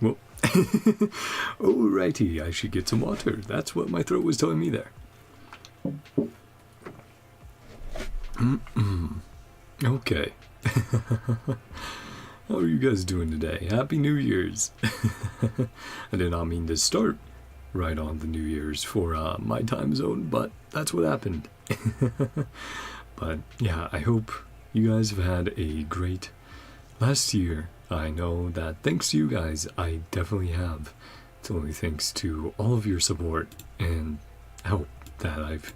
Well, alrighty, I should get some water. That's what my throat was telling me there. Okay. How are you guys doing today? Happy New Year's. I did not mean to start right on the New Year's for my time zone, but that's what happened. But yeah, I hope you guys have had a great last year. I know that thanks to you guys, I definitely have. It's only thanks to all of your support and help that I've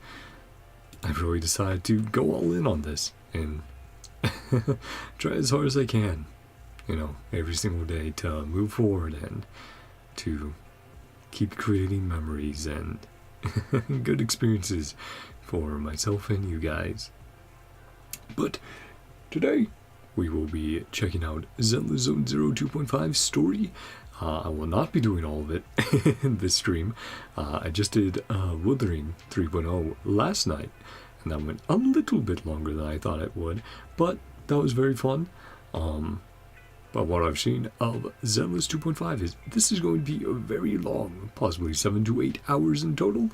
really decided to go all in on this and try as hard as I can, you know, every single day to move forward and to keep creating memories and good experiences for myself and you guys. But today, we will be checking out Zenlesszonezero 2.5 story. I will not be doing all of it in this stream. I just did Wuthering 3.0 last night, and that went a little bit longer than I thought it would, but that was very fun. But what I've seen of Zenless 2.5 is this is going to be very long, possibly 7 to 8 hours in total.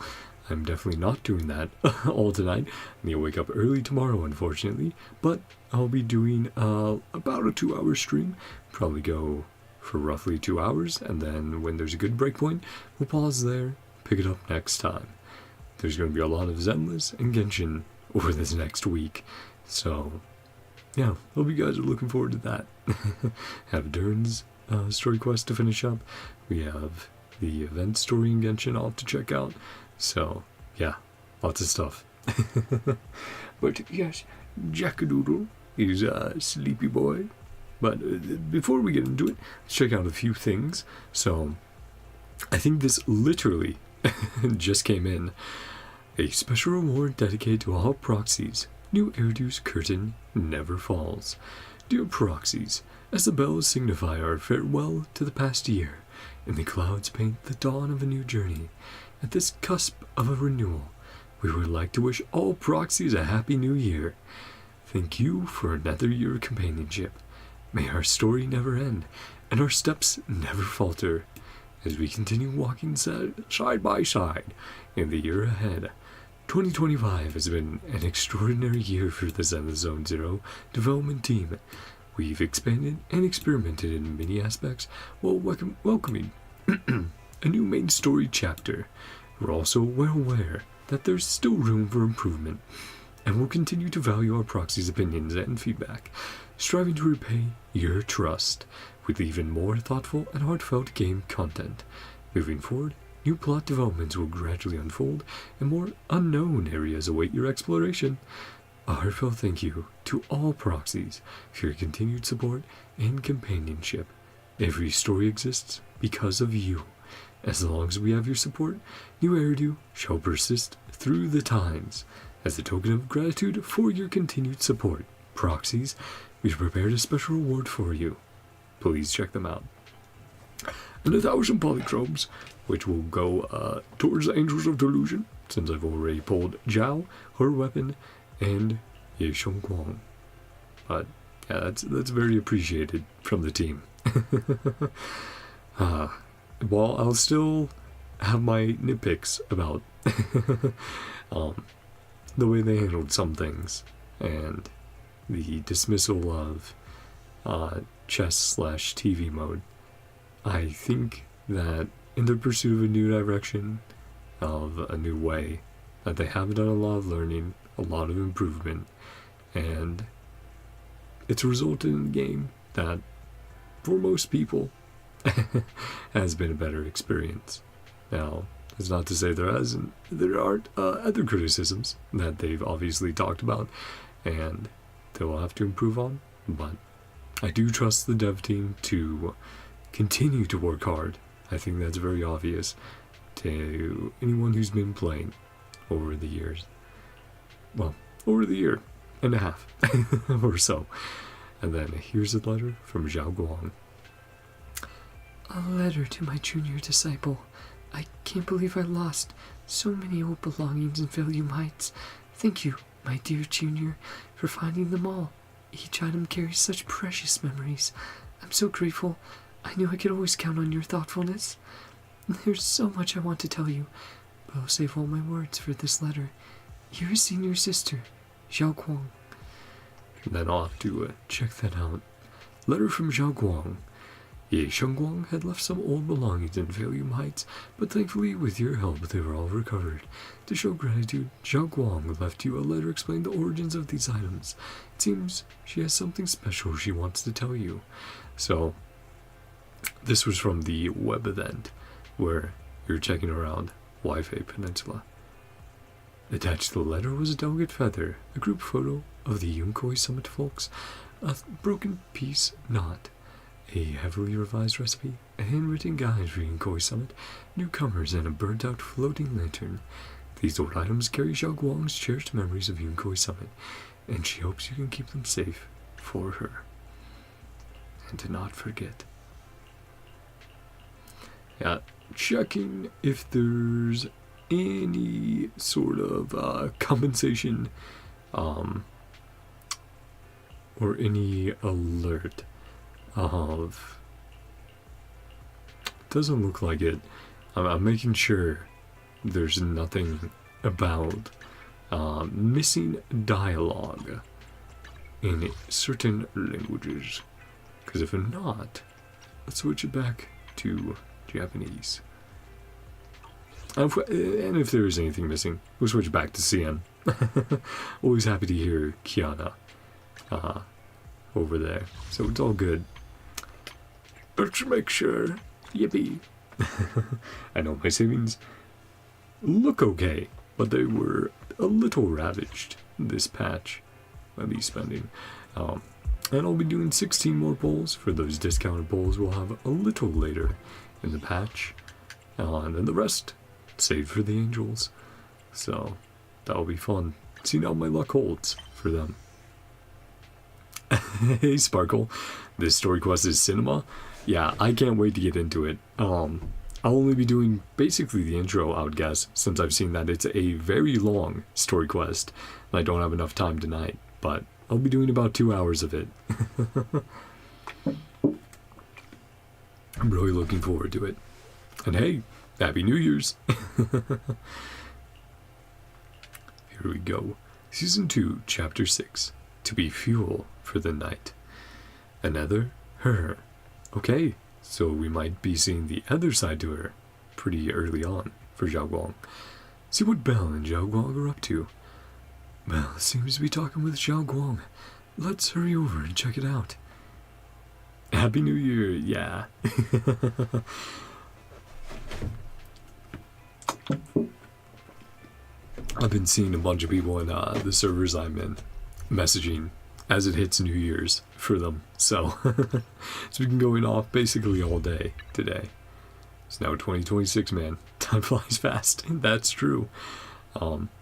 I'm definitely not doing that all tonight. I need to wake up early tomorrow, unfortunately. But I'll be doing about a 2-hour stream. Probably go for roughly 2 hours, and then when there's a good breakpoint, we'll pause there, pick it up next time. There's going to be a lot of Zenless and Genshin over this next week. So, yeah, hope you guys are looking forward to that. Have Dern's story quest to finish up. We have the event story in Genshin I'll have to check out. So, yeah, lots of stuff. But yes, Jackadoodle is a sleepy boy. But before we get into it, let's check out a few things. So, I think this literally just came in. A special reward dedicated to all proxies. New Eridu's curtain never falls. Dear proxies, as the bells signify our farewell to the past year, and the clouds paint the dawn of a new journey, at this cusp of a renewal, we would like to wish all proxies a happy new year. Thank you for another year of companionship. May our story never end, and our steps never falter, as we continue walking side by side in the year ahead. 2025 has been an extraordinary year for the Zenlesszonezero development team. We've expanded and experimented in many aspects while welcoming a new main story chapter. We're also well aware that there's still room for improvement, and we'll continue to value our proxies' opinions and feedback, striving to repay your trust with even more thoughtful and heartfelt game content. Moving forward, new plot developments will gradually unfold, and more unknown areas await your exploration. A heartfelt thank you to all proxies for your continued support and companionship. Every story exists because of you. As long as we have your support, New Eridu shall persist through the times. As a token of gratitude for your continued support, proxies, we've prepared a special reward for you. Please check them out. and 1,000 polychromes, which will go towards the Angels of Delusion, since I've already pulled Zhao, her weapon, and yeshunguang. But yeah, that's very appreciated from the team. While I'll still have my nitpicks about the way they handled some things, and the dismissal of chess/TV mode, I think that in the pursuit of a new direction, of a new way, that they have done a lot of learning, a lot of improvement, and it's resulted in a game that, for most people, has been a better experience. Now, it's not to say there aren't other criticisms that they've obviously talked about, and they will have to improve on, but I do trust the dev team to continue to work hard. I think that's very obvious to anyone who's been playing over the years. Well, over the year and a half or so. And then here's a letter from xiao'guang. A letter to my junior disciple. I can't believe I lost so many old belongings in Valium Heights. Thank you, my dear junior, for finding them all. Each item carries such precious memories. I'm so grateful. I knew I could always count on your thoughtfulness. There's so much I want to tell you, but I'll save all my words for this letter. You're a senior sister, xiao'guang. And then I'll have to check that out. Letter from xiao'guang. Yeshunguang had left some old belongings in Valium Heights, but thankfully, with your help, they were all recovered. To show gratitude, xiao'guang left you a letter explaining the origins of these items. It seems she has something special she wants to tell you. So, this was from the web event, where you're checking around Wi-Fi Peninsula. Attached to the letter was a delicate feather, a group photo of the Honkai Summit folks, a broken piece knot, a heavily revised recipe, a handwritten guide for Honkai Summit, newcomers, and a burnt-out floating lantern. These old items carry xiao'guang's cherished memories of Honkai Summit, and she hopes you can keep them safe for her. And to not forget. Yeah, checking if there's any sort of compensation or any alert of... Doesn't look like it. I'm making sure there's nothing about missing dialogue in certain languages, because if not, let's switch it back to Japanese. And if there is anything missing, we'll switch back to CN. Always happy to hear Kiana over there, so it's all good. Let's make sure. Yippee. I know my savings look okay, but they were a little ravaged this patch by me spending. And I'll be doing 16 more polls. For those discounted polls we'll have a little later in the patch. And then the rest saved for the angels. So that'll be fun. See how my luck holds for them. Hey Sparkle, this story quest is cinema. Yeah, I can't wait to get into it. I'll only be doing basically the intro, I would guess, since I've seen that it's a very long story quest, and I don't have enough time tonight, but I'll be doing about 2 hours of it. I'm really looking forward to it. And hey, Happy New Year's! Here we go. Season 2, Chapter 6. To be fuel for the night. Another her. Okay, so we might be seeing the other side to her pretty early on for xiao'guang. See what Belle and xiao'guang are up to. Belle seems to be talking with xiao'guang. Let's hurry over and check it out. Happy New Year, yeah. I've been seeing a bunch of people in the servers I'm in messaging as it hits New Year's for them, so it's been going off basically all day today. It's now 2026, man. Time flies fast. That's true.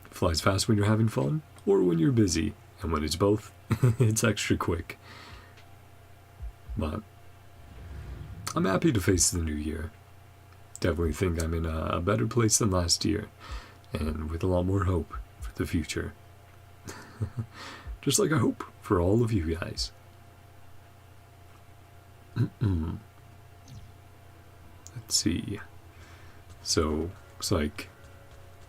Flies fast when you're having fun or when you're busy, and when it's both, it's extra quick. But I'm happy to face the new year. Definitely think I'm in a better place than last year, and with a lot more hope for the future. Just like I hope for all of you guys. Let's see. So, it's like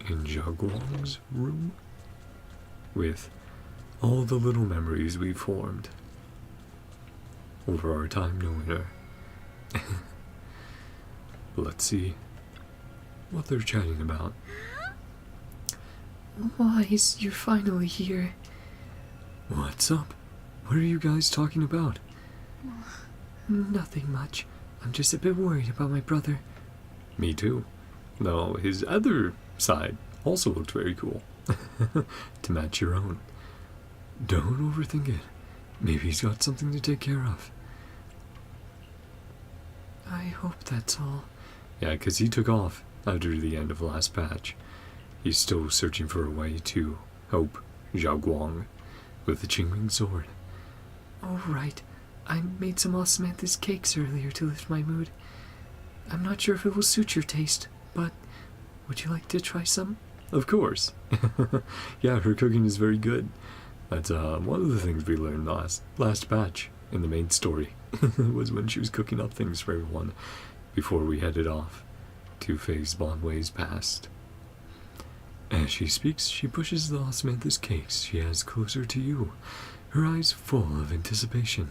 in xiao'guang's room, with all the little memories we formed over our time knowing her. Let's see what they're chatting about. Wise, you're finally here. What's up? What are you guys talking about? Nothing much. I'm just a bit worried about my brother. Me too. Though his other side also looked very cool. To match your own. Don't overthink it. Maybe he's got something to take care of. I hope that's all. Yeah, because he took off after the end of the last patch. He's still searching for a way to help xiao'guang with the Qingming sword. Oh, right. I made some osmanthus cakes earlier to lift my mood. I'm not sure if it will suit your taste, but would you like to try some? Of course. Yeah, her cooking is very good. That's one of the things we learned last batch in the main story. Was when she was cooking up things for everyone before we headed off to face Bonway's past. As she speaks, she pushes the osmanthus cakes she has closer to you, her eyes full of anticipation.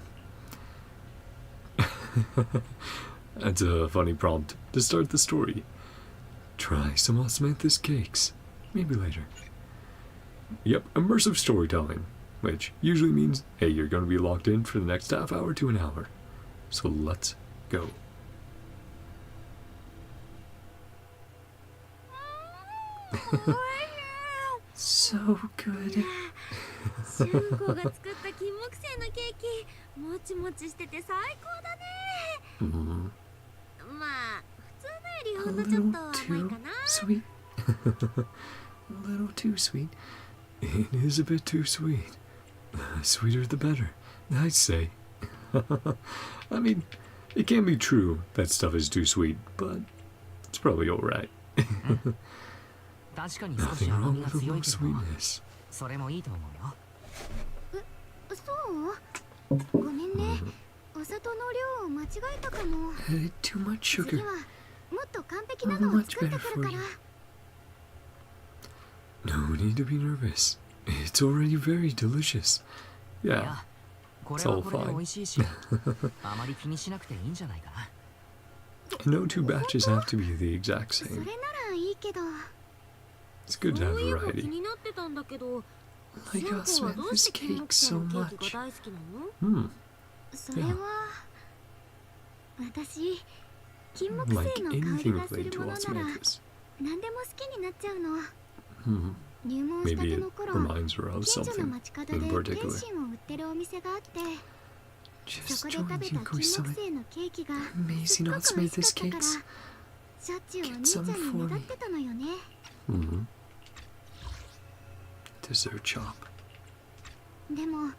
That's a funny prompt to start the story. Try some osmanthus cakes. Maybe later. Yep, immersive storytelling, which usually means, hey, you're going to be locked in for the next half hour to an hour. So let's go. So good. シュンコが作った金木犀のケーキ、もちもちしてて最高だね。まあ普通のより A ほんのちょっ little と甘い too かな。 sweet. A little too sweet. It is a bit too sweet. The sweeter the better, I say. I mean, it can be true that stuff is too sweet, but it's probably alright. 確かに少 Nothing し甘 wrong みが with a 強 little いけど、 sweetness. それもいいと思うよ。そう？ごめんね。お砂糖の量を間違えたかも。 Added too much 次 sugar. はもっと完璧なのを作ってくるから。 No need to be nervous. It's already very delicious. い Yeah, や、これはこれで美味しいし、あまり気にしなくていいんじゃないかな。 no two batches have to be the exact それ same. ならいいけど。 It's good to そ have ういえば気 variety. になってたんだけど。 I got シュンコはどうして osmanthus 金木 cake 犀 so のケーキ much. が大好きなの？ それは私金木 Like 犀の香り anything がす related る to ものなら osmanthus. 何でも好きになっちゃうの。 Hmm. 入門した Maybe て it の頃、 reminds her of 近所の something 街角で in 原 particular. 神を売ってるお店があって、そ Just こで食べ joined た金木 Yukoi-sama. 犀のケーキがすっ Amazing ごく美味しか osmanthus ったから、 cakes. しょっちゅうお Get 兄ちゃん some に for ね me. だってたのよね。 Dessert chop. でも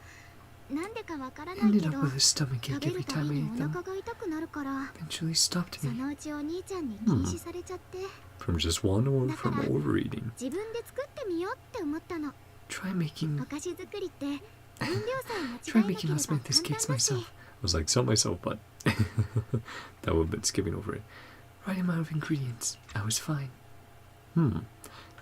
なんでかわからない Ended け up ど、 with a stomach 食 ache べ every るたび time I に ate お them. 腹が痛くなるから、 Eventually stopped そ me. のうちお兄ちゃんに禁止されちゃって、 From just one or from overeating. 自分で作ってみようって思ったの。 Try making お菓子作りって分量さえ try 間違えなけ making れば osmanthus 簡 cakes 単だし。 I myself. was like, tell myself, but that would have been skipping over it. Right amount of ingredients. I was fine.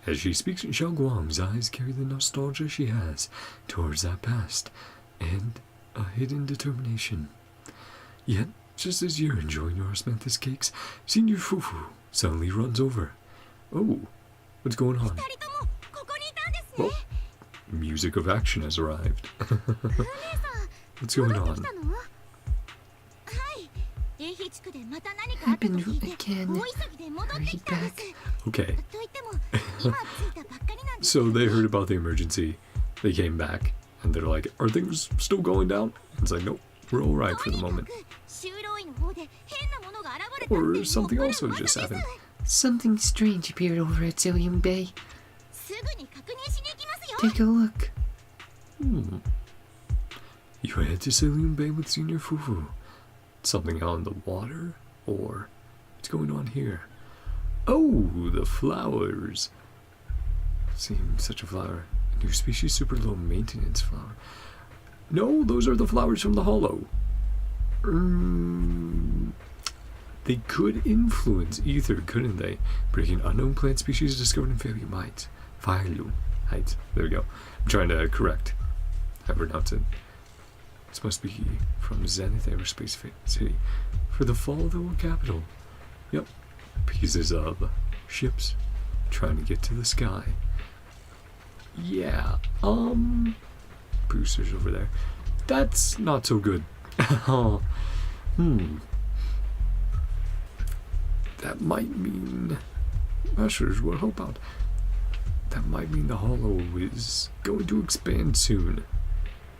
As she speaks, xiao'guang's eyes carry the nostalgia she has towards that past and a hidden determination. Yet, just as you're enjoying your osmanthus cakes, Senior Fufu suddenly runs over. Oh, what's going on? 二人ともここにいたんですね。 Well, music of action has arrived. お姉さん What's going 戻って on? きたの？はい。電費地区でまた何かあ I've ったと been 聞いて、 again. 大急ぎで戻ってきたんです。 Okay, と言っても今着いたばっかりなんです。 so they heard about the emergency. They came back, and they're like, are things still going down? It's like, nope, we're alright for the とにか moment. く修道院の方で変なものが現れたって Or もう something これ also 噂です just happened. Something strange appeared over at Zillion Bay. すぐに確認しに行きますよ。 Take a look. You head to Celine Bay with Senior Fufu. Something out in the water? Or what's going on here? Oh, the flowers. Seems such a flower. A new species, super low maintenance flower. No, those are the flowers from the hollow. They could influence ether, couldn't they? Breaking unknown plant species discovered in Failure Heights. Heights. There we go. I'm trying to correct how I pronounce it. This must be from Zenith Aerospace City. For the fall of the world capital. Yep. Pieces of ships trying to get to the sky. Yeah. Boosters over there. That's not so good. That might mean ushers will help out. That might mean the hollow is going to expand soon.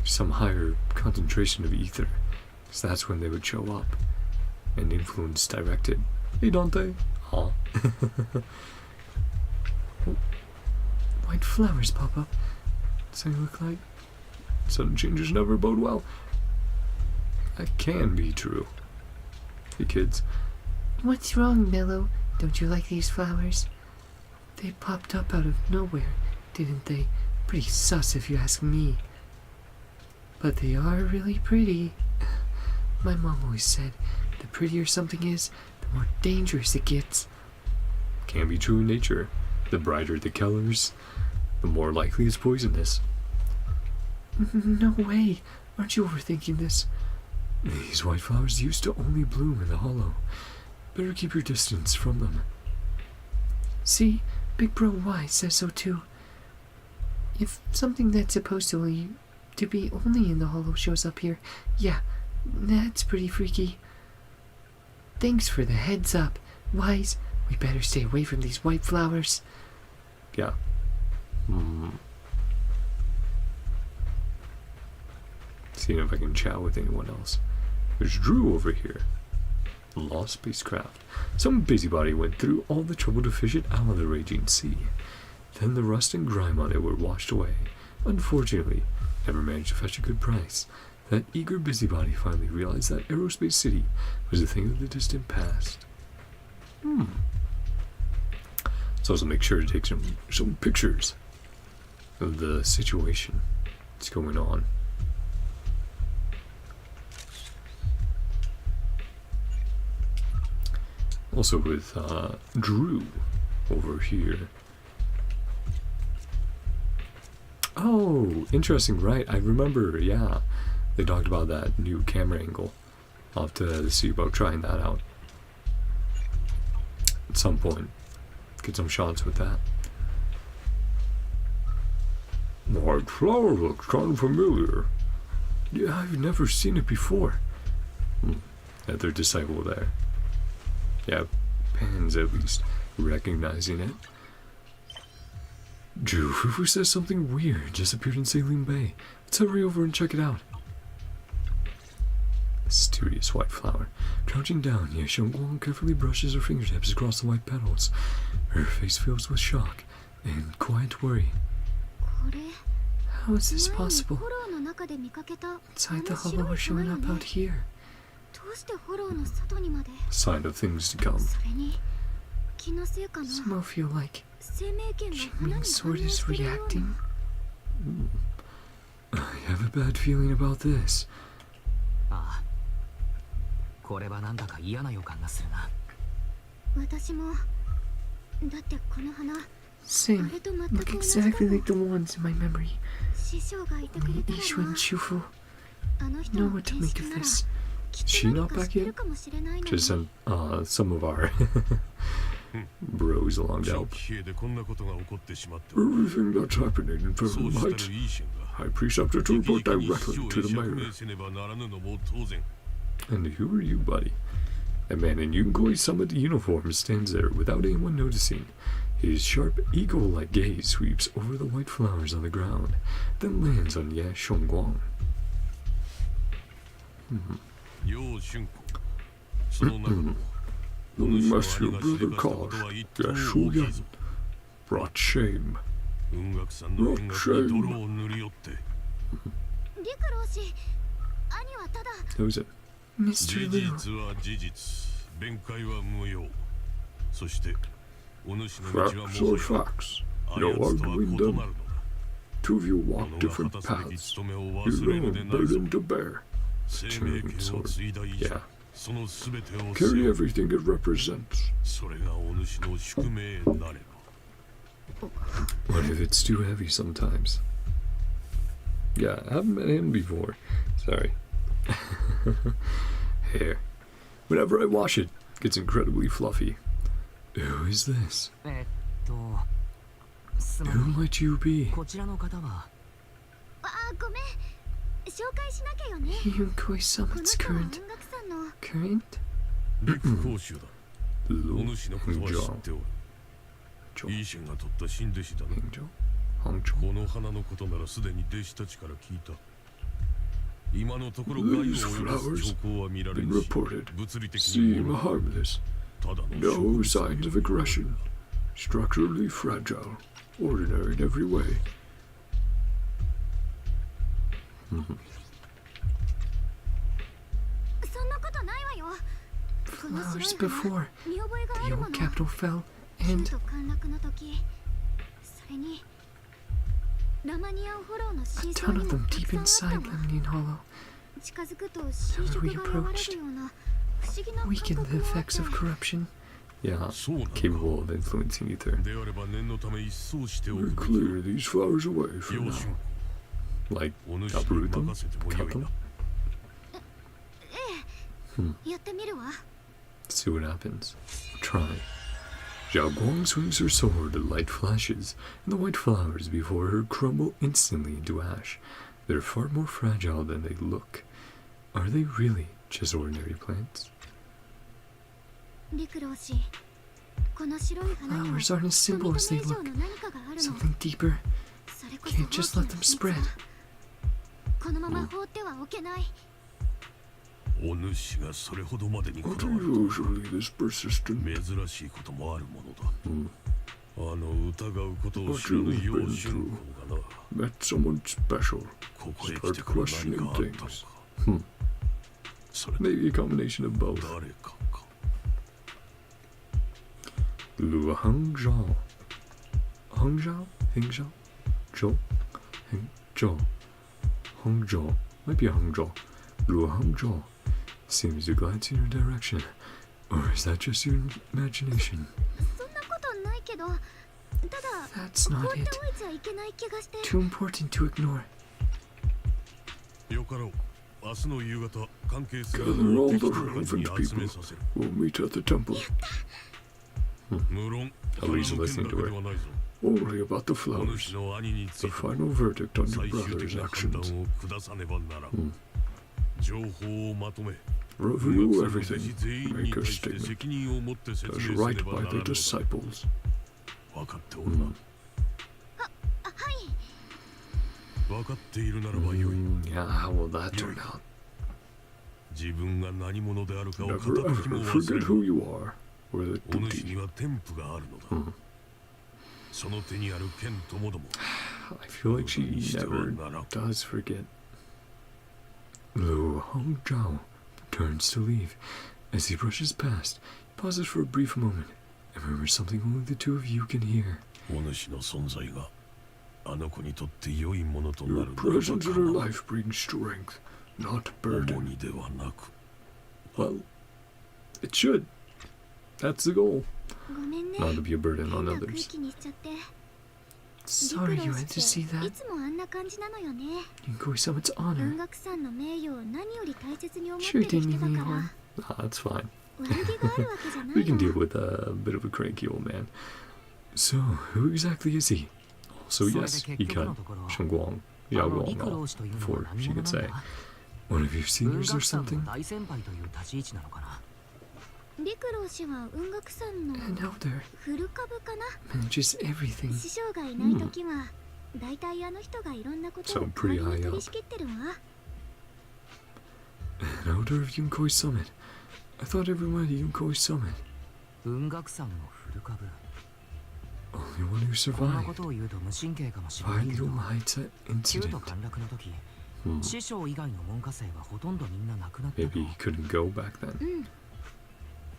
Some higher concentration of ether. So that's when they would show up and influence directed. Hey, don't they? Huh? White flowers pop up. Does that look like? Sudden changes never bode well. That can be true. Hey, kids. What's wrong, Mello? Don't you like these flowers? They popped up out of nowhere, didn't they? Pretty sus if you ask me. But they are really pretty. My mom always said, the prettier something is, the more dangerous it gets. Can be true in nature. The brighter the colors, the more likely it's poisonous. No way. Aren't you overthinking this? These white flowers used to only bloom in the hollow. Better keep your distance from them. See? Big Bro Y says so too. If something that's supposed to be only in the hollow shows up here, yeah, that's pretty freaky. Thanks for the heads up. Wise, we better stay away from these white flowers. Yeah. Seeing if I can chat with anyone else. There's Drew over here. Lost spacecraft. Some busybody went through all the trouble to fish it out of the raging sea. Then the rust and grime on it were washed away. Unfortunately, never managed to fetch a good price. That eager busybody finally realized that Aerospace City was a thing of the distant past. Let's also make sure to take some pictures of the situation that's going on. Also with Drew over here. Oh, interesting, right? I remember, yeah. They talked about that new camera angle. I'll have to see about trying that out at some point. Get some shots with that. White flower looks kind of familiar. Yeah, I've never seen it before. At their disciple there. Yeah, Pan's at least recognizing it. Drew, who says something weird just appeared in Saline Bay? Let's hurry over and check it out. Mysterious white flower. Crouching down, yeshunguang carefully brushes her fingertips across the white petals. Her face fills with shock and quiet worry. How is this possible? Inside the hollow are showing up out here. Sign of things to come. Somehow feel like Jinming's sword is reacting. I have a bad feeling about this. Same. Look exactly like the ones in my memory. Only Ishu and Shufu know what to make of this. Is she not back yet? Just some of our bros along to help. Everything that's happening in Failure Heights, High Preceptor to report directly to the mayor. And who are you, buddy? A man in Yungoi Summit uniform stands there without anyone noticing. His sharp, eagle-like gaze sweeps over the white flowers on the ground, then lands on yeshunguang. Unless your brother called yeshunguang brought shame. Brought shame. Who's it? Mr. Liu. Facts are facts. No arguing them. Two of you walk different paths. Your own burden to bear. Chain sword. Yeah. Carry everything it represents. What if it's too heavy sometimes? Yeah, I haven't met him before. Sorry. Hair. Whenever I wash it, it gets incredibly fluffy. Who is this? Who might you be? あ、ごめん。紹介しなきゃよね。 Yunkoi Summit's この current 人は音楽さんの current? 陸講習だ。 Lu お主のことは知っておる。 Jo. イーシェンが取った新弟子だな。 Hangzhou? Hangzhou? この花のことならすでに弟子たちから聞いた。今のところ害を These 及ぼす flowers 兆候は見られ been るし、 reported. 物理的に Seem も harmless. ただの No signs of aggression. Structurally fragile. Ordinary in every way. そんなことないわよ。この Flowers 白い before 花見覚えがあ the るも old の。 capital fell ヒン and ト陥落の時、それにラマニアンフォローの a 真 ton 相に of も them た deep くさんあ inside ったわ。 Lemnian Hollow 近づくと侵食が和らぐような不思議な感 weaken 覚 the があっ effects て of corruption. Yeah, そうなのか。 capable of influencing ether. であれば念のため一掃してお We くべきだ。 clear these flowers away for 楊 now. 春 Like, お主に uproot them? 任せてもよ Cut い them? な。やってみるわ。 See what happens. Try. Xiao'guang swings her sword, the light flashes, and the white flowers before her crumble instantly into ash. They're far more fragile than they look. Are they really just ordinary plants? 陸老師、この白い花には Flowers aren't as 富 simple と as 目 they 以上 look. の何かがあるの。 Something deeper. それこそ Can't just 大 let きな them 秘密 spread. だ。このまま放ってはおけない。お主がそれほどまでにこ Not だわる usually this persistent. 珍しいこともあるものだ。 Hmm. あの疑うことを知らぬ楊春公がな、 Met someone special. ここへ来 Start てから何 questioning かあったの things. か。 Hmm. それと Maybe a combination of both. 誰かか。 Lu Hangzhou. Hangzhou? Hangzhou? Zhou? Hangzhou. Hangzhou. Might be Hangzhou. Lu Hangzhou. Seems to glance in your direction. Or is that just your imagination? そんなことないけど、ただ That's 放 not って it. おいちゃいけない気がして。 Too important to ignore. よかろう。明日の夕方、関係する Gather all 敵 the とのに relevant 集め people. させる。 We'll meet at the temple. 無論、 At least 花の listening 件 to だけ her. ではないぞ。 Only about the お flowers. 主の兄につ The いて final verdict on your 最終 brother's 的な判 actions. 断を下さねばならん。 Hmm. 情報をまとめ、 Review 音楽者の弟 everything. 子全員 Make に a 対して statement. 責任を持って説 Does 明せね right ば by なら the んのだ。 disciples. 分かっておるな。 Hmm. 分かっているならばよい。 Yeah, how will that turn out? 自分が何者であるかを Never 片時も ever 忘れ forget who る。 you are, or the お主に duty. は天賦があるのだ。 Hmm. その手にある剣ともども。 I feel like she never does forget. Lu Hangzhou turns to leave. As he brushes past, he pauses for a brief moment and murmurs something only the two of you can hear. お主の存在があの子にとって良いものとな Your る presence in her life brings strength, not 重 burden. 荷ではなく。 Well, it should. That's the goal. ごめんね。 Not to be a burden 変 on な空 others. 気にしちゃって。 Sorry 陸 you 老 had to 師 see ってい that. つもあんな感じなのよね。 Yunkoi Summit's 音 honor. 楽さんの名誉を何より大切に思って Sure る didn't 人だ mean か any ら harm. That's fine. 悪気があるわけじゃない We can の。 deal with a bit of a cranky old man. So, who exactly is he? Also, yes, he cut shunguang, あの xiao'guang 陸老 off 師というの before は she 何 could 者 say なんだ。 one of your 文 seniors or 学さん something. の大先輩という立ち位置なのかな。陸老師は音楽さんの An elder フル株かな。 manages everything. 師匠がいないときは、だいたいあの人がいろんなことを So 代 pretty わりに high 取 up. り仕切ってるわ。 An elder of Yunkoi Summit. I thought everyone at Yunkoi Summit. 文学さんのフル株。 Only one who こんな survived. ことを言うと無神経かもしれない Find けど Little Heights 中途 incident. 陥落の時 Hmm. 師匠以外の門下生はほとんどみんな亡くなってた Maybe he couldn't go back then. うん。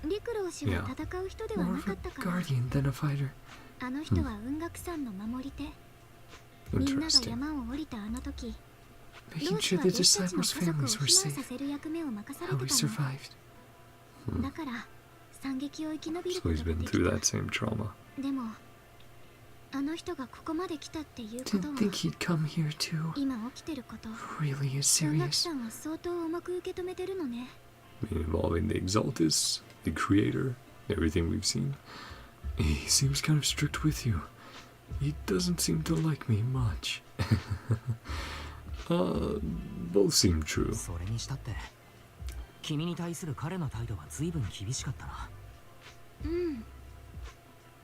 陸老氏は戦う人では More な of か a ったから guardian than a fighter. あの人は雲岳山の守り手みんなが Interesting. 山を降りたあの時 Making 老師 sure は the 弟子たちの disciples' 家族を families were 避難 safe. させる役目を任され How て we たの survived. だから惨劇を生き延びる So こ he's とが been で through き that た same trauma. でもあの人がここまで来たっていうこと Didn't は think he'd come here too. 今起きてること Really is 雲岳 serious. 山は相当重く受け止めてるのね Involving the Exaltus, the Creator, everything we've seen. He seems kind of strict with you. He doesn't seem to like me much. Both seem true. それにしたって君に対する彼の態度は随分厳しかったな。うん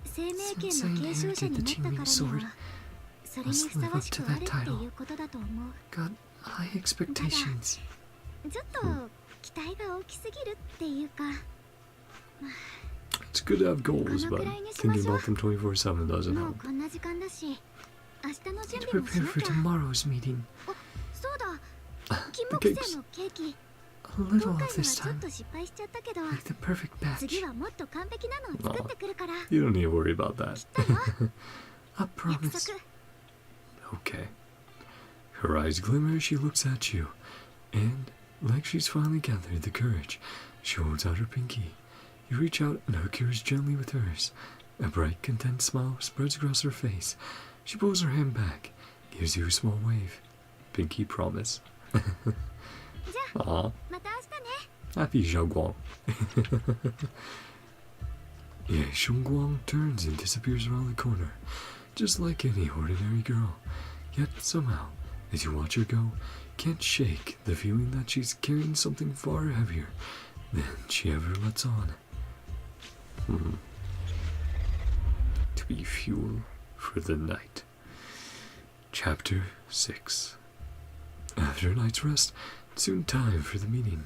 生命権の継承者になったからにはそれにふさわしくあるっていうことだと思う Got high expectations. ちょっと期待が大きすぎるっていうか It's good to have goals, but thinking about them 24/7 doesn't もう help. こんな時間だし明日の準 To 備もし prepare な for きゃ tomorrow's meeting. そうだ金 The 木 cakes. 犀のケーキ A 今 little 回のは of this ちょっ time. と失敗しちゃったけど Like the perfect batch. 次はもっと完璧なのを作ってくるから You don't need to worry about that. I 約 promise. 束 Okay. Her eyes glimmer as she looks at you, and, like she's finally gathered the courage, she holds out her pinky. You reach out and hug yours gently with hers. A bright, content smile spreads across her face. She pulls her hand back, gives you a small wave. Pinky promise. Aw, また明日ね happy xiao'guang. Yeshunguang turns and disappears around the corner, just like any ordinary girl. Yet somehow, as you watch her go, can't shake the feeling that she's carrying something far heavier than she ever lets on. To be fuel for the night. Chapter 6. After a night's rest, it's soon time for the meeting.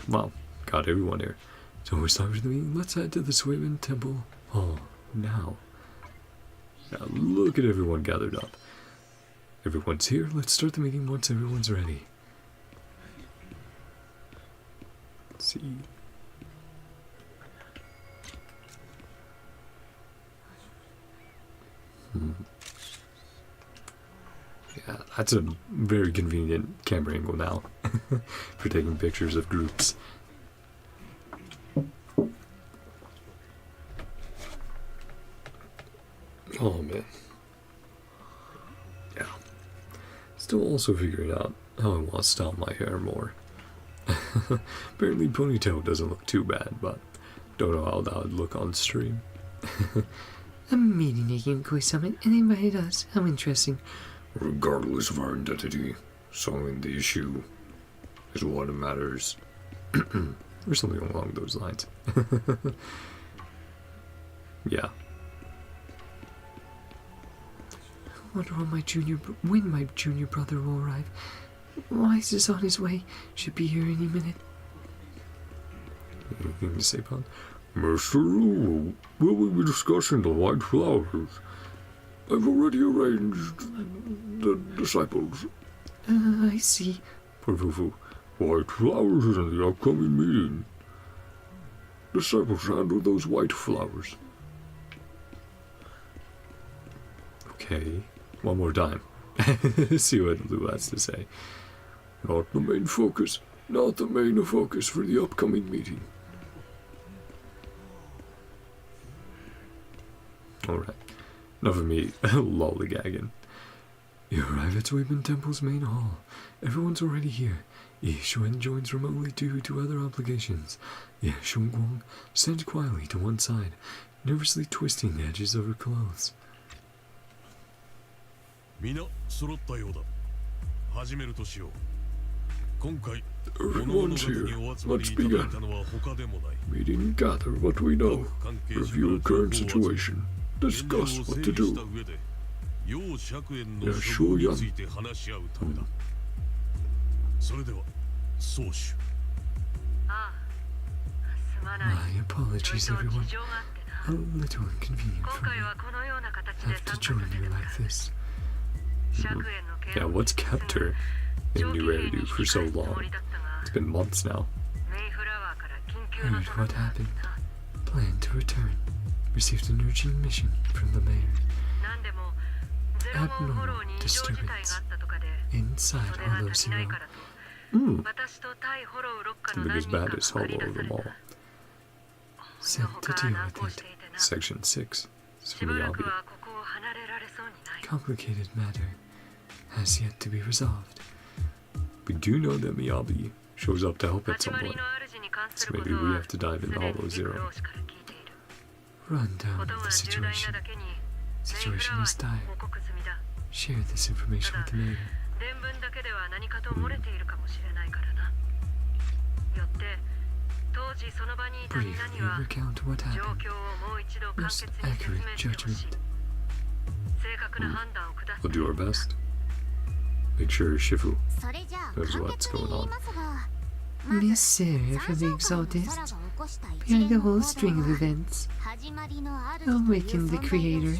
Wow, got everyone here. So it's time for the meeting. Let's head to the Swaven Temple Hall now. Now look at everyone gathered up. Everyone's here. Let's start the meeting once everyone's ready. Let's see. Yeah, that's a very convenient camera angle now for taking pictures of groups. Oh man. Yeah. Still also figuring out how I want to style my hair more. Apparently ponytail doesn't look too bad, but don't know how that would look on stream. A meeting at Yonkoi Summit and invited us. How interesting. Regardless of our identity, solving the issue is what matters. Or something along those lines. Yeah. I wonder when my junior brother will arrive. Wise is on his way. Should be here any minute. Anything to say, Pon? Mr. Lu, will we be discussing the white flowers? I've already arranged the disciples. I see. Fufu, white flowers in the upcoming meeting. Disciples handle those white flowers. Okay, one more time. See what Lu has to say. Not the main focus. Not the main focus for the upcoming meeting. Alright. Enough of me lollygagging. You arrive at Swaven Temple's main hall. Everyone's already here. Yeshunguang joins remotely due to other obligations. Shunguang stands quietly to one side, nervously twisting the edges of her clothes. みな揃ったようだ。始めるとしよう。今回、 Everyone's here. Let's begin. たのは他でもない。 Meeting gather what we know. Review current situation. Discuss what to do. 楊釈園の処遇について話し合うためだ。それでは、宗主。 My apologies, everyone. A little inconvenient for me. Have to join you like this. Yeah, what's kept her in New Eridu for so long? It's been months now. Heard what happened. Planned to return. Received an urgent mission from the mayor. Abnormal disturbance inside Hollow Zero. The biggest, baddest hollow of them all. Sent to deal with it. Section 6. Sumiyabi. Complicated matter has yet to be resolved. We do know that Miyabi shows up to help at some point. So maybe we have to dive into Hollow Zero. Rundown of the situation. Situation is dire. Share this information with the mayor. Briefly recount what happened. Most accurate judgment. We'll do our best. Make sure Shifu knows what's going on. Necessary for the exaltist, behind the whole string of events, awakened the creator.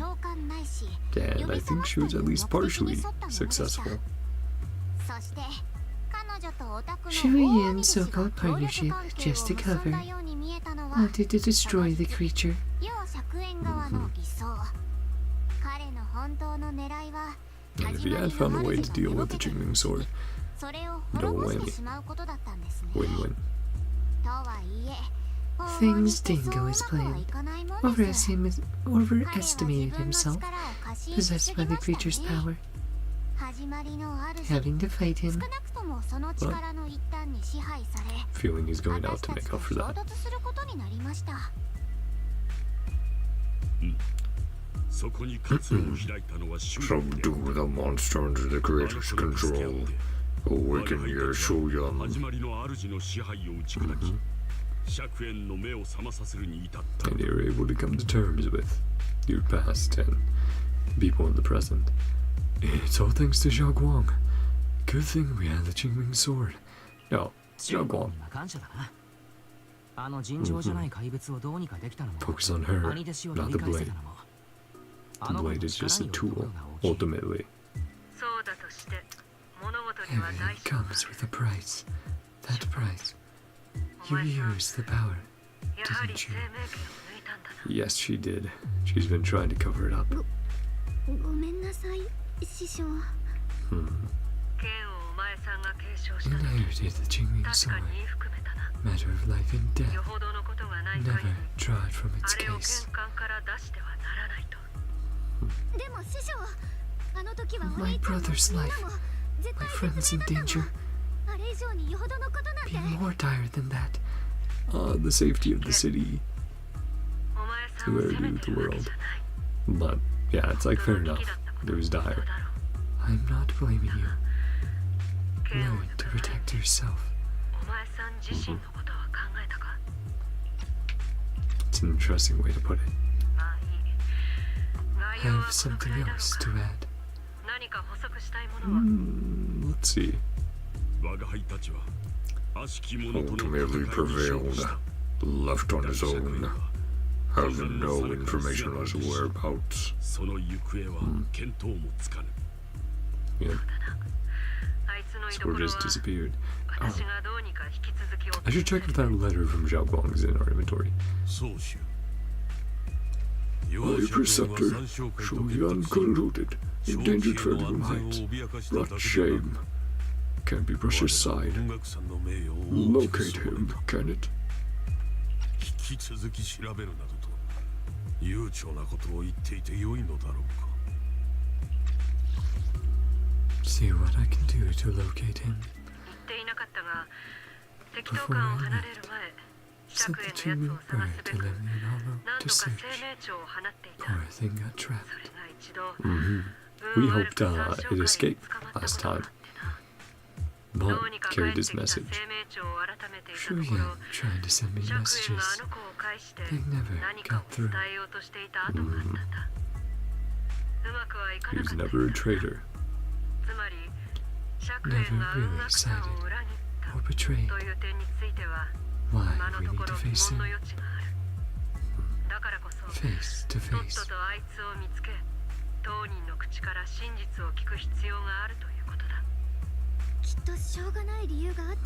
And I think she was at least partially successful. Shui Yan's so-called partnership, just to cover, wanted to destroy the creature. And if he had found a way to deal with the Jingling sword, no whammy. Win-win. Things didn't go as planned. Overestimated himself, possessed by the creature's power. Having to fight him. But feeling he's going out to make up for that. Subdue the monster under the creator's control. Awaken yeshunguang. And you're able to come to terms with your past and people in the present. It's all thanks to xiao'guang. Good thing we had the Qingming sword. No, xiao'guang. Focus on her, not the blade. The blade is just a tool, ultimately. Everything comes with a price. That price. You used the power, didn't you? Yes, she did. She's been trying to cover it up. Inherited the Qingming sword. Matter of life and death. Never drawn from its case. My brother's life. My friends in danger. Be more dire than that. The safety of the city. To do the world. But, yeah, it's like fair enough. It was dire. I'm not blaming you. Learn to protect yourself. It's an interesting way to put it. I have something else to add. Let's see. Ultimately prevailed. Left on his own. Having no information on his whereabouts. Yeah. Sword just disappeared. Oh. I should check if that letter from xiao'guang is in our inventory. My preceptor, Shunguang colluded, endangered Federal Heights. What shame. Can't be brushed aside. Locate him, can it? See what I can do to locate him. Before I left, sent the Qingming bird to let me know to search. Poor thing got trapped. We hoped it escaped last time. But carried his message. Shui Yan tried to send me messages. They never got through. He was never a traitor. Never really sided or betrayed. Why we need to face him. Face to face.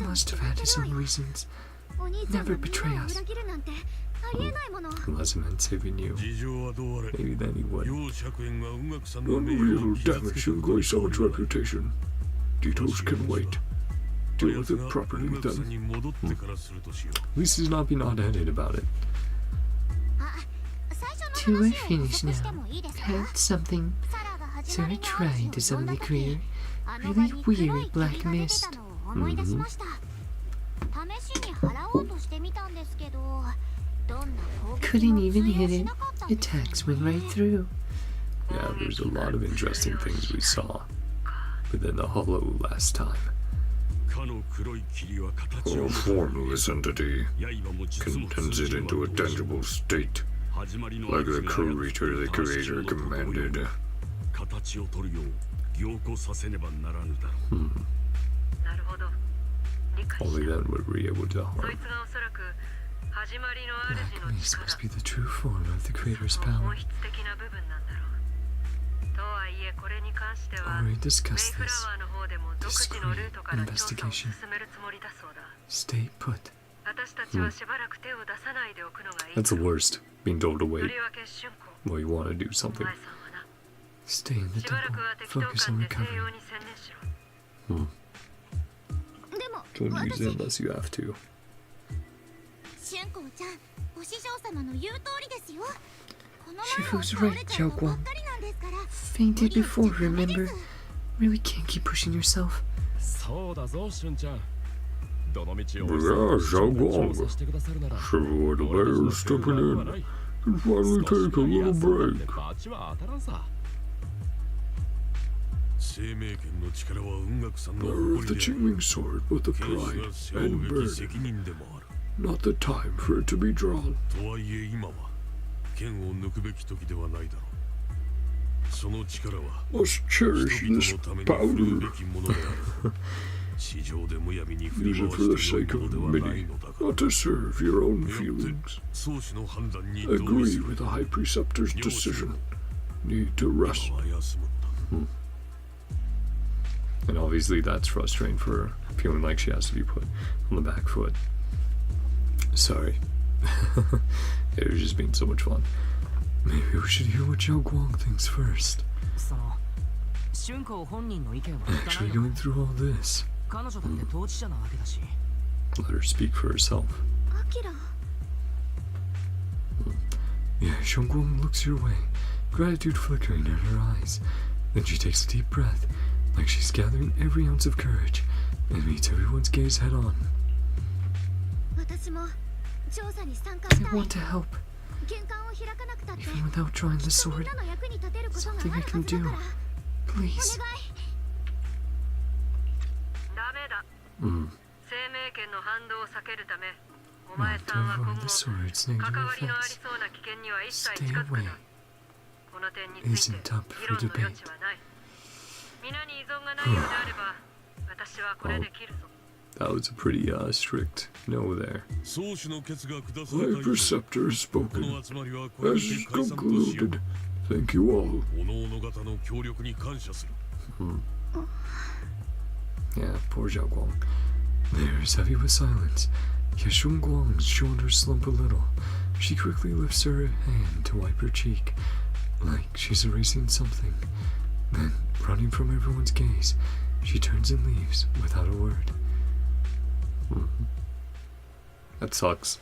Must Must have had his own reasons. Never betray us. Unless it meant saving you. Maybe then he would. Unreal damage to Goisawa's reputation. Details can wait. Deal with it properly then. At least he's not being hot-headed about it. Till I finish now, had something so I tried to summon the creator. Really weird black mist. Couldn't even hit it. Attacks went right through. Yeah, there's a lot of interesting things we saw within the hollow last time. A formless entity condense it into a tangible state, like the creature the creator commanded. Only then would we be able to harm. Black mist must be the true form of the creator's power. Already discussed this. Discreet investigation. Stay put. That's the worst, being told to wait while you want to do something. Stay in the temple. Focus on recovery. Don't use it unless you have to. Shifu's right, xiao'guang. Fainted before, remember? Really can't keep pushing yourself. Yeah, xiao'guang. Shifu the bear stepping in. Can finally take a little break. Power of the Qingming sword with the pride and burden. Not the time for it to be drawn. Must cherish this powder. Use it for the sake of many, not to serve your own feelings. Agree with the High Preceptor's decision. Need to rest. And obviously that's frustrating for her, feeling like she has to be put on the back foot. Sorry. It was just being so much fun. Maybe we should hear what xiao'guang thinks first. Actually going through all this. Let her speak for herself. Yeah, shunguang looks your way, gratitude flickering in her eyes. Then she takes a deep breath, like she's gathering every ounce of courage, and meets everyone's gaze head on. I want to help. Even without drawing the sword, something I can do. Please. Not to avoid the sword's negative effects. Stay away. Isn't up for debate. That was a pretty strict no there. High Preceptor has spoken. As is concluded. Thank you all. Yeah, poor xiao'guang. There's heavy with silence. Yeshunguang's shoulders slump a little. She quickly lifts her hand to wipe her cheek, like she's erasing something. Then, running from everyone's gaze, she turns and leaves without a word. That sucks.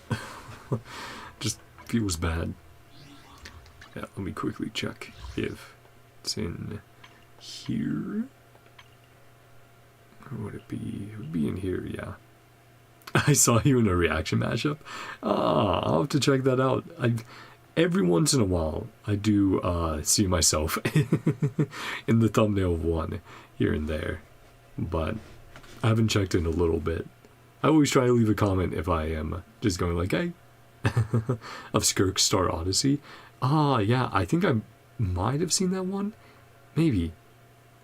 Just feels bad. Yeah, let me quickly check if it's in here. Or would it be? It would be in here, yeah. I saw you in a reaction mashup. I'll have to check that out. Every once in a while, I do see myself in the thumbnail of one here and there, but I haven't checked in a little bit. I always try to leave a comment if I am just going like, hey, of Skirk's Star Odyssey. Yeah, I think I might have seen that one. Maybe.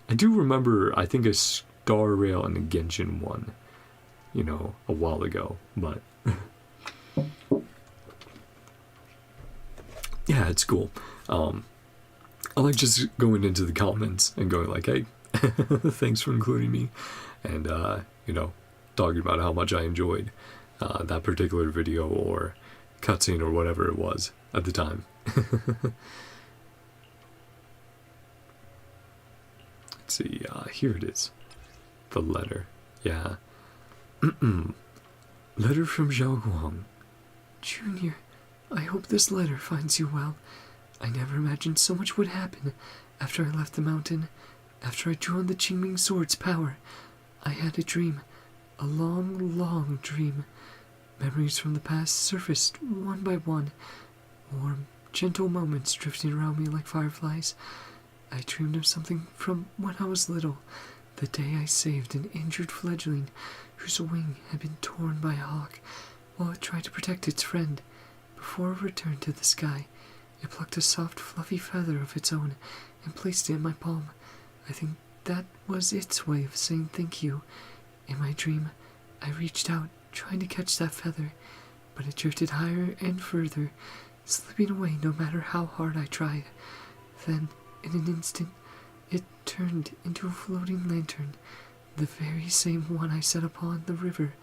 I do remember, I think, a Starrail and a Genshin one, you know, a while ago, but yeah, it's cool. I like just going into the comments and going like, hey, thanks for including me, and you know, talking about how much I enjoyed that particular video or cutscene or whatever it was at the time. Let's see, here it is. The letter. Yeah. Letter from xiao'guang. Junior, I hope this letter finds you well. I never imagined so much would happen after I left the mountain. After I drew on the Qingming sword's power, I had a dream. A long, long dream. Memories from the past surfaced one by one. Warm, gentle moments drifting around me like fireflies. I dreamed of something from when I was little. The day I saved an injured fledgling whose wing had been torn by a hawk while it tried to protect its friend. Before it returned to the sky, it plucked a soft, fluffy feather of its own and placed it in my palm. I think that was its way of saying thank you. In my dream, I reached out, trying to catch that feather, but it drifted higher and further, slipping away no matter how hard I tried. Then, in an instant, it turned into a floating lantern, the very same one I set upon the river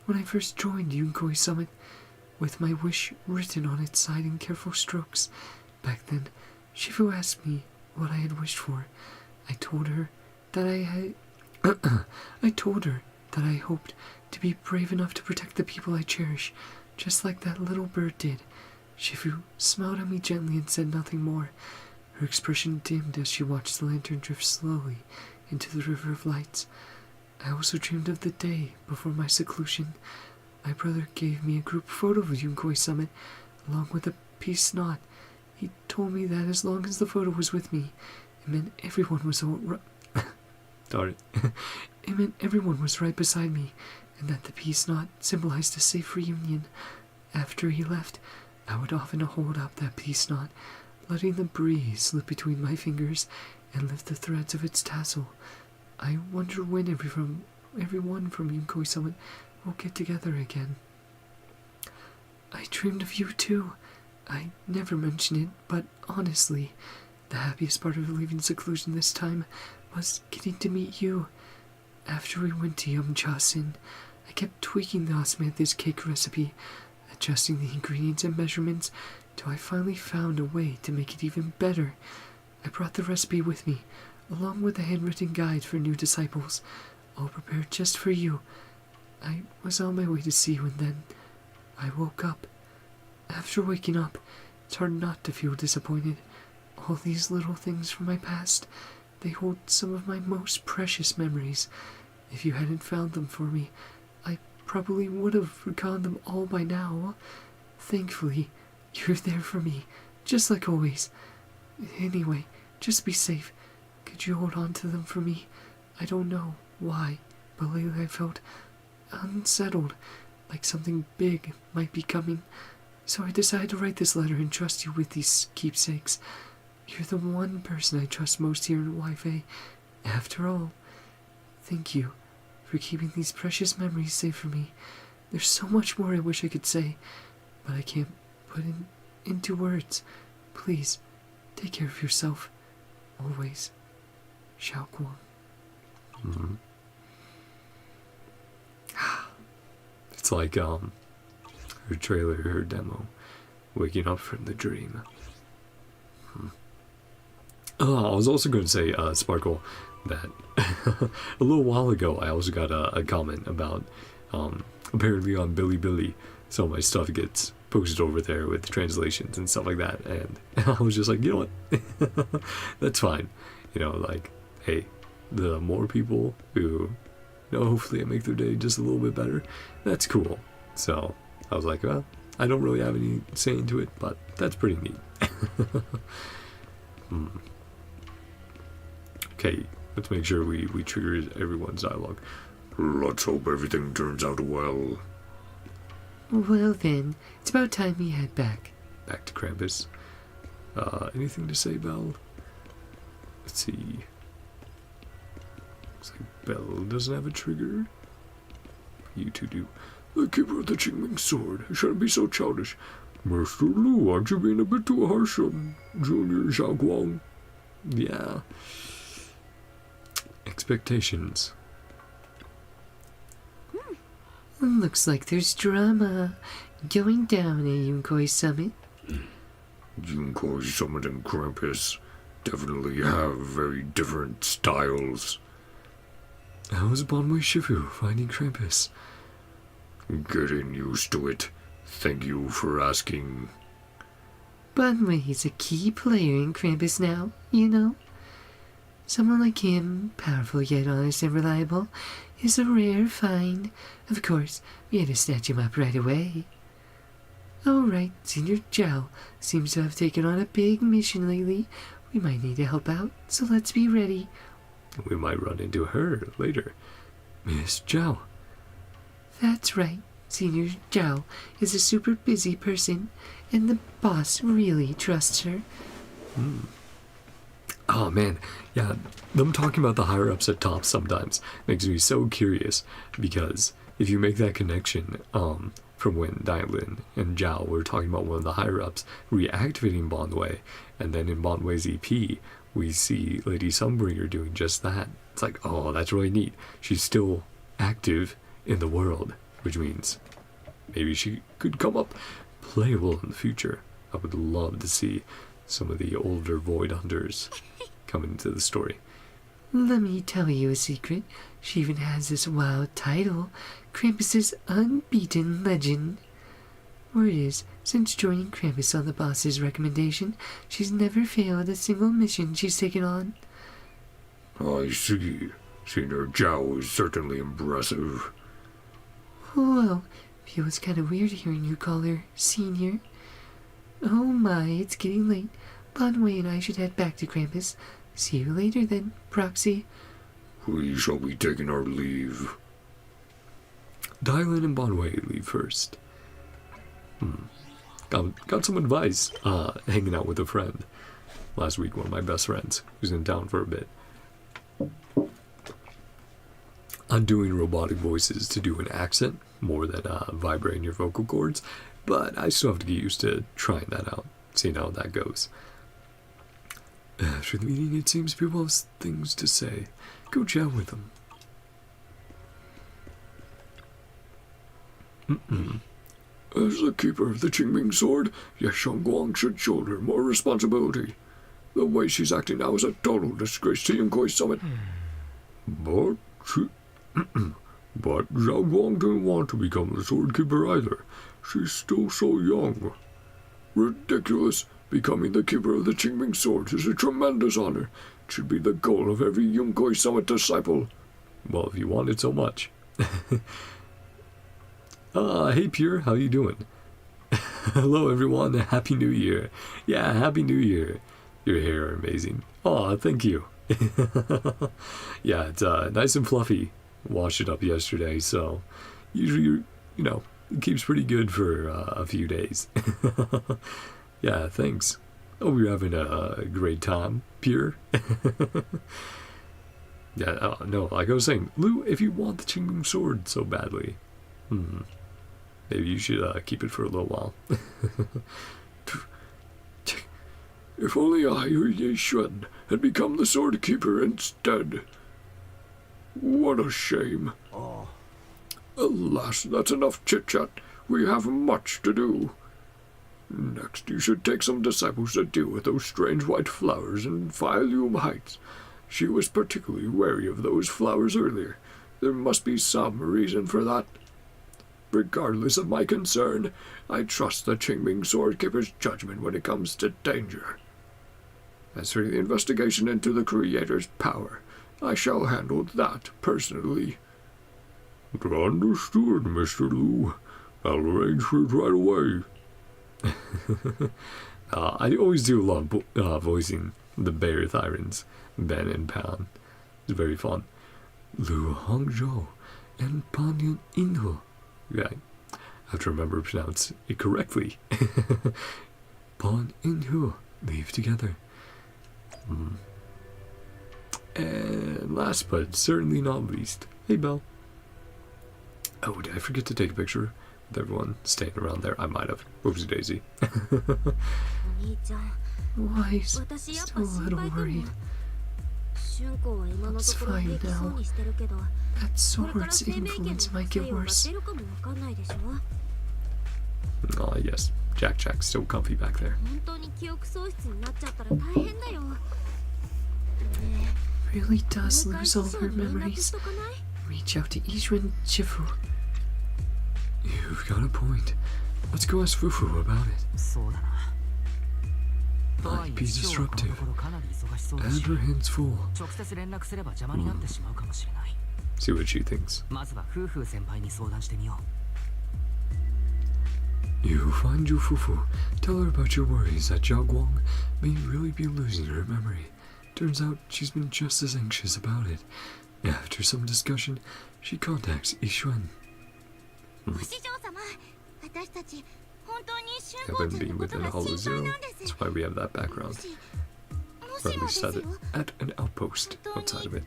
when I first joined Yunkai Summit, with my wish written on its side in careful strokes. Back then, Shifu asked me what I had wished for. I told her that I hoped to be brave enough to protect the people I cherish, just like that little bird did. Shifu smiled at me gently and said nothing more. Her expression dimmed as she watched the lantern drift slowly into the river of lights. I also dreamed of the day before my seclusion. My brother gave me a group photo of Yunkai Summit, along with a peace knot. He told me that as long as the photo was with me, it meant everyone was It meant everyone was right beside me, and that the peace knot symbolized a safe reunion. After he left, I would often hold up that peace knot, letting the breeze slip between my fingers and lift the threads of its tassel. I wonder when everyone from Yunkai Summit will get together again. I dreamed of you too. I never mention it, but honestly, the happiest part of leaving seclusion this time was getting to meet you. After we went to Yumchasin, I kept tweaking the osmanthus cake recipe, adjusting the ingredients and measurements till I finally found a way to make it even better. I brought the recipe with me, along with a handwritten guide for new disciples, all prepared just for you. I was on my way to see you, and then I woke up. After waking up, it's hard not to feel disappointed. All these little things from my past, they hold some of my most precious memories. If you hadn't found them for me, I probably would have forgotten them all by now. Thankfully, you're there for me, just like always. Anyway, just be safe. Could you hold on to them for me? I don't know why, but lately I felt unsettled, like something big might be coming. So I decided to write this letter and trust you with these keepsakes. You're the one person I trust most here in Wi-Fi. After all, thank you for keeping these precious memories safe for me. There's so much more I wish I could say, but I can't put into words. Please, take care of yourself. Always, xiao'guang. Mm-hmm. It's like her trailer, her demo, waking up from the dream. I was also going to say, Sparkle, that a little while ago I also got a comment about apparently on Bilibili some of my stuff gets posted over there with translations and stuff like that, and I was just like, you know what, that's fine, you know, like, hey, the more people who know, hopefully I make their day just a little bit better, that's cool. So I was like, well, I don't really have any say into it, but that's pretty neat. Okay, let's make sure we trigger everyone's dialogue. Let's hope everything turns out well. Well then, it's about time we head back. Back to Krampus. Anything to say, Belle? Let's see. Looks like Belle doesn't have a trigger. You two do. The keeper of the Qingming sword shouldn't be so childish. Master Lu, aren't you being a bit too harsh on Junior xiao'guang? Yeah. Expectations. Looks like there's drama going down at Yunkoi Summit. Yunkoi Summit and Krampus definitely have very different styles. How's Bonway Shifu finding Krampus? Getting used to it. Thank you for asking. Bonway's a key player in Krampus now, you know. Someone like him, powerful yet honest and reliable, is a rare find. Of course, we had to snatch him up right away. Oh right, Senior Zhao seems to have taken on a big mission lately. We might need to help out, so let's be ready. We might run into her later. Miss Zhao. That's right. Senior Zhao is a super busy person, and the boss really trusts her. Oh man, yeah, them talking about the higher-ups at top sometimes makes me so curious, because if you make that connection, from when Dailin and Zhao were talking about one of the higher-ups reactivating Bonway, and then in Bonway's EP, we see Lady Sunbringer doing just that. It's like, oh, that's really neat. She's still active in the world, which means maybe she could come up playable in the future. I would love to see some of the older Void Hunters come into the story. Let me tell you a secret. She even has this wild title, Krampus's Unbeaten Legend. Word is, since joining Krampus on the boss's recommendation, she's never failed a single mission she's taken on. I see. Senior Zhao is certainly impressive. Whoa, feels kind of weird hearing you call her Senior. Oh my, it's getting late. Bonway and I should head back to Krampus. See you later then, Proxy. We shall be taking our leave. Dailin and Bonway leave first. Got some advice hanging out with a friend. Last week, one of my best friends was in town for a bit. I'm doing robotic voices to do an accent more than vibrating your vocal cords, but I still have to get used to trying that out, seeing how that goes. After the meeting, it seems people have things to say. Go chat with them. As the keeper of the Qingming sword, Yeshunguang should shoulder more responsibility. The way she's acting now is a total disgrace to Yunkoi Summit. But xiao'guang didn't want to become the sword keeper either. She's still so young. Ridiculous. Becoming the keeper of the Qingming sword is a tremendous honor. It should be the goal of every Yunkoi Summit disciple. Well, if you want it so much. Hey Pure, how you doing? Hello everyone, Happy New Year. Yeah, Happy New Year. Your hair are amazing. Aw, thank you. Yeah, it's nice and fluffy. Washed it up yesterday, so usually, you know, it keeps pretty good for a few days. Yeah, thanks. Hope you're having a great time, Pure. Yeah, no, like I was saying, Lou, if you want the Qingming sword so badly, maybe you should keep it for a little while. If only I or Yeshun had become the sword keeper instead. What a shame. Alas, that's enough chit-chat. We have much to do. Next, you should take some disciples to deal with those strange white flowers in Phylum Heights. She was particularly wary of those flowers earlier. There must be some reason for that. Regardless of my concern, I trust the Qingming Swordkeeper's judgment when it comes to danger. As for the investigation into the Creator's power, I shall handle that personally. Understood, Mr. Liu. I'll arrange for it right away. I always do love voicing the Bear Thyrans, Ben and Pan. It's very fun. Lu Hangzhou and Panyan Inho. Yeah, I have to remember to pronounce it correctly. Pan Inho leave together. And last but certainly not least, hey Belle. Oh, did I forget to take a picture with everyone staying around there? I might have. Oopsie daisy. Why, still a little worried. It's fine now. That sword's influence might get worse. Ah, yes. Jack's still comfy back there. Really does lose all her memories. Reach out to Ishun Shifu. You've got a point. Let's go ask Fufu about it. Might be disruptive. And her hands full. See what she thinks. You find your Fufu. Tell her about your worries that xiao'guang may really be losing her memory. Turns out she's been just as anxious about it. After some discussion, she contacts Ishun. Haven't been within a hollow zero. That's why we have that background. Or at least at an outpost outside of it.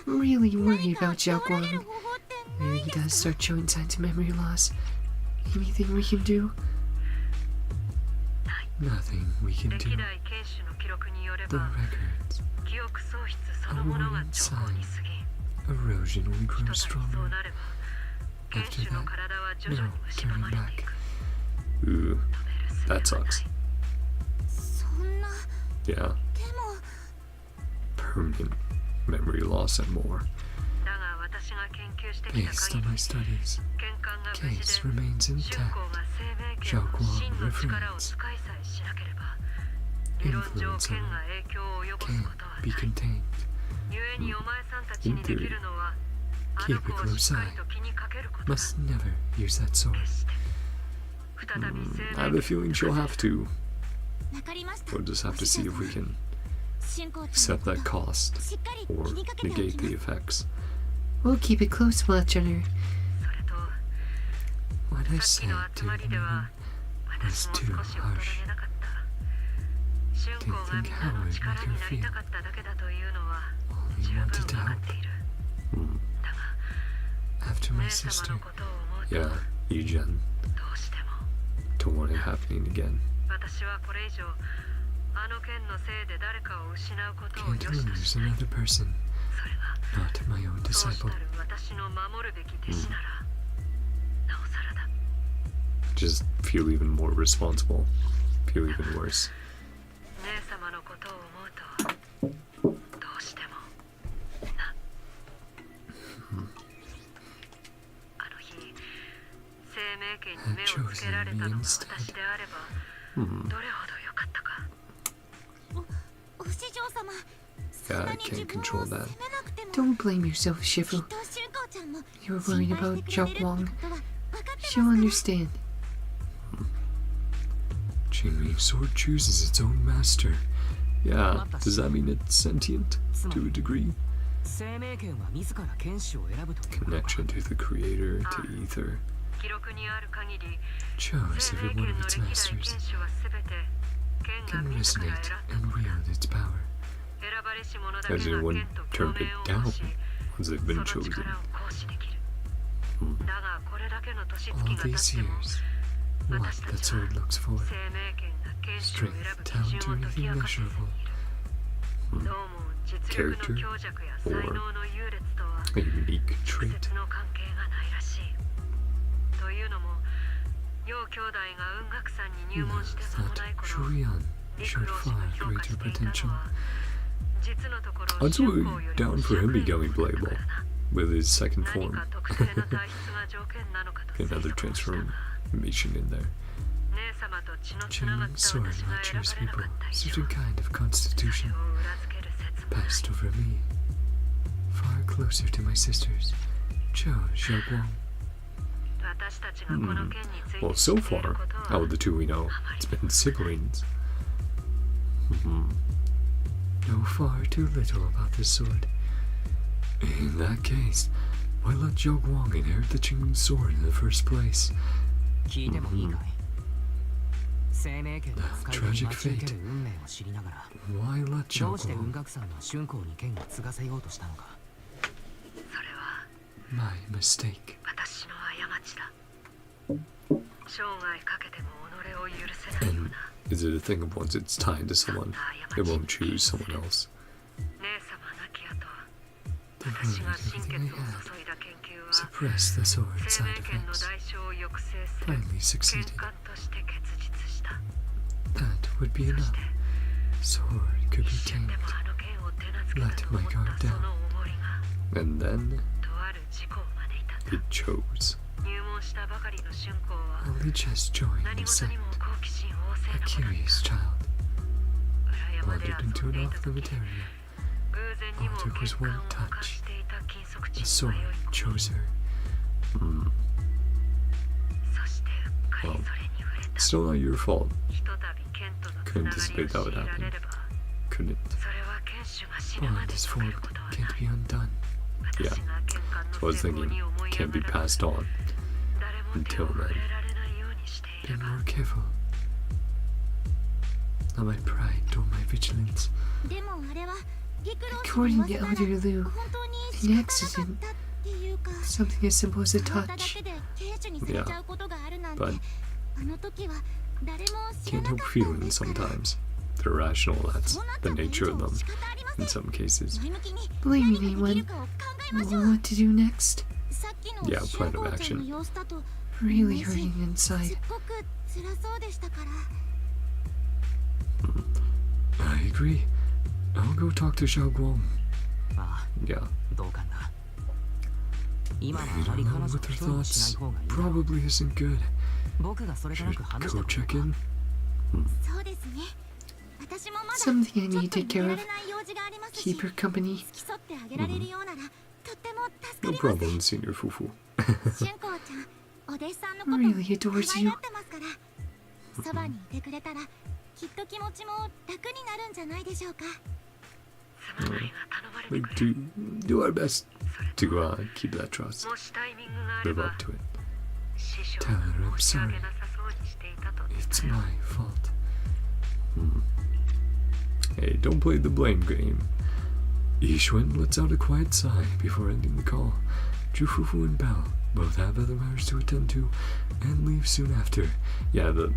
Really worried about xiao'guang. Maybe he does start showing signs of memory loss. Anything we can do? Nothing we can do. The records. A warning sign. Erosion will grow stronger. After that, no turning back. Ooh, that sucks. Yeah. Permanent memory loss and more. Based on my studies, case remains intact. Xiao'guang reference. Influence can be contained. In theory. Keep a close eye. Must never use that sword. I have a feeling she'll have to. We'll just have to see if we can accept that cost or negate the effects. We'll keep a close watch on her. What I said during the meeting was too harsh. Didn't think how it would make her feel. Only wanted to help. After my sister, Yeah, Eugen. Don't want it happening again. can't lose another person. Not my own disciple. Just feel even more responsible. Feel even worse. Had chosen me instead. Yeah, I can't control that. Don't blame yourself, Shifu. You're worried about xiao'guang. She'll understand. Qingming's sword chooses its own master. Yeah, does that mean it's sentient to a degree? Connection to the creator, to ether. Chose every one of its masters. Can resonate and wield its power. Has anyone turned it down once they've been chosen? All these years, what that sword looks for. Strength, talent, or anything measurable. Character or a unique trait? Thought Shurian showed far greater potential. I'd totally down for him becoming playable with his second form. Another transformation in there. Qingming's sword matures people, certain kind of constitution. Passed over me. Far closer to my sisters. xiao'guang. Well, so far, out of the two we know, it's been siblings. Know far too little about this sword. In that case, why let xiao'guang inherit the Qingming sword in the first place? Tragic fate. Why let xiao'guang? My mistake. And Is it a thing of once it's tied to someone, it won't choose someone else? Devoted everything I had. Suppress the sword side effects. Finally succeeded. That would be enough. Sword could be tamed. Let my guard down. And then it chose. Only just joined the sect. A curious child. Wandered into an off-limit area. All there was one touch. The sword chose her. Well, still not your fault. Couldn't anticipate that would happen. Couldn't. Bond is formed, can't be undone. Yeah. So I was thinking, can't be passed on. Until then. Be more careful. Not my pride or my vigilance. According to Elder Liu, an accident, something as simple as a touch. Yeah. But can't help feeling sometimes. They're irrational, that's the nature of them in some cases. Blaming anyone. What to do next? Yeah, plan of action. Really hurting inside. I agree. I'll go talk to xiao'guang. Yeah. I don't know what her thoughts. Probably isn't good. Should go check in. Something I need to take care of. Keep her company. No problem, Senior Fufu. Really adores you. Like, do our best to keep that trust. Live up to it. Tell her I'm sorry. It's my fault. Hey, don't play the blame game. Yishun lets out a quiet sigh before ending the call. Jufufu and Bell both have other matters to attend to and leave soon after. Yeah, the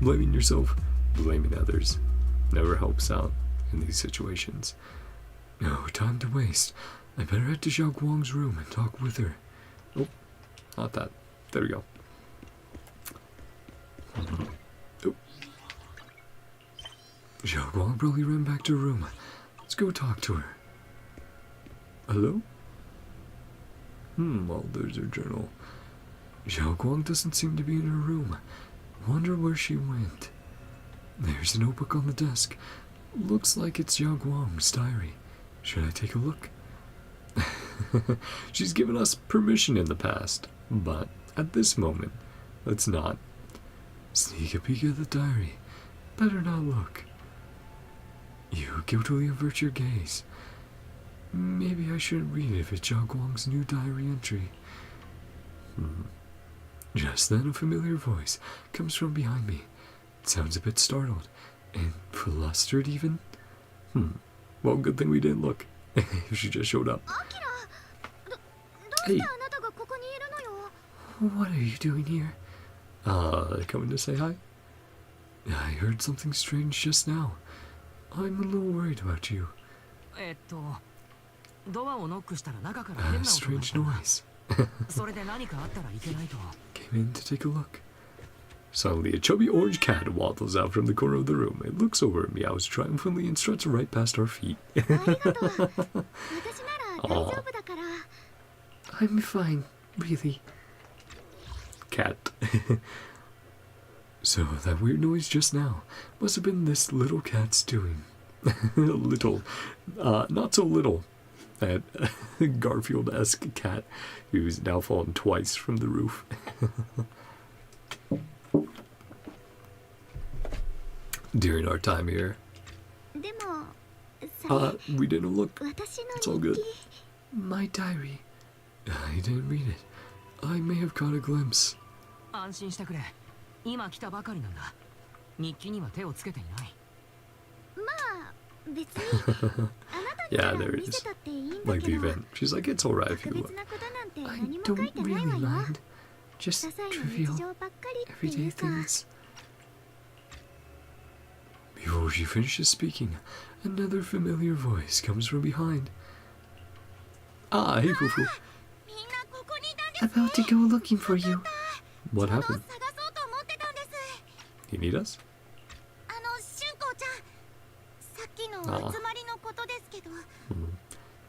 blaming yourself, blaming others never helps out in these situations. No time to waste. I better head to xiao'guang's room and talk with her. Oh, not that. There we go. Oh. xiao'guang probably ran back to her room. Let's go talk to her. Hello? Well, there's her journal. xiao'guang doesn't seem to be in her room. Wonder where she went. There's a notebook on the desk. Looks like it's xiao'guang's diary. Should I take a look? She's given us permission in the past, but at this moment, let's not. Sneak a peek at the diary. Better not look. You guiltily avert your gaze. Maybe I shouldn't read it if it's xiao'guang's new diary entry. Just then a familiar voice comes from behind me. It sounds a bit startled, and flustered even. Well, good thing we didn't look. If she just showed up. Hey. What are you doing here? Coming to say hi? I heard something strange just now. I'm a little worried about you. Strange noise. Came in to take a look. Suddenly, a chubby orange cat waddles out from the corner of the room. It looks over, meows triumphantly, and struts right past our feet. Aw. I'm fine, really. Cat. So, that weird noise just now must have been this little cat's doing. Little. Not so little. That Garfield-esque cat who's now fallen twice from the roof. During our time here. We didn't look. It's all good. My diary. I didn't read it. I may have caught a glimpse. Yeah, there it is. Like the event. She's like, it's alright if you look. I don't really mind. Just trivial, everyday things. Before she finishes speaking, another familiar voice comes from behind. Ah, hey, Fufu. みんなここにいたんですね。 About to go looking for you. What ちょう happened? ど探そうと思ってたんです。 You need us? しゅんこちゃん、さっきの集まりのことですけど、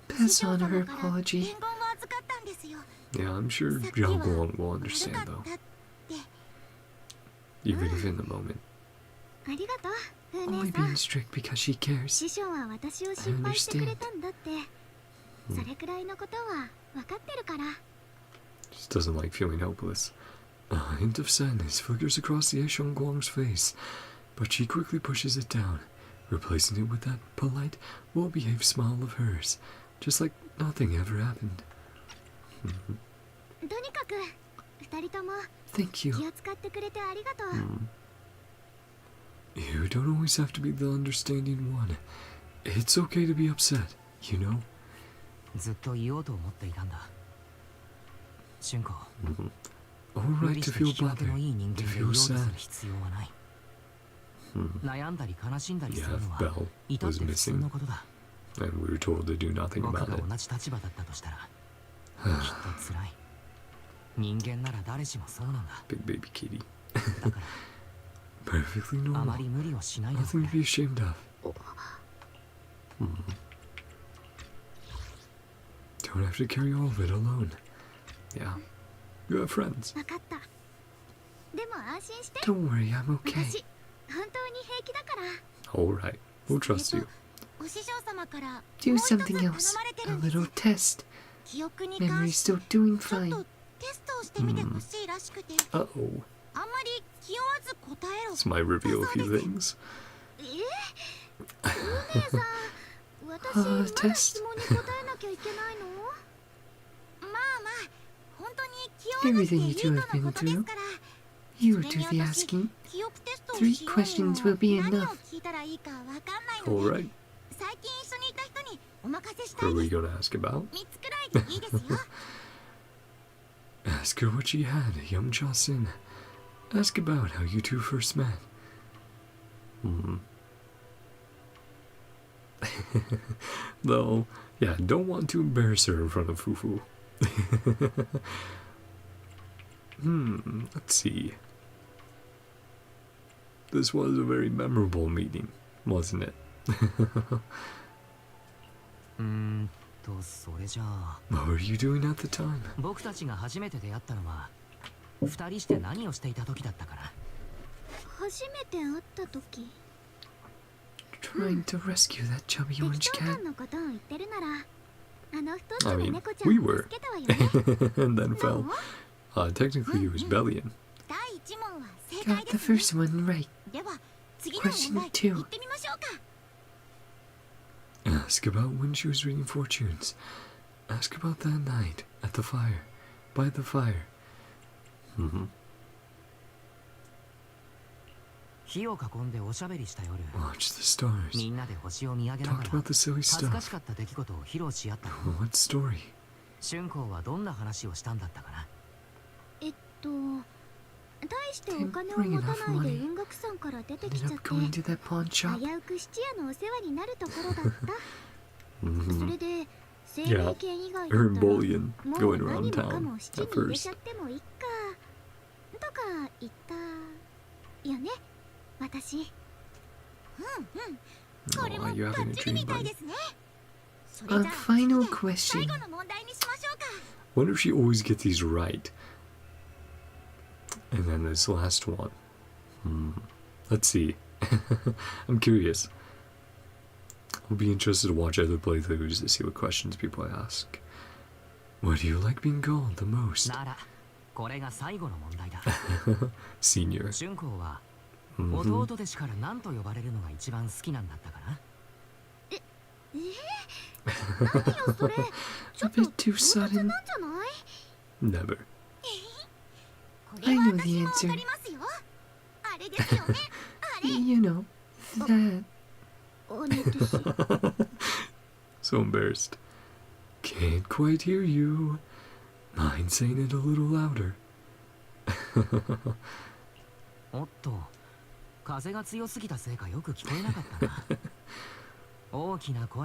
Pass on her 師匠様から apology. 伝言を預かったんですよ。 Yeah, I'm sure さっきは xiao'guang will 悪 understand, か though. ったって。 Even if in the moment. ありがとう、ふう Only 姉さ being ん。 strict because she cares. 師匠は私を心配してくれたんだって。それくらいのことは分かってるから。 Just doesn't like feeling helpless. A hint of sadness flickers across the yeshunguang's face, but she quickly pushes it down, replacing it with that polite, well-behaved smile of hers, just like nothing ever happened. とにかく二人とも Thank 気 you. を使ってくれてありがとう。 You don't always have to be the understanding one. It's okay to be upset, you know? ずっと言おうと思っていたんだ。俊子、 Alright 無理 to して feel 引き分けの bothered, いい人 to 間でい feel ようとする sad. 必要はない。 Hmm. 悩んだり悲しんだりす Yeah, る if のは Belle 至っ was て普通 missing, のことだ。 and we were told to do nothing 僕 about が it. 同じ立場だったとしたらきっと辛い。人間なら誰しもそうなんだ。 Big baby kitty. だか Perfectly らあま normal. り無理をしないでお Nothing to く be ashamed of. Don't have to carry all of it alone. Yeah. You have friends. 分かった。でも安心して。 Don't worry, I'm okay. 私本当に平気だから。 Alright. We'll trust you. お師匠様から Do もう一つ something 頼 else. まれて A るんです little test. 記憶に関 Memory's して still doing ちょっ fine. とテストをしてみてほしいらしくて、 Uh-oh. あんまり気負わず答えろ。 This might reveal a few things. お姉さん、私まだ質問に答えなきゃいけないの？まあまあ、本当に気負わなくていいとのことですから。 You そ do れ the に私 asking. 記憶テストを Three しようよ。 questions will be 何 enough. を聞いたらいいかわかんないので、 Alright. 最近一緒にいた人にお任せしたい What are です。 we gonna ask about? 3つくらいでいいですよ。 Ask her what she had, young Chasin. Ask about how you two first met. Though, yeah, don't want to embarrass her in front of Fufu. Let's see. This was a very memorable meeting, wasn't it? それじゃあ What were you doing at the time? 僕たちが初めて出会ったのは二人して何をしていた時だったかな。初めて会った時、 Trying to rescue that chubby 適 orange 当 cat. 感のことを言ってるなら、あの太っ I ちょの mean, 猫ちゃん we を were. 助けたわよね。 And then ど fell. う？ Technically, it was Bellion. 第一問は正解 Got で the すね。 first one right. では次の問 Question 題 two. 行ってみましょうか。 Ask about when she was reading fortunes. Ask about that night at the fire. By the fire. 火を囲んでおしゃべりした夜、 Watch the stars. みんなで星を見上げなが Talked ら about the silly 恥ずか stuff. しかった出来事を披露し合ったの。 What story? 俊子はどんな話をしたんだったかな。大してお金を持たないで音楽さんから出てき Ended ちゃっ up て、 going to that pawn 危 shop. うく質屋のお世話になるところだった。それで生 Yeah. 命権以外だ Her った and ら Bullion もう going 何 around もかも town 質に at 入れちゃ first. ってもいいかとか言ったよね、私。これも Aw, you バ having a ッチリ dream, みたい buddy? ですね。それじゃ A あ final 次で question. 最後の問題にしましょうか。 Wonder if she always gets these right. And then this last one. Let's see. I'm curious. I'll be interested to watch other playthroughs to see what questions people ask. What do you like being called the most? ならこれが最後の問題だ。 Senior. 俊子は Mhm. 弟弟子から何と呼ばれるのが一番好きなんだったかな。何よそれ。ちょ A っと bit too 唐突 sudden. なんじゃない？ Never. これは I know 私 the もわ answer. かりますよ。あれですよね。あれ。 You know, that. 姉弟子。 So embarrassed. Can't quite hear you. Mind saying it a little louder. おっと、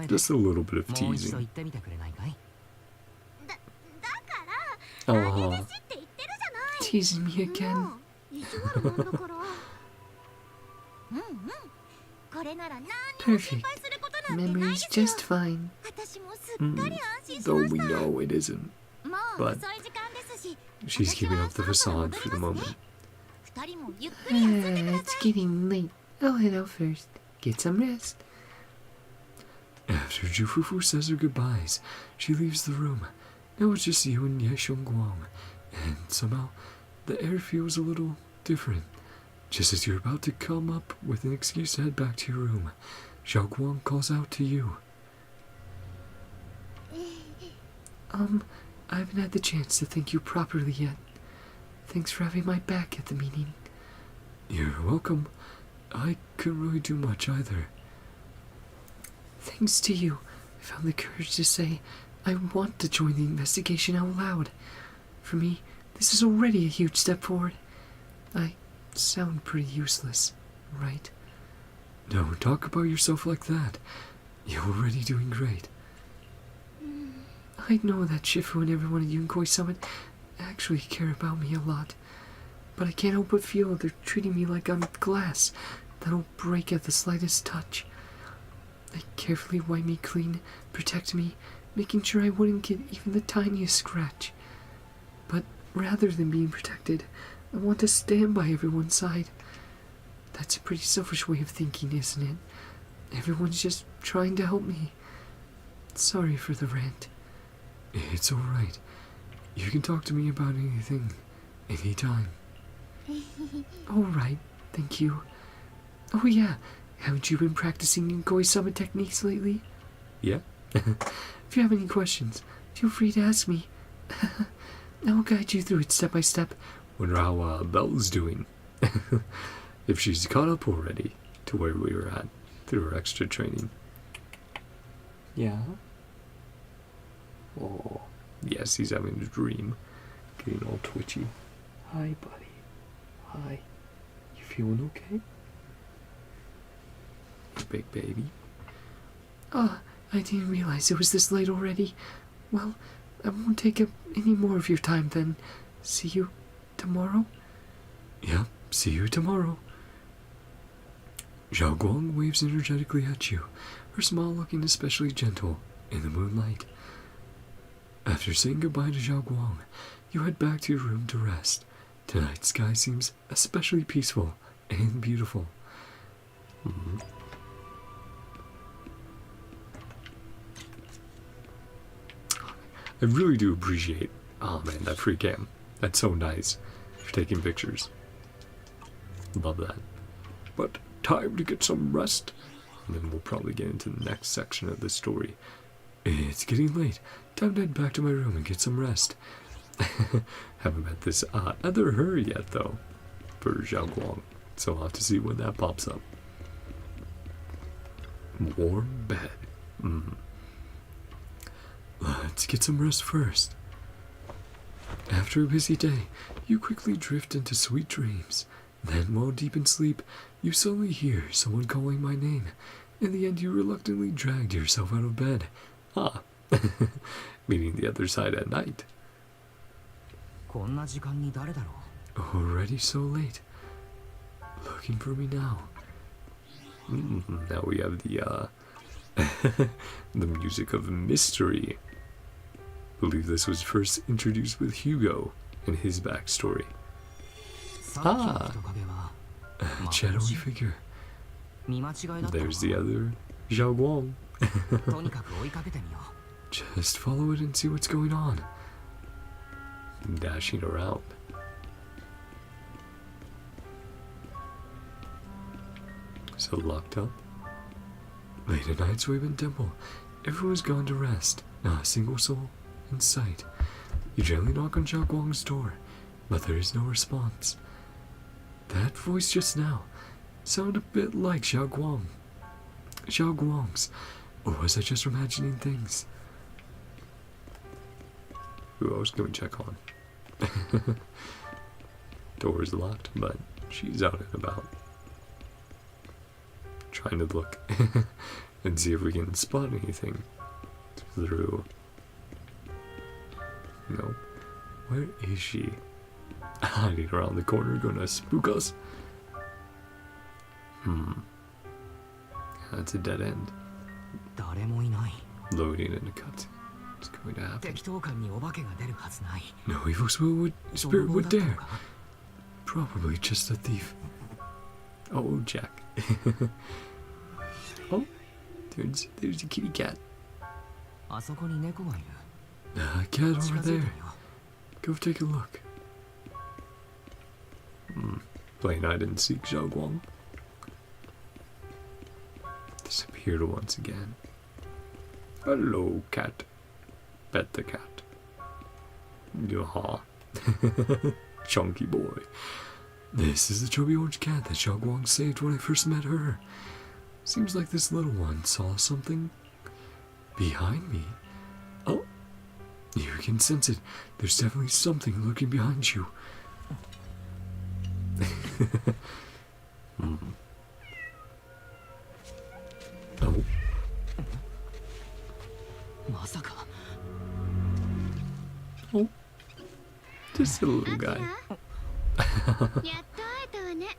Just a little bit of teasing. Aww. Teasing me again. Perfect. Memory's just fine. Though we know it isn't. But she's keeping up the facade for the moment. It's getting late. I'll head out first. Get some rest. After Jufufu says her goodbyes, she leaves the room. Now it's just you and yeshunguang, and somehow the air feels a little different. Just as you're about to come up with an excuse to head back to your room, xiao'guang calls out to you. I haven't had the chance to thank you properly yet. Thanks for having my back at the meeting. You're welcome. I couldn't really do much either. Thanks to you, I found the courage to say I want to join the investigation out loud. For me, this is already a huge step forward. I sound pretty useless, right? Don't talk about yourself like that. You're already doing great. I know that Shifu and everyone at Honkai Summit actually care about me a lot, but I can't help but feel they're treating me like I'm glass that'll break at the slightest touch. They carefully wipe me clean, protect me, making sure I wouldn't get even the tiniest scratch. But rather than being protected, I want to stand by everyone's side. That's a pretty selfish way of thinking, isn't it? Everyone's just trying to help me. Sorry for the rant. It's alright. You can talk to me about anything, anytime. Alright, thank you. Oh yeah, haven't you been practicing Honkai Summit techniques lately? Yeah. If you have any questions, feel free to ask me. I'll guide you through it step by step. Wonder how Belle's doing. If she's caught up already to where we were at through her extra training. Yeah? Oh, yes, he's having a dream. Getting all twitchy. Hi, buddy. Hi. You feeling okay? Big baby. Oh, I didn't realize it was this late already. Well, I won't take up any more of your time then. See you tomorrow? Yeah, see you tomorrow. Xiao'guang waves energetically at you, her smile looking especially gentle in the moonlight. After saying goodbye to xiao'guang, you head back to your room to rest. Tonight's sky seems especially peaceful and beautiful. I really do appreciate, oh man, that free cam. That's so nice for taking pictures. Love that. But time to get some rest, and then we'll probably get into the next section of the story. It's getting late. Time to head back to my room and get some rest. Haven't met this other her yet, though, for xiao'guang, so I'll have to see when that pops up. Warm bed. Let's get some rest first. After a busy day, you quickly drift into sweet dreams. Then, while deep in sleep, you suddenly hear someone calling my name. In the end, you reluctantly dragged yourself out of bed. Meaning the other side at night. Already so late. Looking for me now. Now we have the the music of mystery. Believe this was first introduced with Hugo and his backstory. A shadowy figure. There's the other xiao'guang. Just follow it and see what's going on. Dashing around. So locked up. Late at night, Suiban Temple. Everyone's gone to rest. Not a single soul in sight. You gently knock on xiao'guang's door, but there is no response. That voice just now sounded a bit like xiao'guang's. Or was I just imagining things? Who else can we check on? Door is locked, but she's out and about. trying to look and see if we can spot anything through. No. Where is she? Hiding around the corner, gonna spook us? That's a dead end. 誰もいない。 Loading in a cutscene. What's going to happen? 適当感にお化けが出るはずない。 No evil spirit would 泥棒だったの dare. か Probably just a thief. Oh, Jack. Oh, there's a kitty cat. あそこに猫がいる。 A cat 近 over づい there. てみよ Go take a look. Playing hide and seek, xiao'guang. Disappeared once again. Hello, cat. Pet the cat. Yaha. Chunky boy. This is the chubby orange cat that xiao'guang saved when I first met her. Seems like this little one saw something behind me. Oh, you can sense it. There's definitely something lurking behind you. Oh, う。まさか。 oh, just a little guy. やっと会えたわね。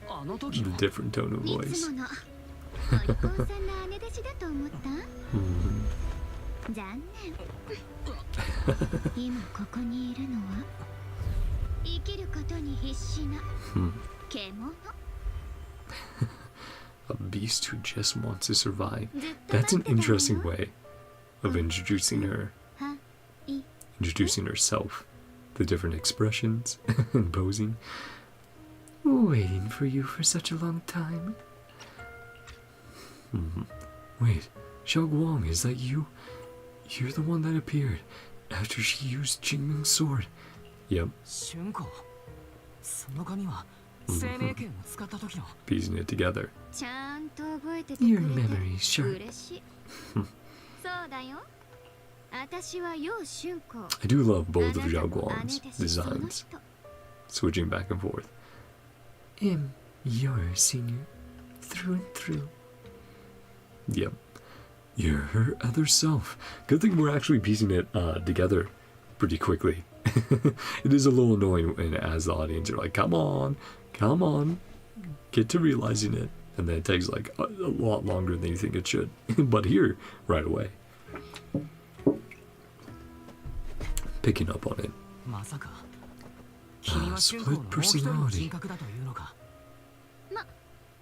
あの時 The の different tone of い voice. つものお利口さんの姉弟子だと思った残念今ここにいるのは生きることに必死な獣 A beast who just wants to survive. That's an interesting way of introducing her. はい。 Introducing herself. The different expressions and posing. Waiting for you for such a long time. Wait, xiao'guang, is that you? You're the one that appeared after she used Qingming's sword. Yep, 春光。その紙は生命権を使った時の。 piecing it together. ちゃんと覚えててくれ Your て memory is sharp. 嬉しいそうだよ私は楊春光 I do love あ both な of たの xiao'guang's 姉弟子その designs, 人 switching back and forth. Am your senior through and through. Yep. You're her other self. Good thing we're actually piecing it together pretty quickly. It is a little annoying when, as the audience, you're like, come on, get to realizing it. And then it takes like a lot longer than you think it should. But here, right away. Picking up on it. まさか。君は春光のもう一人の人格だというのか。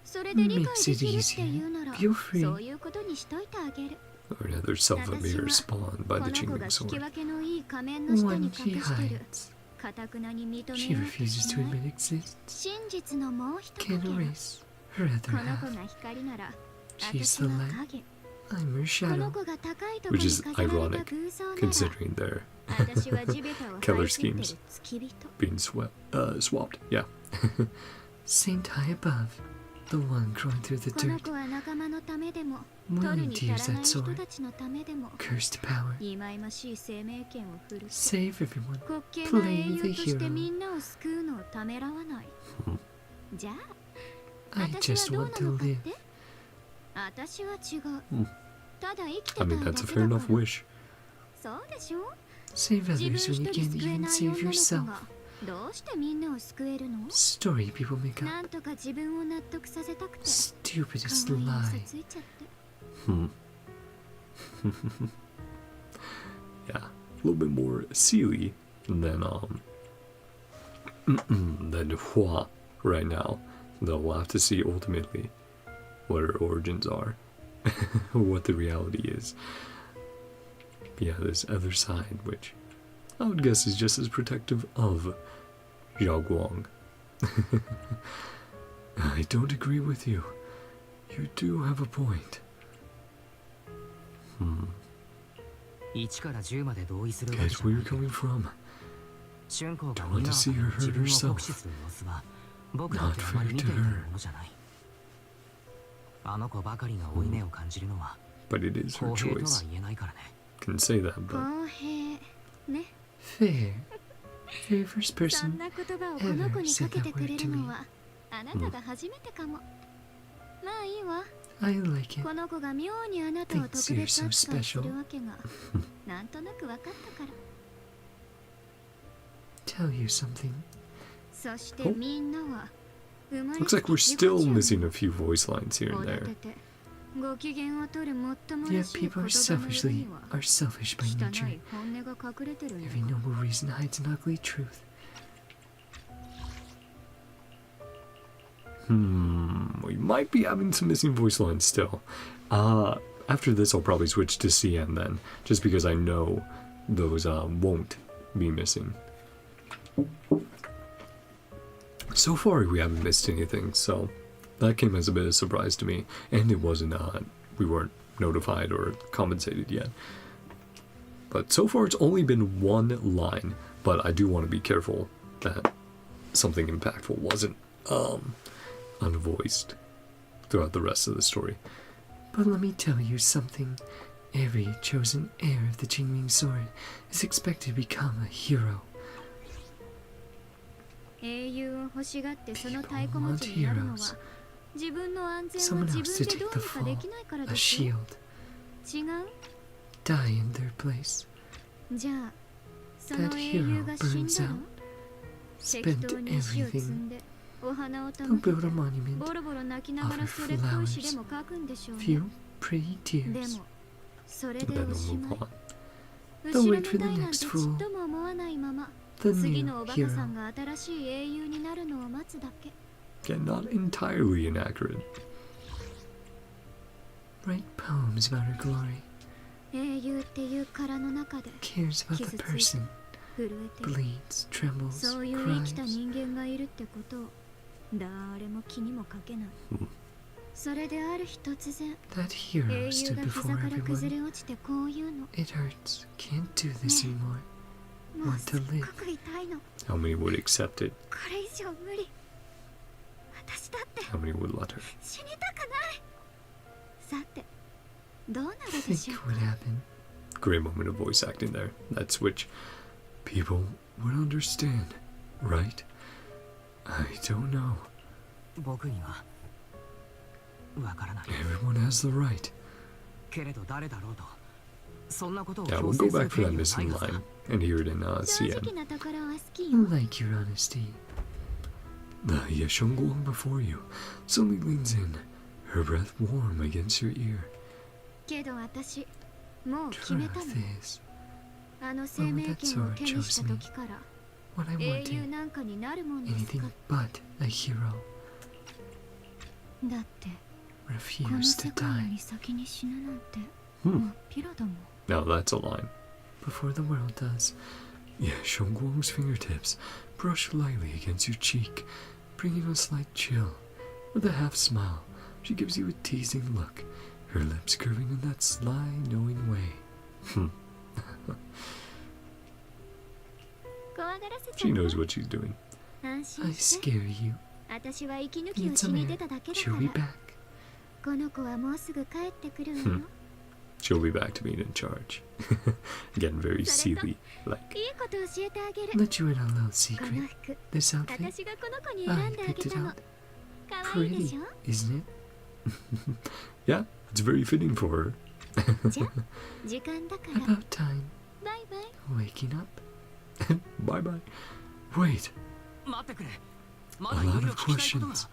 それで理解 Makes で it きるっていう easier. なら Feel free. そういうことにしといてあげる Or another self of mirror 私は spawned こ by の the 子が Qingming 聞き sword. 分けのいい仮面の下に One she 隠してる hides. かたくなに認めようと She refuses し to ない admit exists. 真実のもう一かけ Can't こ erase her other の子 half. が光なら She's 私 the は light. 影 I'm her この shadow. 子が高いところ Which に is 飾られた ironic, 偶像なら considering their 私は地べたを color 這いずって schemes る付き人 being swapped. Yeah. Saint high above. The one crawling through the この dirt. 子は仲間のためでも取る Willing に to 足ら use ない that 人 sword. たちのためでも Cursed power. 忌々しい生命権を振る Save everyone. 滑稽な英 Play 雄 the として hero. みんなを救うのをためらわないじゃあ I 私 just はどう want な to のかっ live. て私は違う、うんただ生きてた I い mean, だ that's a け fair だ enough から wish. そうでしょ Save 自分 others 一 when you 人 can't 救え even ない save 女の yourself. 子がどうしてみんなを救えるの Story people make up. なんとか自分を納得させたくて Stupidest 可愛い嘘 lie. ついちゃって Yeah, a little bit more Sealy than than Hua right now. Though we'll have to see ultimately what her origins are, what the reality is. But yeah, this other side, which I would guess is just as protective of xiao'guang. I don't agree with you. You do have a point. 1から10まで同意するわけ Get じゃ where な you're いけど coming from. 春光が Don't want 皆 to see her 自 hurt 分を herself. 酷使する様子は僕だってあまり見ていたものじゃないあの子ばかりが負い目を感じるのは But it is her 公平とは choice. 言えないからね Can say that, but 公平ね Fair. Very first そん person. な言葉をこの子にかけてくれるのはあなたが初めてかも I like it. この子が妙にあなたを Thinks 特 you're 別 so 扱いす special. るわけがなんとなく分かったから。 Tell you something. そしてみんなは生まれ Looks like we're still missing a few voice lines here and おだ there. ててご機嫌を取るもっとも Yeah, らしい people 言 are 葉の裏には selfish by 汚 nature. い本音が隠れてるよ。 Every noble reason hides an ugly truth. We might be having some missing voice lines still. After this, I'll probably switch to CN then, just because I know those won't be missing. So far, we haven't missed anything, so that came as a bit of a surprise to me, and it wasn't, we weren't notified or compensated yet. But so far, it's only been one line, but I do want to be careful that something impactful wasn't, unvoiced throughout the rest of the story. But let me tell you something. Every chosen heir of the Jingming sword is expected to become a hero. 英雄を欲しがってその太鼓持ちになるのは自分の安全を Someone 自 else to 分でど take う the にか fall, できないから a ですよ。 shield, 違う？ die in their place. じゃあそ That の英雄 hero が死ん burns だの？ out, 適 spent 当に石を積 everything. んでお花を手 They'll 向け build て a monument, ボロボロ泣きながら offer それっぽい詩で flowers, も書くんでしょうね。 few pretty で tears. もそれで Then お they'll しま move い。 on. They'll 後ろ wait の for the 代なんて next ちっ fool, とも思わないまま the 次 new のおバカさ hero. んが新しい英雄になるのを待つだけ。 Again, not entirely inaccurate. Write poems about her glory. 英雄っていう殻の中で Cares about the person, 震えてる bleeds, trembles, そういう生きた cries. 人間がいるってことを誰も気にもかけない。それである日突然 That hero 英雄 stood が膝 before から崩 everyone. れ落ちてこう言うの。 It hurts. Can't do this anymore. もう Want すっ to live. ごく痛いの。 How many would accept it? これ以上無理。私だって How many would let her? 死にたくない。さてどうなるでし Think ょう what か。 happened. Great moment of voice acting there. That switch. People would understand, right? I don't know. 僕にはわからない Everyone has the right. けれど誰だろうとそんなことを Yeah, 強 we'll 制 go する back for 権 that 利はない missing はずだ line and hear it in 正直 CN. なところは好き I よ。 like your honesty. The yeshunguang before you suddenly leans in, her breath warm against your ear. けど私もう決めたの。 Truth is, あの生命権を手にした時から what I 英雄 wanted, なんかになるものです anything か。 but a hero, だってこの refused 世 to 界よ die り先に死ぬなんて Hmm. もうピロだもん。 Now that's a line. before the world does. Yeshunguang's fingertips brush lightly against your cheek, bringing a slight chill. With a half smile, she gives you a teasing look, her lips curving in that sly, knowing way. 怖がらせちゃ She う knows what she's doing. 安 I 心して scare you. 私は息抜きを Need し some に air. 出ただけだか She'll be ら back. この子はもうすぐ帰ってくるわよ。 She'll be back to being in charge. Again, very Sealy like. いいこと教えてあげる。 Let you in on a little この secret. 服 This outfit, 私がこの子に I 選んであげ picked it たの。 out. 可愛いでし Pretty, ょ。 isn't it? Yeah, it's very fitting for her. じゃあ時間だから About time. バイバイ。 Waking up. Bye bye. Wait, 待ってくれま a だいろ lot いろ of 聞きたいことが questions.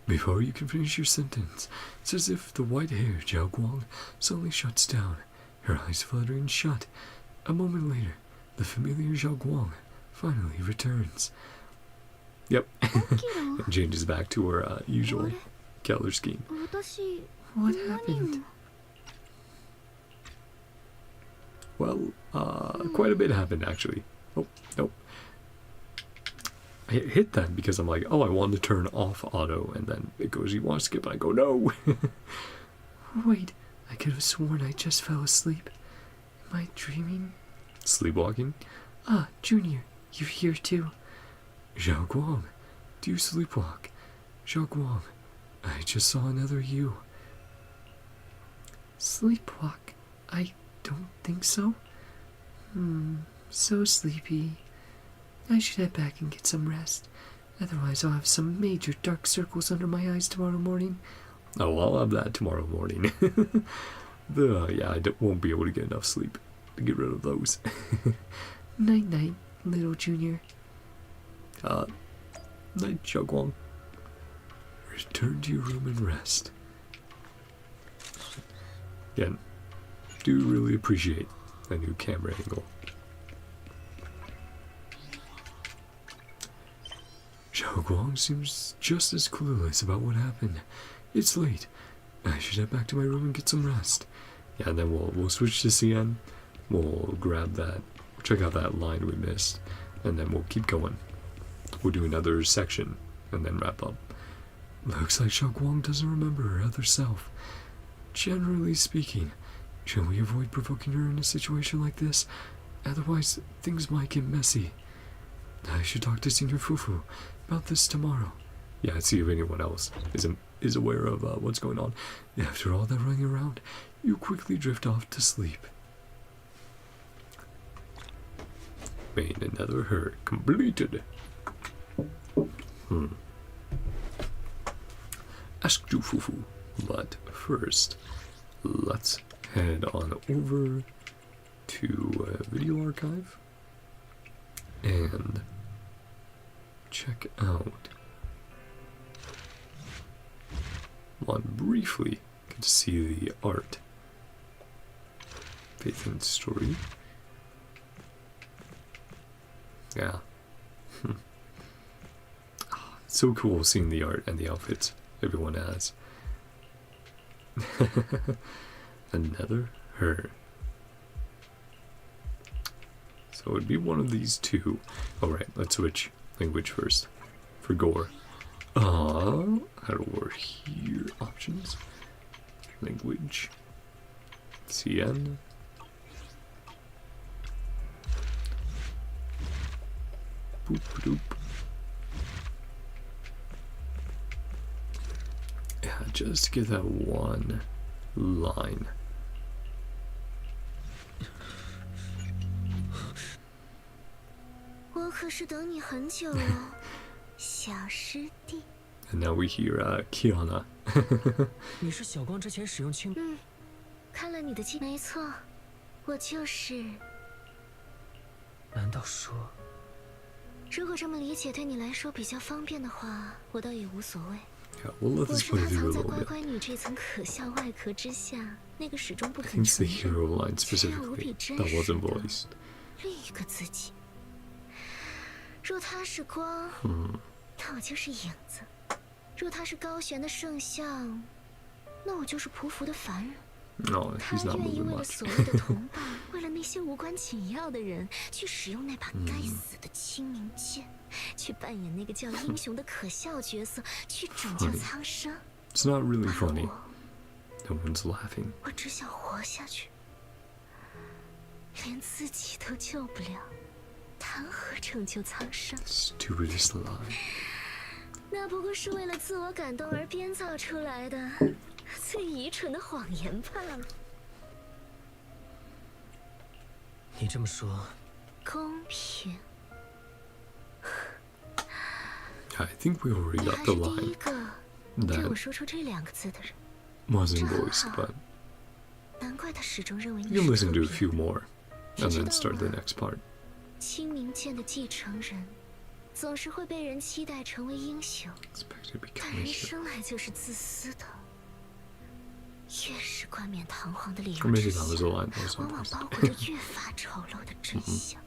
Before you can finish your sentence, it's as if the white-haired xiao'guang suddenly shuts down, her eyes fluttering shut. A moment later, the familiar xiao'guang finally returns. Yep, キロ and changes back to her usual あれ color scheme. 私 What 何 happened? を Well, quite a bit happened actually. Oh, nope. I hit that because I'm like, oh, I want to turn off auto, and then it goes, you want to skip, and I go, no. Wait, I could have sworn I just fell asleep. Am I dreaming? Sleepwalking? Ah, Junior, you're here too. Xiao'guang, do you sleepwalk? Xiao'guang, I just saw another you. Sleepwalk? I don't think so. So sleepy. I should head back and get some rest. Otherwise, I'll have some major dark circles under my eyes tomorrow morning. Oh, I'll have that tomorrow morning. Yeah, won't be able to get enough sleep to get rid of those. Night-night, little junior. Night, xiao'guang. Return to your room and rest. Again, do really appreciate a new camera angle. Xiao'guang seems just as clueless about what happened. It's late. I should head back to my room and get some rest. Yeah, and then we'll switch to CN. We'll grab that, check out that line we missed, and then we'll keep going. We'll do another section and then wrap up. Looks like xiao'guang doesn't remember her other self. Generally speaking, should we avoid provoking her in a situation like this? Otherwise, things might get messy. I should talk to Senior Fufu about this tomorrow. Yeah, see if anyone else is aware of what's going on. After all that running around, you quickly drift off to sleep. Main another her completed. Ask to Fufu, but first, let's head on over to Video Archive and check out one briefly. Get to see the art. Faith and Story. Yeah. It's so cool seeing the art and the outfits everyone has. Another her. So it'd be one of these two. Alright, let's switch language first. For gore. Head over here. Options. Language. CN. Boop doop. Yeah, just get that one line. 我可是等你很久了，小师弟。 And now we hear Kiana. 你是小光之前使用青？看了你的记，没错，我就是。难道说？如果这么理解对你来说比较方便的话，我倒也无所谓。 Yeah, we'll let 我 this 是 one 他 do a 藏在 little 乖 bit. 乖女这层可笑外壳之下，那个始终不 I 肯 think it's the 承认 hero line 却又无 specifically 比真 that 实 wasn't 的 voiced. 另一个自己。若他是光，那我就是影子；若他是高悬的圣像，那我就是匍匐的凡人。 No, 他 he's not 愿意 moving 为了 much. 所谓的同伴，为了那些无关紧要的人，去使用那把该死的清明剑，去扮演那个叫英雄的可笑角色，去拯救苍生。 It's not really 而 funny. 我， No one's laughing. 我只想活下去，连自己都救不了，谈何拯救苍生？ Stupidest lie. 那不过是为了自我感动而编造出来的最愚蠢的谎言罢了。你这么说，公平。 I think we already 你 got 还 the 是第一 line 个对我 that 说出这两个字的人， wasn't voiced, but 难怪他始终认为 you 你 can 是 listen 公 to a 平 few more and then start the 知道吗？ next part. 清明剑的继承人，总是会被人期待成为英雄， Expect to 但 become 人 a hero. 生来就是自私的。越是冠冕堂皇的理 Or 由之 maybe 下 that，was a line that 往 wasn't 往 voiced. 包裹着越发丑陋的真相。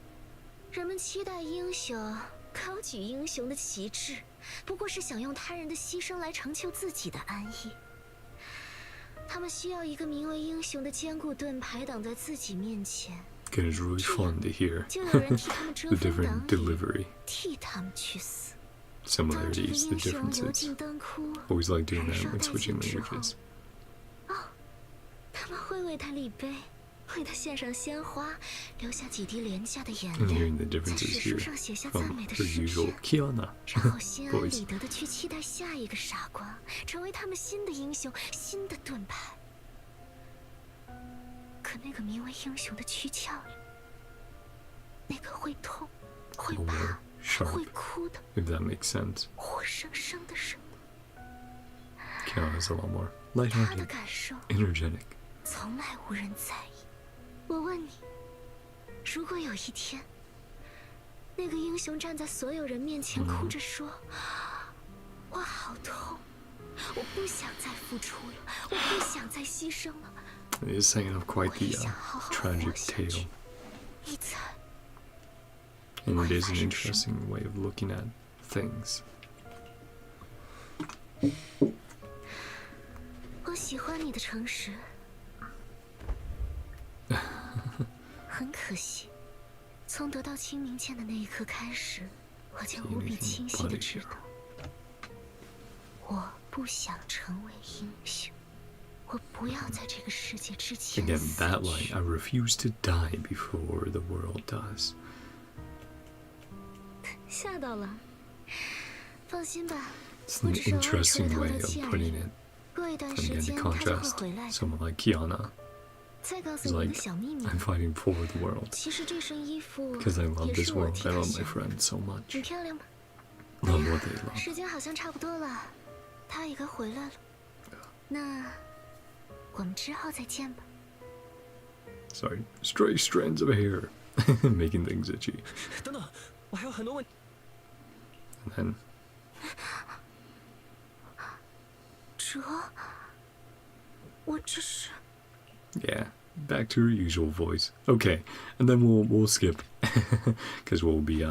人们期待英雄，高举英雄的旗帜，不过是想用他人的牺牲来成就自己的安逸。他们需要一个名为英雄的坚固盾牌挡在自己面前， Again, it's really fun to hear 就有人替他们遮 the 风 different 挡雨， delivery 替他们去死。当这个 similarities, the 英雄油 differences. 尽灯枯， Always like doing 燃 that 烧 when 殆 switching 尽之后， languages. 他们会为他立碑，为他献上鲜花，流下几滴廉价的眼 And 泪， hearing the 在 differences 史书 here 上写下赞 from 美的 her 诗 usual 篇， Kiana 然后心安 voice. 理得的去期待下一个傻瓜，成为他们新的英雄，新的盾牌。可那个名为英雄的躯壳里，那个会痛、会 Or 怕、sharp, if that makes sense. Kiana is a lot more lighthearted, energetic. 从来无人在意。我问你，如果有一天，那个英雄站在所有人面前哭着说：“我好痛，我不想再付出了，我不想再牺牲了。” It is setting up quite the tragic tale. And it is an interesting way of looking at things. 我喜欢你的诚实。很可惜，从得到清明剑的那一刻开始，我就无比清晰地知道，我不想成为英雄。我不要在这个世界之前 Again, that line, I refuse to die before the world does. 吓到了，放心吧。 It's an interesting way of putting it. 过一段 And 时 again, 间 to 他就会 contrast 回来的。 someone like Kiana 再告 is 诉你 like, 个小秘密， I'm fighting for the world 其实这身衣服 because I love 也 this 是我 world. 替 I 他 love 选 my 的。 friends so 很 much. 漂亮吗？ Love what they love. 时间好像差不多了，他也该回来了。那我们之后再见吧。 Sorry, stray strands of hair, making things itchy. 等等，我还有很多问。 And then 哲，我这是 yeah, back to her usual voice. Okay, and then we'll skip because we'll be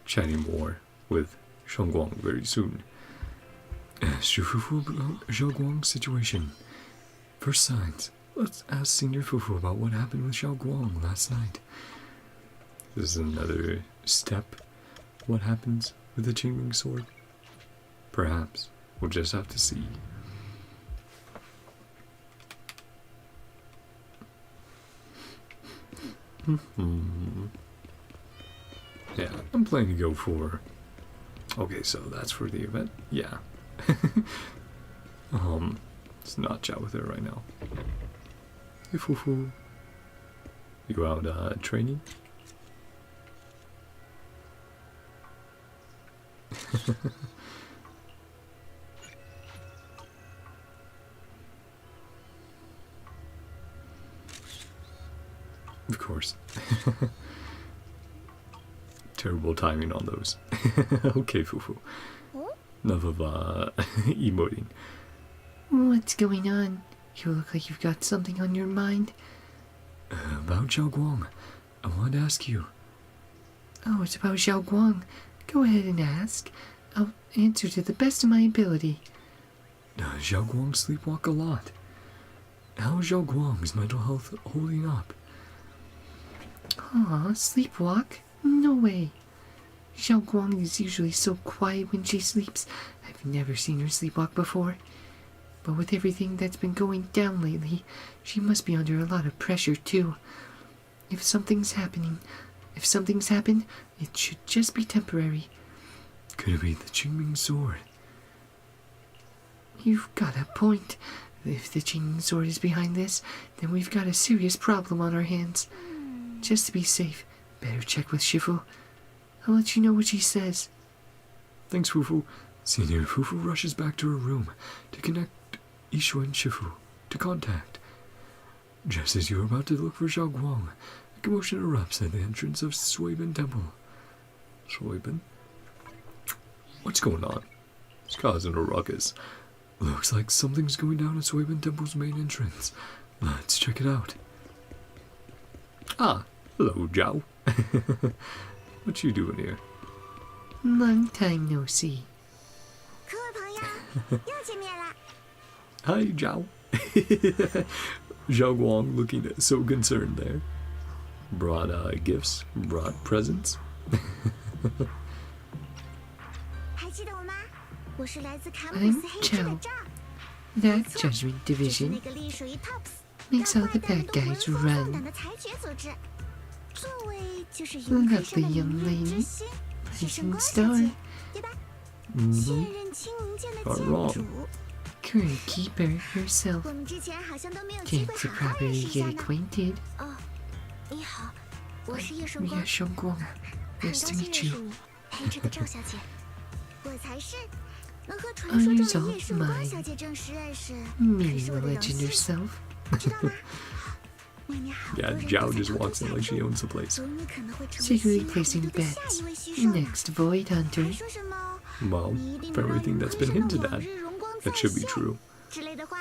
chatting more with Shunguang very soon. Shufufu xiao'guang situation. First signs. Let's ask Senior Fufu about what happened with xiao'guang last night. This is another step. What happens with the Qingming sword? Perhaps. We'll just have to see. Yeah, I'm planning to go for... Okay, so that's for the event? Yeah. Let's not chat with her right now. Hey, Fufu. You out training? Of course. Terrible timing on those. Okay, Fufu. Enough of emoting. What's going on? You look like you've got something on your mind. About xiao'guang, I wanted to ask you. Oh, it's about xiao'guang. Go ahead and ask. I'll answer to the best of my ability. Xiao'guang sleepwalk a lot. How is xiao'guang's mental health holding up? Aw, sleepwalk? No way. Xiao'guang is usually so quiet when she sleeps. I've never seen her sleepwalk before. But with everything that's been going down lately, she must be under a lot of pressure too. If something's happened, it should just be temporary. Could it be the Qingming sword? You've got a point. If the Qingming sword is behind this, then we've got a serious problem on our hands. Just to be safe, better check with Shifu. I'll let you know what she says. Thanks, Fufu. Senior Fufu rushes back to her room to connect Ishu and Shifu to contact. Just as you are about to look for xiao'guang, a commotion erupts at the entrance of Suibin Temple. Suibin? What's going on? It's causing a ruckus. Looks like something's going down at Suibin Temple's main entrance. Let's check it out. Ah, hello, Zhao. What you doing here? Long time no see. 各位朋友，又见面了。 Hi, Zhao. Xiao'guang looking so concerned there. Brought gifts, brought presents. 还记得我吗？我是来自卡姆 I'm 斯黑区的 Zhao. 赵， That 没错， judgment 就是那 division 个隶属于 TOPS makes 让 all the 坏蛋 bad 们都闻 guys 风丧胆 run. 的裁决组织。作为就是云 Lovely 海上的 young 明日之 lady, 星，是 Rising 圣光小 star. 姐，对吧？现 Mm-hmm. 任清明剑的 Not 剑 wrong. 主， Current keeper herself. 我们之前好像都没有机 Can't 会 you 好好认 properly 识一下 get 呢。 acquainted? 哦，你好，我是叶圣 We 光 are。Shunguang. Nice to meet you. 黑质的赵小姐，我才是能和传 Honors 说中的 all 叶圣光 mine. 小姐正式认识， Me, 是 the 我的荣 legend 幸， herself. 知道吗？外面好多 Yeah, 人都 Zhao 在 just 偷偷 walks in 下 like she 注， owns the place. 总有可能会成为 Secretly 新 placing 海的下 bets. 一位虚圣。 Next Void Hunter. 还说什么？ Well, 你一定 for 能让 everything 你们 that's 亏 been 上的 hinted 往 at, 日荣光 that 再 should be 现 true. 之类的话。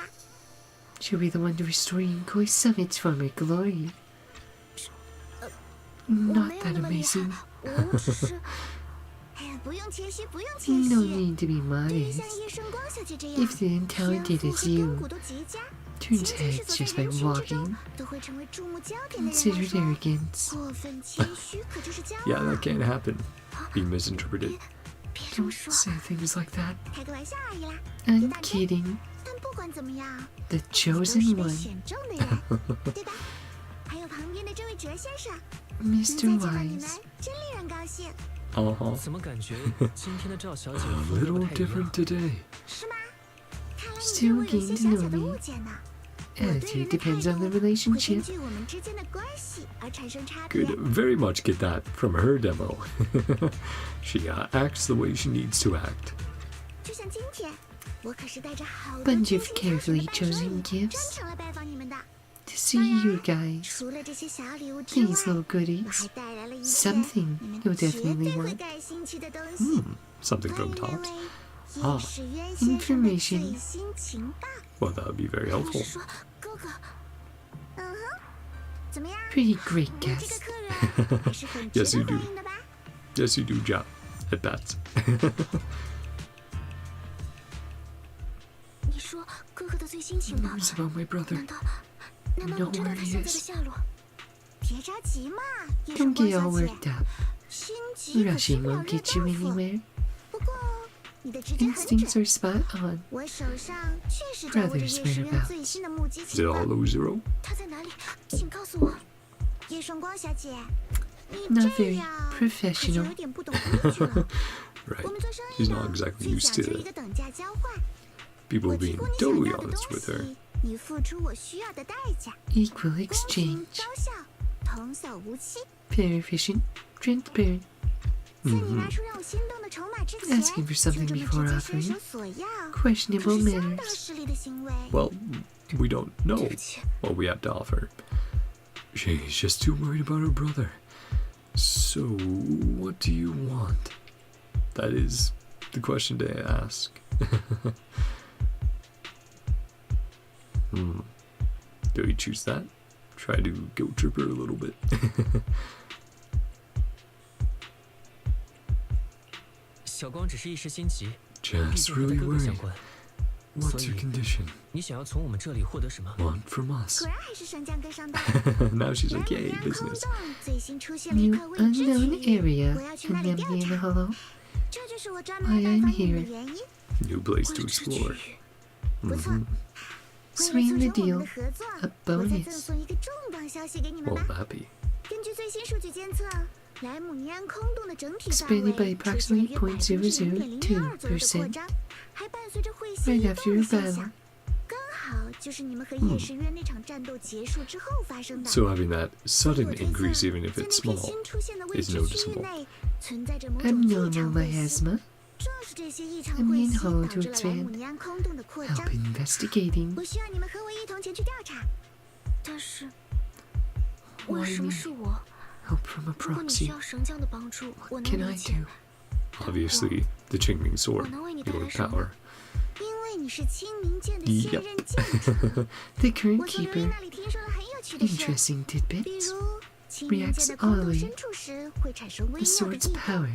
She'll be the one to restore Yonkoi Summit's former glory. Not that amazing. 我只是，哎呀，不用谦虚，不用谦 No 虚。 need to be 对于 modest. 像叶圣光小姐这样， If the 天 talented 赋 as 和根骨 you 都极佳， turns 仅仅是 heads 走在 just by 人群之中， walking, 都会成为注目焦点的人来 considered 说， arrogance. 过分谦虚可就是骄傲。 Yeah, that can't happen. Be misinterpreted. 别这么 Don't 说， say things like that. 开个玩笑而已啦。 I'm kidding. 但不管怎么样， The 都是 chosen 被 one, 选中的人，对吧？还有旁边的这位哲先生，能 Mr. 再见到你们 Wise. 真令人高兴， Uh-huh. 怎么感觉今天的赵小姐 A 风格不 little 太一样 different today. 是吗？看来你对 Still 我有些 getting to 小 know 小的 me. 误解呢。我对人 Attitude 的态 depends on 度 the 会根 relationship. 据我们之间的关系而产生差别。 Could very much get that from her demo. She acts the way she needs to act. 就像今天，我可是带着好多 Bunch 精 of 心挑选 carefully 的伴手礼 chosen 专 gifts 程来拜访你们的。 to see you guys. 除了这些小礼物之外， These little 我 goodies. 还带来了一件 Something 你们 you'll 绝 definitely 对会 want. 感兴趣的东西。 Something 欢 from 迎那 Tops. 位 Ah, 叶世渊先生的 information 最新情报。 Well, that would be very 我是 helpful. 说，哥哥，嗯哼，怎么样？ Pretty great 你这 guess. 个客人还是很值 Yes, 得 you do. 欢迎的吧？ Yes, you do, Zhao. At bats. 你说哥哥的最新情报， News about my brother. 难道 know 你知道 where 他 he 现在的 is. 下落？别着急嘛，叶 Don't 圣光 get 小 all 姐， worked up. 心急可吃 Rushing 不了 won't 热 get you 豆腐。 anywhere. 不过你的直觉很 Instincts 准， are spot on. 我手上确实掌握着 Brothers 叶世渊 whereabouts? 最新的目击 Is it 情报。 all zero? 他在哪里？请告诉我，叶圣光小姐，你 Not 这 very 样可就 professional. 有点不懂规矩了。 Right. 我们做生 She's 意 not 的 exactly 最 used 讲究 to 一个等价交换。 people 我提 being 供你想 totally 要的 honest 东 with her. 西，你付出我需要的代价， Equal 公平 exchange. 高效，童叟无欺。 Fair, efficient, transparent. 在你拿出让我心动的筹码之前， Asking for 就 something 这么 before 直接伸 offering. 手索要，可 Questionable 是相当 manners. 失礼的行为。 Well, we don't know 对不起， what we have to offer. She's just too worried about her brother. So, what do you want? That is the question to ask. Do we choose that? Try to guilt trip her a little bit. 小光只是一时心急，毕 Just 竟和他 really 哥哥相 worried. 关。 What's your condition? 你想要从我们这里获得什么？ Want from us? 果然还是升降跟上道。 Now she's 然 like, 而 yay, 你空 business. 洞最新出现了一 New 块未知 unknown 区域， area 我要去 in 那里调 Lemnian 查。 Hollow. 这就是我专门来 I 拜 am 访你们 here. 的原因。 New place 未 to 知区 explore. 域，不错。为了 Sweeten 促 the 成我们 deal. 的合作， A 我再赠 bonus. 送一个重磅消息给你们 Won't 吧。 that be? 根据最新数据监测，莱姆尼安空洞的整体范 Expanded by 围出现了 approximately 约0.002%左右的扩 0.002%. 张，还伴随着彗 Right 星移 after 动 your 的现 battle. 象，刚好就是你们和叶世渊那场战斗结束之后发生的。 So having that 我 sudden 推测 increase, even if 在 it's 那片 small, 新出现的未 is 知区域 noticeable. 内存在着某种异 Abnormal 常彗星， miasma. 正是这些异常 I'm 彗 in 星 hold 导致 to 了莱姆 expand. 尼安空洞的扩张。 Help investigating. 我需要你们和我一同前去调查，但是 Why 为什么 me? 是我？ Help from a 如果你需 proxy. 要神将的帮助，我能 Can 理 I 解。 do? obviously, the Qingming 我 sword, 能为你带 your 来什么？ power. 因为你是清明剑的 Yep. 现任剑主。 The current 我从刘英 keeper. 那里听说了很有趣的事， Interesting 比 tidbits. 如清明剑的空洞深处时会产生微 The 妙的 sword's 地动， power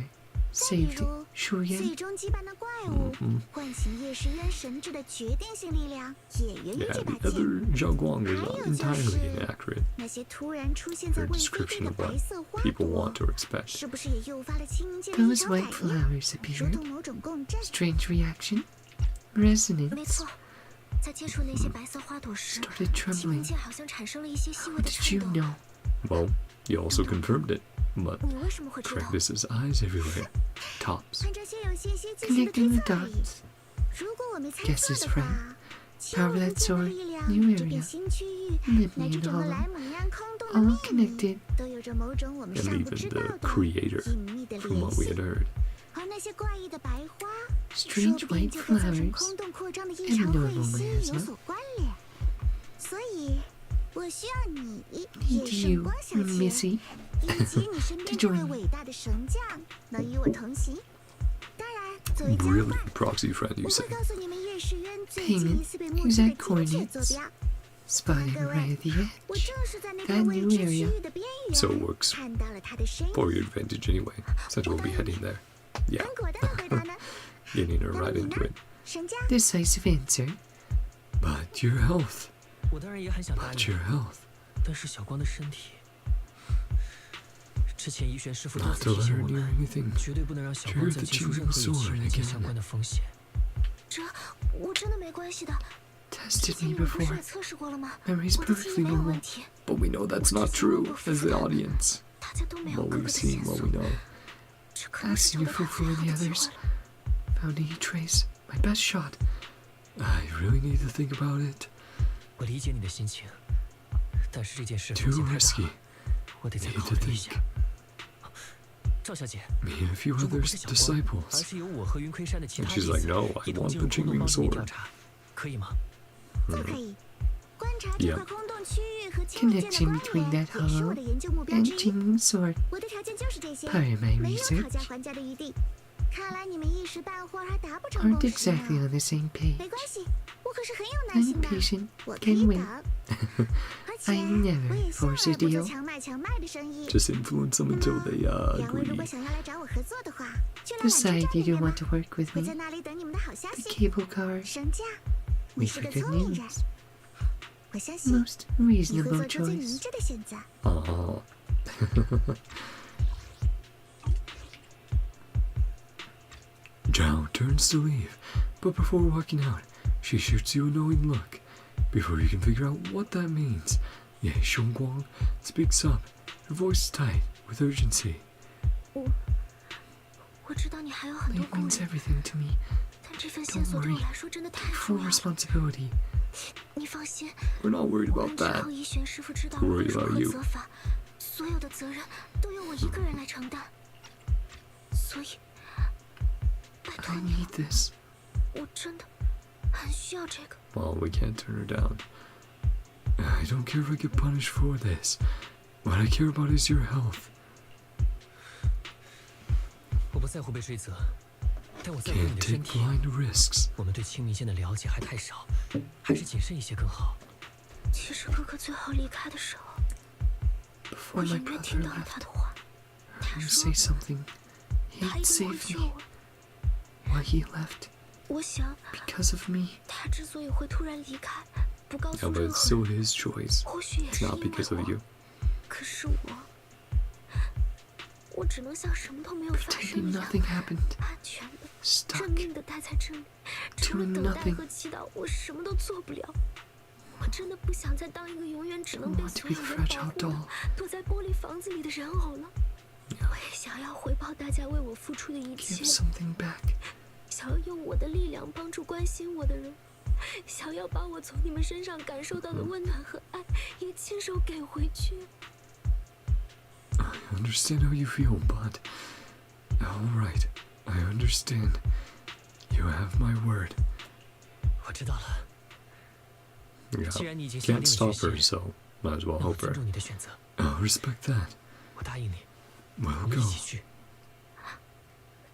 再比 saved 如 Shuyang. 最终羁绊的怪物，唤醒叶世渊神智的决定性力量也源于 Yeah, 这把 the 剑。 other zhao'guang was not 还有就是 entirely inaccurate. 那些突然出现在 Her 未飞 description 地的 of what 白色花 people 朵 want，to expect. 是不是也诱发了清明剑的异 Those 常反 white 应， flowers 如 appeared. 同某种共振？ Strange reaction. 没 Resonance. 错，在接触那些白色花朵时， Started 清明 trembling. 剑好像产生了一些细微 How 的 did 颤 you 动。 know? Well, you also confirmed it. But 你为什么会知道？ Krampus's eyes everywhere. Tops. 按照现有信息进行的推 Connecting the 测而已。 dots. 如果我没猜 Guess 错 is 的话 right. 清 Power 明 that 剑的 sword, 力量， new 这 area. 片新区域，乃至 Lemnian 整个 Hollow. 莱姆尼安空洞的 All 秘密， connected. 都有着某种我们 And 尚不 even 知道 the 的 creator 隐秘 from what we had heard. 和那些怪异的白花，说 Strange 不定 white 就会造成 flowers 空洞扩张的 and 异常 normal 彗星 layers, 有所关联。所以，我需要你 Need 野圣 you, 光小姐， Missy. 以及你身边这位伟大的神将能与我同行。当然，作为交 Really? 换， Proxy friend, 我 you 会 say? 告诉你们夜市渊最近 Payment 一次被目 is 击的 at 精确坐 coordinates. 标。 Spotted 各 right 位 at the 我 edge. 正是在那 That 个未 new 知区 area. 域的边 So 缘 it works 看到了他的身影。 for your advantage anyway, since we'll be heading there. Yeah, 很果断的回答呢， getting her 那么 right 你 into 呢 it. 神将？ Decisive answer. But your health. 我当然也很想答 But 应， your health. 但是小光的身体，之前怡璇师傅多 Not 次 to 提 let 醒 her 我 near 们， anything. 绝对不能让小光再接触任何与其人界相关的风险。这我真的没关系的。之 Tested 前 me 你们不是 before. 也测试过了吗？ Memory's 我的记忆 perfectly 没有 normal. 问题， But we know that's not true as the audience. 大家都没有 What 哥哥 we've 的 seen, 线 what 索 we，know. 这可能是 Asking 求 your 得他 fufu 最 and 好 the 的机 others. 会了。 Found a trace. My best shot. I really need to think about it. 我理解你的心情，但是这件事 Too 风险太 risky. 大，我得再 Need 考 to 虑一 think. 下。赵小姐， Me and a few 如果 other 不是小光，而 disciples. 是由我和云魁山的其 And 他 she's 弟 like, 子 no, I 一同 want 进 the 入空洞 Qingming 帮助你 sword. 调查，可以吗？这可以。观察这块 Yep. 空洞区域和清明剑的 Connection 关 between 联 that 也是我 hollow 的研究目标 and 之一。 Jingling sword. 我的条件就是这些， Part of my 没有讨价 research. 还价的余地。看来你们一时半会儿还达不成 Aren't 共识 exactly 呢。 on the same page. 没关系，我可是很有耐 I'm 心的， patient. 我可以 Can 等 wait.。而且 I never 我也向 force a 来不做 deal. 强卖的生意。 Just influence them 那 until 么 they 两位如果 agree. 想要来找我合作的话，就来缆车 Decide 站 you 里面 don't want 吧。 to work with 我 me. 在那里等你们的好消 The 息。 cable car. 神将，你 Wait 是 for 个 good 聪明人， news. 我相信 Most 你会 reasonable 做出最明 choice. 智的选择。 Uh-huh. Zhao turns to leave, but before walking out, she shoots you a knowing look. Before you can figure out what that means, Yeshunguang speaks up, her voice tight with urgency. 我知道你还有很多 It 顾 means 虑， everything to me. 但这份线索对我来说真的太 Take 重 full 要了。 responsibility. 你放心， We're not worried 无 about 论之 that. 后怡璇师傅知道 Who 了 are 会 you 如 about 何 you? 责罚，所有的责任都由我一个人来承担。所以，拜托 I 你 need 了， this. 我真的很需要这个。 Well, we can't turn her down. I don't care if I get punished for this. What I care about is your health. 我不在乎被追责，但我在乎你 Can't 的身 take 体。 blind risks. 我们对清明剑的了解还太少，还是谨慎一些更好。其实哥哥最后离开的时候，我 Before my 隐约听 brother 到了 left, 他的话。 I 他 heard him 说 say something. 他 He'd 一定会 save 救 me 我。 while he left 我想， because of me. 他之所以会突然离开，不告 Yeah, 诉 but 任 it's 何 still 人， his choice. 或许也 It's 是 not 因为 because of 我。 you. 可是我只能像什么都没有发生 Pretending 一样， nothing happened. 安全的、 Stuck. 镇定的待在这里。除了 Doing 等待 nothing. 和祈祷，我什么都做不了。我真的不想再当一个永远只能 Don't 被 want to 所 be 有 the 人保 fragile 护的 doll. 躲在玻璃房子里的人偶了。我也想要回报大家为我付出的一 Give 切， something back. 想要用我的力量帮助关心我的人，想要把我从你们身上感受到的温暖和爱也亲手给回去。 I understand how you feel, but... Alright, I understand. You have my word. 我知道了， Yeah, 既然你已经下定 can't 了 stop 决 her, 心， so might as well 那我 help 尊 her. 重你的选择， I'll respect that. 我答应你，我 We'll 们一 go. 起去。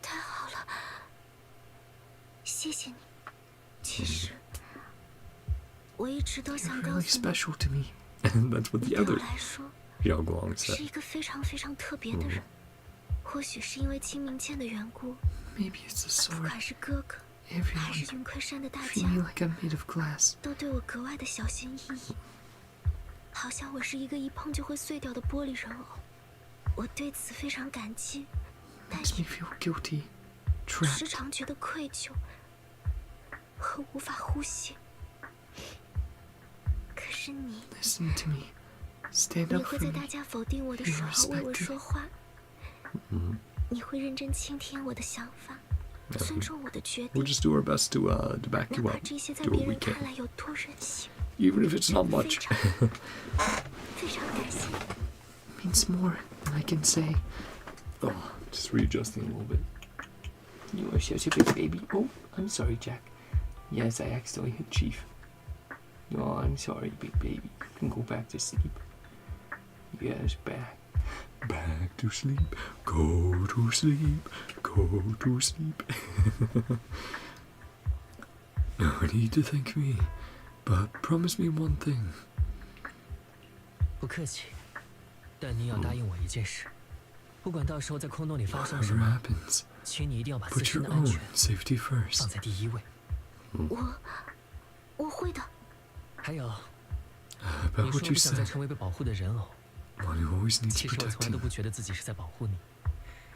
太好了，谢谢你。其实，我一直都 You're 想告 really 诉你， special to me. And that's what 你 the 对我 other 来说 xiao'guang 是 said. 一个非常非常特别的人。或许是因为清明剑的缘故， Maybe it's the 不 sword. 管是哥哥还 Everyone 是云魁山的大 treat 家， me like I'm made of glass. 都对我格外的小心翼翼，好像我是一个一碰就会碎掉的玻璃人偶。我对此非常感激，但 Makes 也 me feel guilty. 时 Trapped. 常觉得愧疚和无法呼吸。可是你， Listen to me. Stand 你 up 会 for 在 me. 大家否定我的时候为我说话，你会认真倾听我的想法，尊重我的决 We'll 定， just do our best to back 哪 you 怕 up. 这些在 Do 别 what we 人看 can. 来有多任性。 Even if it's not 非 much. 常非常感谢。 Means more than I can say. Oh, Just readjusting a little bit. You are such a big baby. Oh, I'm sorry, Jack. Yes, I accidentally hit Chief. Oh, I'm sorry, big baby. You can go back to sleep. Yes, back. Back to sleep. Go to sleep. Go to sleep. No need to thank me, but promise me one thing. 不客气，但你要答应我一件事，不管到时候在空洞里发生什 Whatever 么， happens, 请你一定要把自 put 身 your 的安 own 全 safety 放 first. 在第一位。我会的。还有， About 你说 what 不 you 想再 said, 成为被保护的人偶， one who always needs 其实我从来 protecting. 都不觉得自己是在保护你。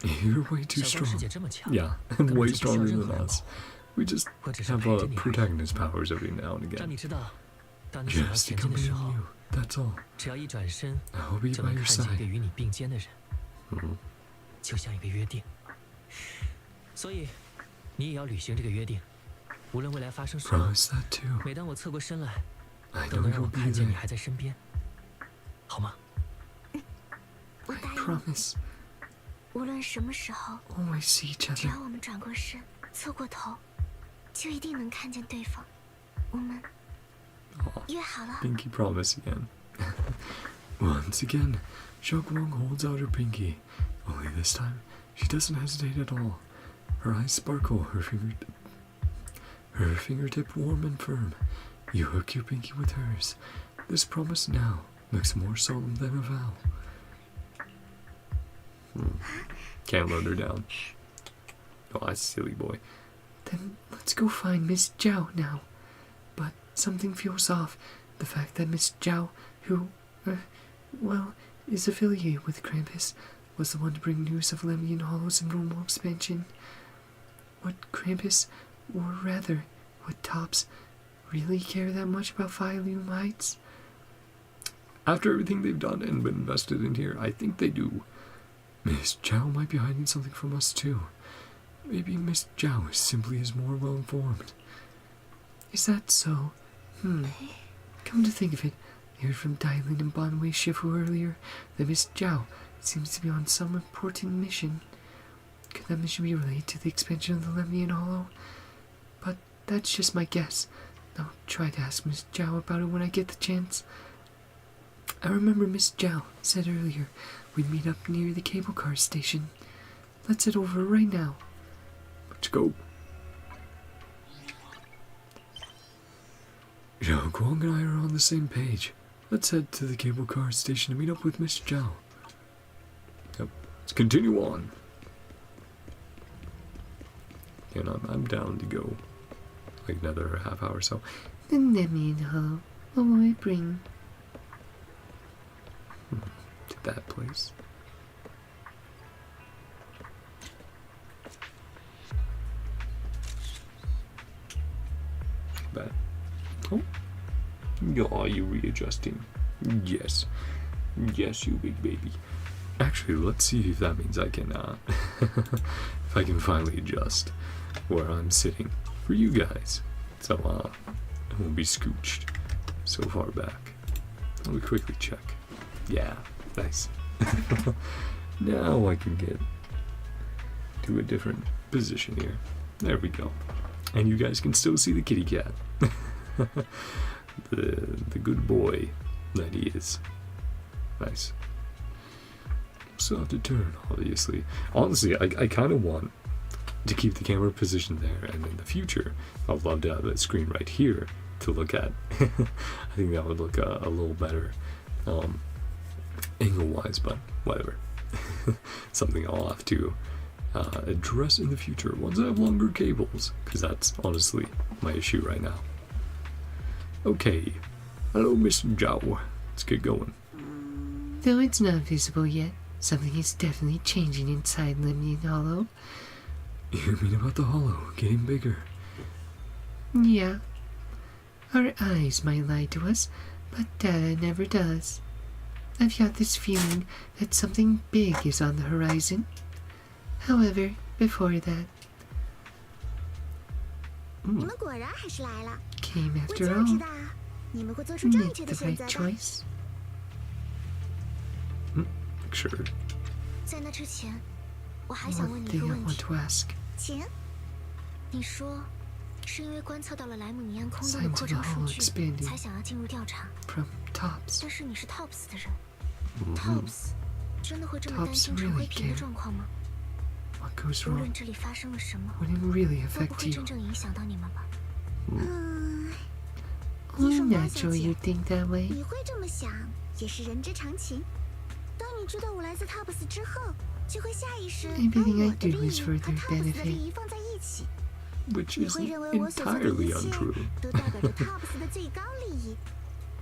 You're way too 小光世 strong. 界这么强， Yeah, 根 and 本 way 就不需要 stronger 任 than 何人 us. 保护， We just 我只是 have 陪着你而已。 protagonist powers every now and 让 again. 你知道，当你想要 Just 前 to 进的时 accompany 候， you, that's all. 只要一转身， I'll be 就 by 能 your 看见一个 side. 与你并肩的人， Mhm. 就像一个约定。所以，你也要履行这个约定，无论未来发生什么， Promise that too. 每当我侧过身来， I 都 know 能让我 you'll be 看见你 there. 还在身边，好吗？我答应， Promise. 无论什么时候， Always see each 只 other. 要我们转过身、侧过头，就一定能看见对方。我们 Aw, 约好了。 pinky promise again. Once again, xiao'guang holds out her pinky. Only this time, she doesn't hesitate at all. Her eyes sparkle, her fingertip warm and firm. You hook your pinky with hers. This promise now looks more solemn than a vow. Can't let her down. Oh, that's silly boy. Then let's go find Miss Zhao now. But something feels off. The fact that Miss Zhao, who, well, is affiliated with Krampus, was the one to bring news of Lemnian Hollow's enrollment expansion. Would Krampus, or rather, would Tops, really care that much about Fireloom Heights? After everything they've done and been invested in here, I think they do. Miss Zhao might be hiding something from us too. Maybe Miss Zhao simply is more well informed. Is that so? Come to think of it, I heard from Dylan and Bonway Shifu earlier that Miss Zhao seems to be on some important mission. Could that mission be related to the expansion of the Lemnian Hollow? But that's just my guess. I'll try to ask Miss Zhao about it when I get the chance. I remember Miss Zhao said earlier we'd meet up near the cable car station. Let's head over right now. Let's go. Xiao'guang and I are on the same page. Let's head to the cable car station to meet up with Miss Zhao. Yep. Let's continue on. And I'm down to go. Like another half hour or so. The Lemnian Hollow. What will it bring? To that place. Bad. Oh. Yeah, you readjusting? Yes. Yes, you big baby. Actually, let's see if that means I can, if I can finally adjust where I'm sitting for you guys. So, I won't be scooched so far back. Let me quickly check. Yeah, nice. Now I can get to a different position here. There we go. And you guys can still see the kitty cat. the good boy that he is. Nice. Still have to turn, obviously. Honestly, I kind of want to keep the camera positioned there, and in the future, I'd love to have that screen right here to look at. I think that would look a little better, angle-wise, but whatever. Something I'll have to address in the future once I have longer cables, because that's honestly my issue right now. Okay, hello Miss Zhao, let's get going. Though it's not visible yet, something is definitely changing inside Lemnian Hollow. You mean about the hollow getting bigger? Yeah. Our eyes might lie to us, but data never does. I've got this feeling that something big is on the horizon. However, before that, 你们果然还是来了。 came 我 after 就知 all, 道啊，你们会做出正 make 确 the 的选 right 择的。 choice. Sure. 在那之前， One thing I want to ask. 请，你说是因为观测到了莱姆尼安空洞的 Signs 扩 of the 张数 hollow 据， expanding 才想要进入调查。 from Tops. 但是你是 Tops 的人，Tops 真的会这么担心 Tops 陈 really 辉平的 care. 状况吗？ What goes 无 wrong 论这里发生了什么， wouldn't really 都不 affect 会 you. 真正影响到你们吧？ Oh, 医生高小 natural 姐 you think that way. 你会这么想，也是人之常情。当你知道我来自 Tops 之后，就会下意识把 Everything I 我的 do 利 is 益 for 和 their Tops 的利 benefit. 益放在一起。 Which 你 is 会认为我所做的 entirely 一切 untrue. 都代表着 Tops 的最高利益。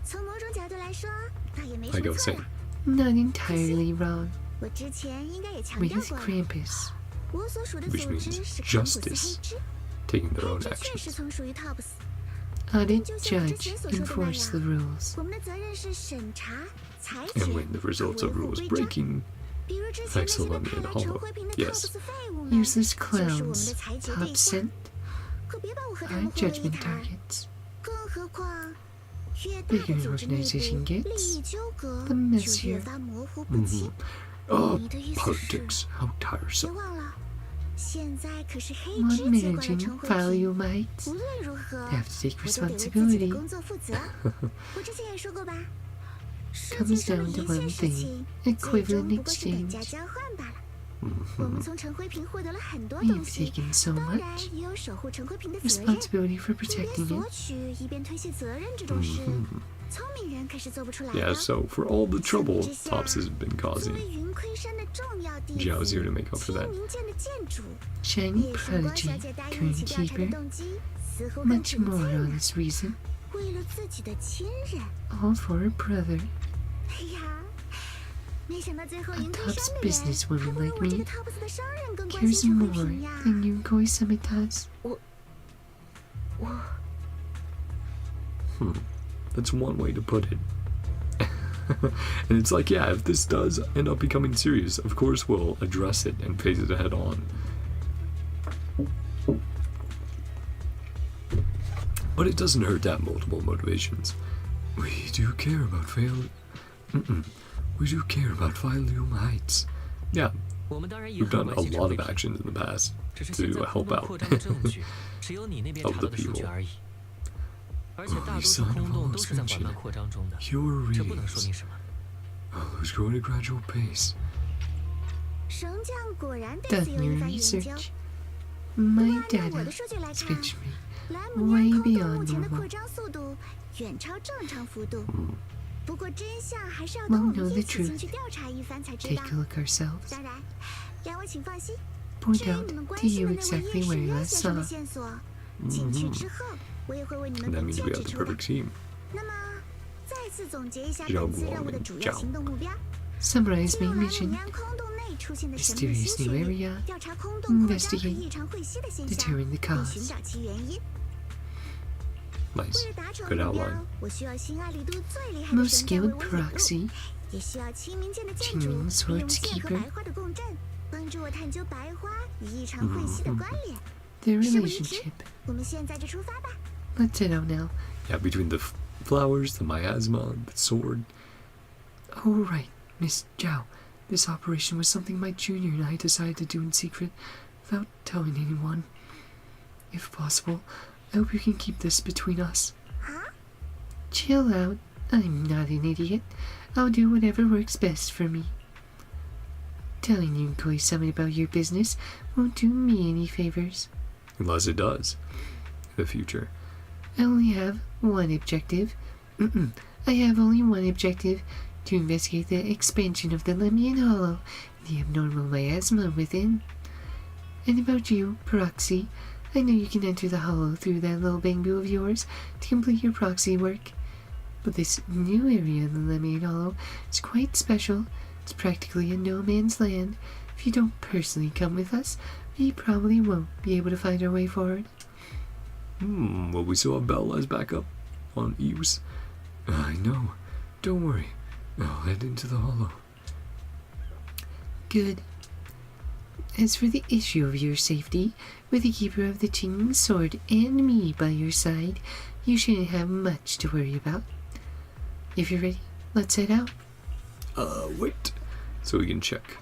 从某种角度来说，倒也没什 Like I 么 was 错 saying. 啦。 Not entirely wrong. 我之前应该也强调 With 过了， Krampus. 我所属的 Which 组织 means 是康普斯 justice. 黑之， Taking their 黑 own 之确 actions. 实曾属于 Tops。 Audit, 就像我之 judge, 前所说的那 enforce the 样， rules. 我们的责任是审查、裁 And 决 when the 和 results 维 of 护 rules 规章。 breaking 比如之前那 affects 些 the 被 Lemmy 派 and 来惩 Hollow. 灰瓶的 Yes. Tops 废物们， Useless 就是我们的 clowns. 裁决 Top 对象。 scent 可别把我和他 are 们混为一 judgment 谈。 targets. 更何况，越大 Bigger 的组织内 organization 部利 gets, 益纠葛 the 就 messier. 越发模糊不清。你的意思是， politics. How 别 tiresome. 忘了，现在可是黑 One 之接管了 managing 陈辉 value 平。 might 无论如何， have to take 我都得为自己的 responsibility. 工作负责。我之前也说过吧，世界 Comes 上的 down 一 to 切 one 事 thing, 情，最 equivalent 终不过是等价 exchange. 交换罢了。我们从陈辉平获得了很多 We've 东西， taken so 当然 much 也有守护陈辉平的责任。 responsibility for 一边 protecting 索 it. 取一边推卸责任这种事，聪明人可是做不出来的。 Yeah, so for all the trouble 相比之下， Tops has been 作 causing, 为云亏山的重要弟 Zhao's 子， here to make up for 七 that. 名剑的剑主， Shiny 叶圣光 prodigy, 小姐答应一起调查的 Greenkeeper. 动机，似乎很 Much 纯 more 粹呢。 honest reason. 为了自己的亲人， All for a brother. 哎呀，没想到最后 A 云亏 Tops 山的人， businesswoman 还不如 like 我这 me 个 Tops 的商人更关 cares 心陈辉 more 平呀。 than Yunkoi Summit does. That's one way to put it. And it's like, yeah, if this does end up becoming serious, of course we'll address it and face it head on. But it doesn't hurt to have multiple motivations. We do care about We do care about Failium Heights. Yeah, 我们当然也 we've 很 done 关 a 心陈 lot 辉 of 平， actions in the past 只是现在 to 空 help 洞 out 扩张的证据只有你那边 of 查 the 到的数据 people. 而已，而且大 Oh, 多数 son of 空洞 all 都是在缓 expansion. 慢扩张中的， Your 这不能说 readings. 明什么。 It's growing at a gradual pace. 绳匠果然对 Done 此有一 your 番研究。 research. 不 My 过按照我 data 的数据来看， speaks me 莱姆尼安 way 空洞 beyond 目前的 normal. 扩张速度远超正常幅度。不过真相还是要 We'll 等我 know 们 the 一起进 truth. 去调查一番才知 Take 道。 a look ourselves. 当然，两位请放心， Point 至于 out 你们关 to 心 you 的那位 exactly 叶 where 世 you 渊 last 先生的 saw. 线索，进去之后，我也会为你们 And that 独 means 家 we 指 have the 出的。 perfect team. 那么，再次总结一下 xiao'guang 本次任务的 and 主要 zhao 行动目标： Summarize 进入 main 莱姆 mission. 尼安空洞内出现的神秘 Mysterious 新 new 血 area. 调查空洞扩张和 Investigate 异常汇吸的现象， determine the 并 cause. 寻找其原因。 Nice. 为了达成 Good 目标 outline.，我需要新阿里度最厉害的 Most 神将为 skilled 我引路， proxy. 也需要清明剑的剑主， 清明利用 swords 剑和 keeper. 白花的共振，帮助我探究白花与异常汇吸的关联。 Their 事不宜迟 relationship. 我们现在就出发吧。 Let's head out now. Yeah, between the flowers, the miasma, the sword. Oh, right, Miss Zhao. This operation was something my junior and I decided to do in secret, without telling anyone. If possible, I hope you can keep this between us. Huh? Chill out. I'm not an idiot. I'll do whatever works best for me. Telling Yunkoi something about your business won't do me any favors. Unless it does. In the future. I only have one objective. I have only one objective. To investigate the expansion of the Lemian Hollow, the abnormal miasma within. And about you, Proxy, I know you can enter the Hollow through that little bamboo of yours to complete your proxy work. But this new area of the Lemian Hollow is quite special. It's practically a no-man's land. If you don't personally come with us, we probably won't be able to find our way forward. Well, we still have Belle as backup on Eves. I know. Don't worry. I'll head into the hollow. Good. As for the issue of your safety, with the keeper of the Qing sword and me by your side, you shouldn't have much to worry about. If you're ready, let's head out. Wait. So we can check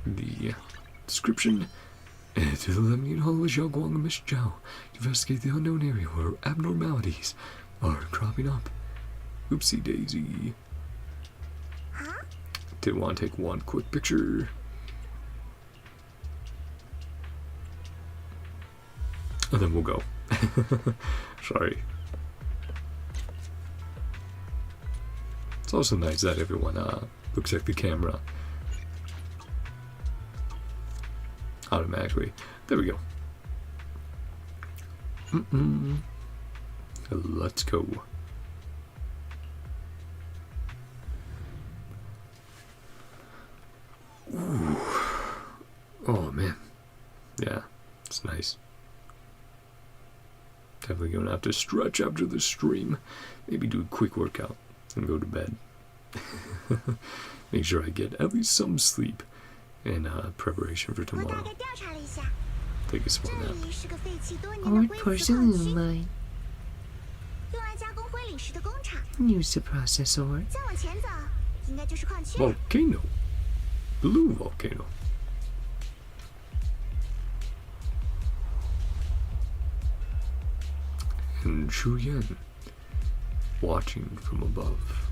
the Description. To the Lemnian Hollow Xiao'guang and Miss Zhao to investigate the unknown area where abnormalities are cropping up. Oopsie daisy. Did want to take one quick picture. And then we'll go. Sorry. It's also nice that everyone looks at the camera automatically. There we go. Let's go. Ooh. Oh man. Yeah, it's nice. Definitely gonna have to stretch after the stream. Maybe do a quick workout and go to bed. Make sure I get at least some sleep in preparation for tomorrow. Take a small nap. Old porcelain line. Use the processor. Volcano. Blue volcano. And Shuyan, watching from above.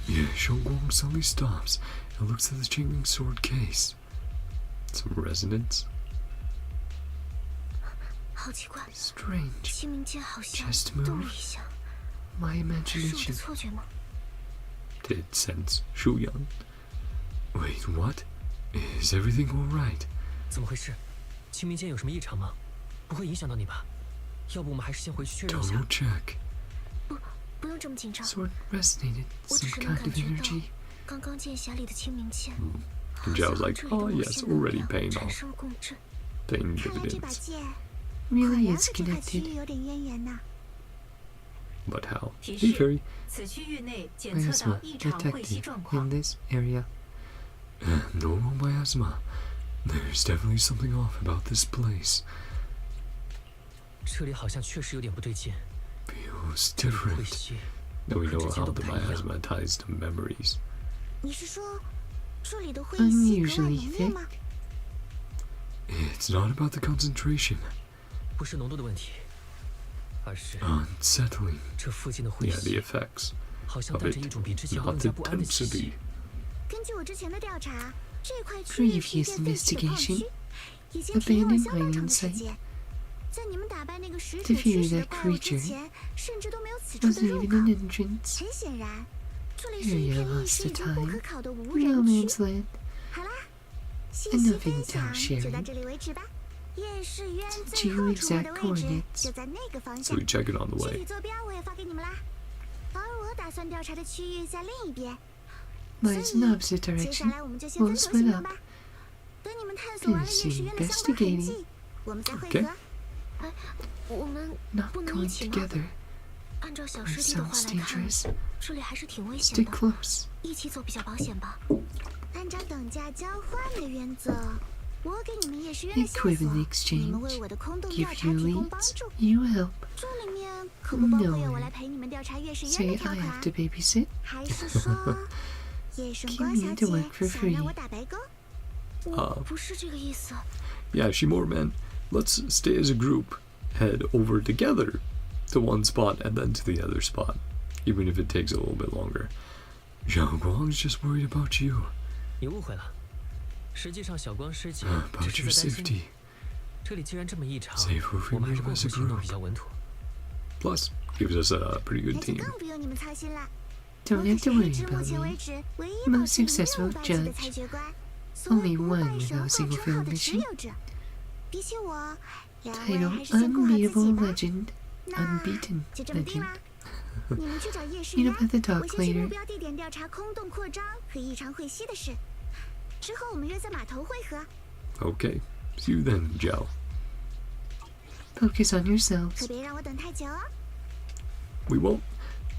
Yeshunguang suddenly stops and looks at the jingling sword case. Some resonance. Strange. Chest move. My imagination. Did sense Shuyang? Wait, what? Is everything alright? 怎么回事？清明剑有什么异常吗？不会影响到你吧？要不我们还是先回去确认一下。 Total check. 不用这么紧张。 Sword resonated 我只 some 是能 kind 感 of 觉到 energy. 刚刚剑匣里的清明剑， And Zhao's like, oh yes, already paying 产 off. 生了共振。 Paying 看来这把 dividends. 剑 Really 和 is 这块区域 connected. 有点渊源呐。 But how? 提 Hey 示 fairy. 此区域内检测到 Miasma 异常汇集 detected 状况 in。this area. Normal miasma. There's definitely something off about this place. 这里好像确实有点不对劲。 Feels 会 different. 吸， Now we 和 know 之前 how 都 the 不太一样。 miasma ties to memories. 你是说这里的灰系格外 Unusually 浓烈吗？ It's not about the concentration. 不是浓度的问题，而是 Unsettling. 这附近的灰 Yeah, the 息 effects 好像 of 带着 it, 一种比之前 not 更 the 加不安的气 density. 息。根据我之前的调查，这块区域是一 Previous 片废弃的矿 investigation 区，已经停用了 abandoned 相当长 mining 的时 site 间。在你们打败那个食血 Defeated 驱使的 that 怪物之 creature 前，甚至都没有此处的 Wasn't 入 even 口。 an entrance. 很显然，这里是一 Area 片历 lost 史 to 已经不 time. 可考的无 No 人区。 man's land. 好啦，信 And 息 nothing 分享 without 就到 sharing. 这里为止吧。夜视渊最 Geo 后出没的 exact 位置 coordinates. 就在那个方 So 向 we。check it on the 具 way. 体坐标我也发给你们啦。而我打算调查的区域在另一边， Lies in opposite 接下 direction. 来我们就先 We'll 分头 split 行动 up. 吧。等你们探索完了夜视渊的相关痕迹，我们再会 Okay. 合。哎，我们 Not 不能一 going 起吗？ together. 按照小 That 师弟的话 sounds 来看， dangerous. 这里还是挺危险 Stay 的， close. 一起走比较保险吧。按照等价交换的原则，我给你们夜视渊的线索， Equipment 你们为 exchange. 我的空洞调 Give 查 you 提供帮 leads. 助。 You help. 这里面可不包括 No 要我 one 来陪你们调查月视渊 Say 的 I 条 have 款， to babysit. 还是说夜神光 Give 小 me 姐 the work for 想让 free. 我打白勾？我不是这个意思。 Yeah, Shimor man, let's stay as a group. Head over together to one spot and then to the other spot, even if it takes a little bit longer. Xiao'guang's just worried about you. 你误会了，实际上小光师姐只 About 是 your 在担心 safety. 你。这里既然这么异常， Safe if we 我们还 made 是 them 共 as 同 a 行动 group. 比较稳妥。 Plus, gives us a pretty 那 good 就 team. 更不用你们操心了。 Don't 我 have 可是 to 黑 worry 之目 about 前为 me. 止唯一 I'm a 保持没 successful 有败绩的 judge. 裁决官，所 Only 以不 one 败手 without 号 single 称号的 failed 持 mission. 有者。比起我，两位 Title 还是先顾好自己 Unbeatable 吧。 Legend. 那 Unbeaten 就这么定 Legend. 啦。你们去找夜视 Meet 渊， up at the 我 dock 先去目 later. 标地点调查空洞扩张和异常汇吸的事。之后我们约在码头会合， Okay, see you then, Zhao. Focus on 可 yourselves. 别让我等太久哦。 We won't.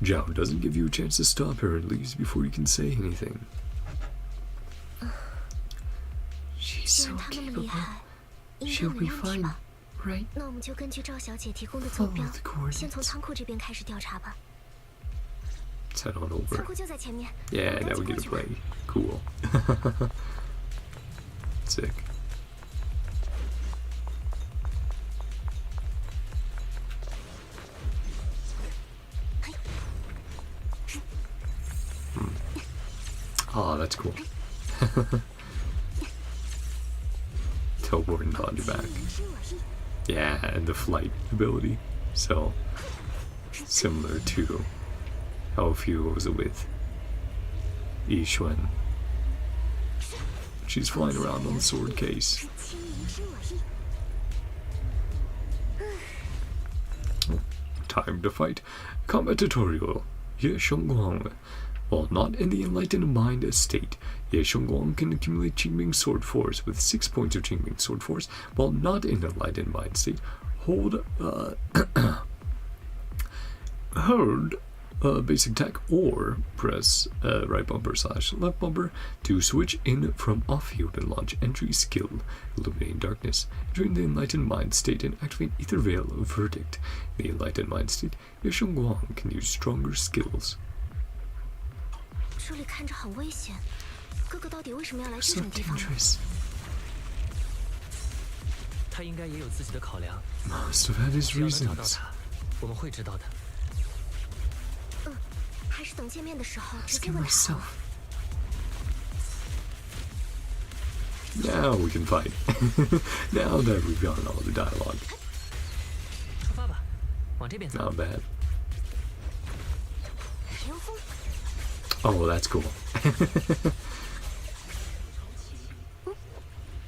Zhao doesn't give you a chance to stop her and leaves before you can say anything. She's 既 so 然他那么厉 capable. 害，应该 She'll 没 be 问题 fine, 吧？ right? 那我们就根据赵小姐提供的坐 Follow 标， the 先从 coordinates. 仓库这边开始调查吧。 Let's head on 仓 over. 库就在前面。 Yeah, 我们 now we 赶 get 紧 to 过去吧。 play. Cool. Sick. Oh, that's cool. Teleport and on your back. Yeah, and the flight ability. So, similar to how a few was it with Yeshunguang. She's flying around on the sword case. Time to fight. Combat tutorial. Yeshunguang. While not in the enlightened mind state, yeshunguang can accumulate Qingming sword force with 6 points of Qingming sword force. While not in the enlightened mind state, hold basic attack or press right bumper / left bumper to switch in from off-field and launch entry skill, illuminating darkness. During the enlightened mind state and activate ether veil verdict. In the enlightened mind state, yeshunguang can use stronger skills. 这里看着很危险，哥哥到底为什么要来这 So 种地方呢？ dangerous. 他应该也有自己的考量。 Must have had his 只要能找到 reasons. 他，我们会知道的。还是等见面的时候直接 Asking 问他。 myself. Now we can fight. Now that we've gotten all the dialogue. 出发吧，往这边走。 Not bad. 屏风， Oh, that's cool.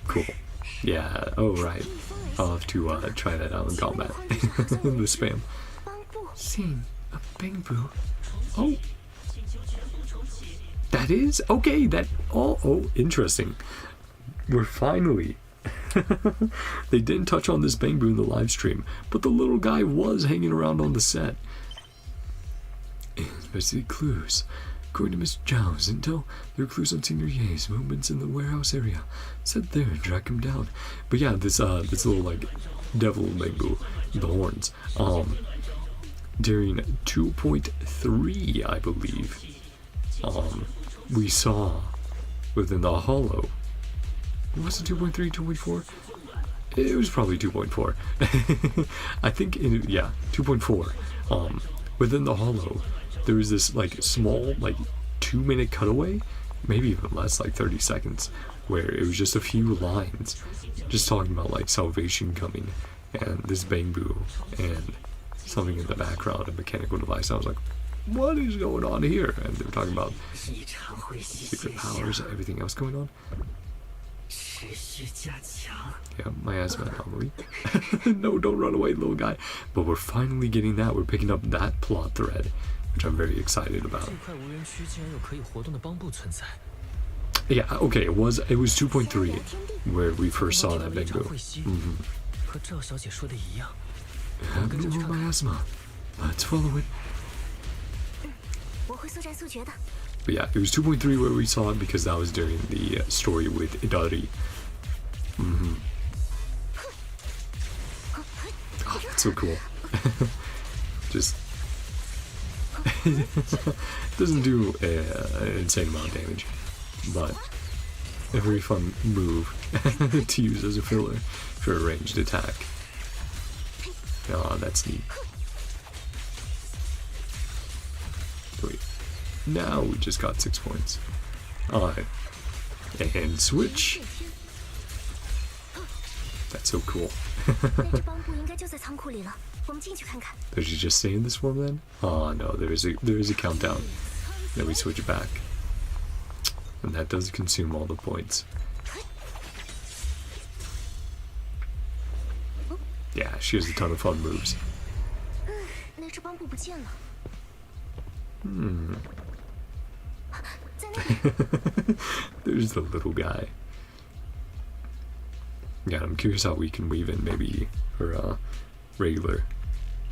Cool. Yeah, oh right. I'll have to try that out in combat. The spam. 帮布， Seen a bamboo. Oh. That is? Okay, that... Oh, interesting. We're finally... They didn't touch on this bamboo in the live stream, but the little guy was hanging around on the set. Investigate clues. According to Miss Zhao's intel, there are clues on Senior Ye's movements in the warehouse area. Sit there and track him down. But yeah, this little like devil bamboo, the horns. During 2.3, I believe, we saw within the hollow. Was it 2.3, 2.4? It was probably 2.4. I think, 2.4. Within the hollow, there was this like small, like 2-minute cutaway, maybe even less, like 30 seconds, where it was just a few lines, just talking about like salvation coming, and this bamboo, and something in the background, a mechanical device. I was like, what is going on here? And they were talking about secret powers, everything else going on. Yeah, my asthma anomaly. No, don't run away, little guy. But we're finally getting that. We're picking up that plot thread, which I'm very excited about. 这块无人区竟然有可以活动的帮部存在。 Yeah, okay, it was 2.3 where we first saw that bamboo. 和赵小姐说的一样。 Abnormal miasma. Let's follow it. 我会速战速决的。 But yeah, it was 2.3 where we saw it because that was during the story with Idari. Oh, that's so cool. Just doesn't do an insane amount of damage, but a very fun move to use as a filler for a ranged attack. Oh, that's neat. Wait. Now we just got 6 points. Alright. And switch. That's so cool. 那只帮布应该就在仓库里了，我们进去看看。 Did you just stay in this form then? Oh no, there is a countdown. Then we switch it back. And that does consume all the points. Yeah, she has a ton of fun moves. 那只帮布不见了。 在那里， There's the little guy. Yeah, I'm curious how we can weave in maybe her regular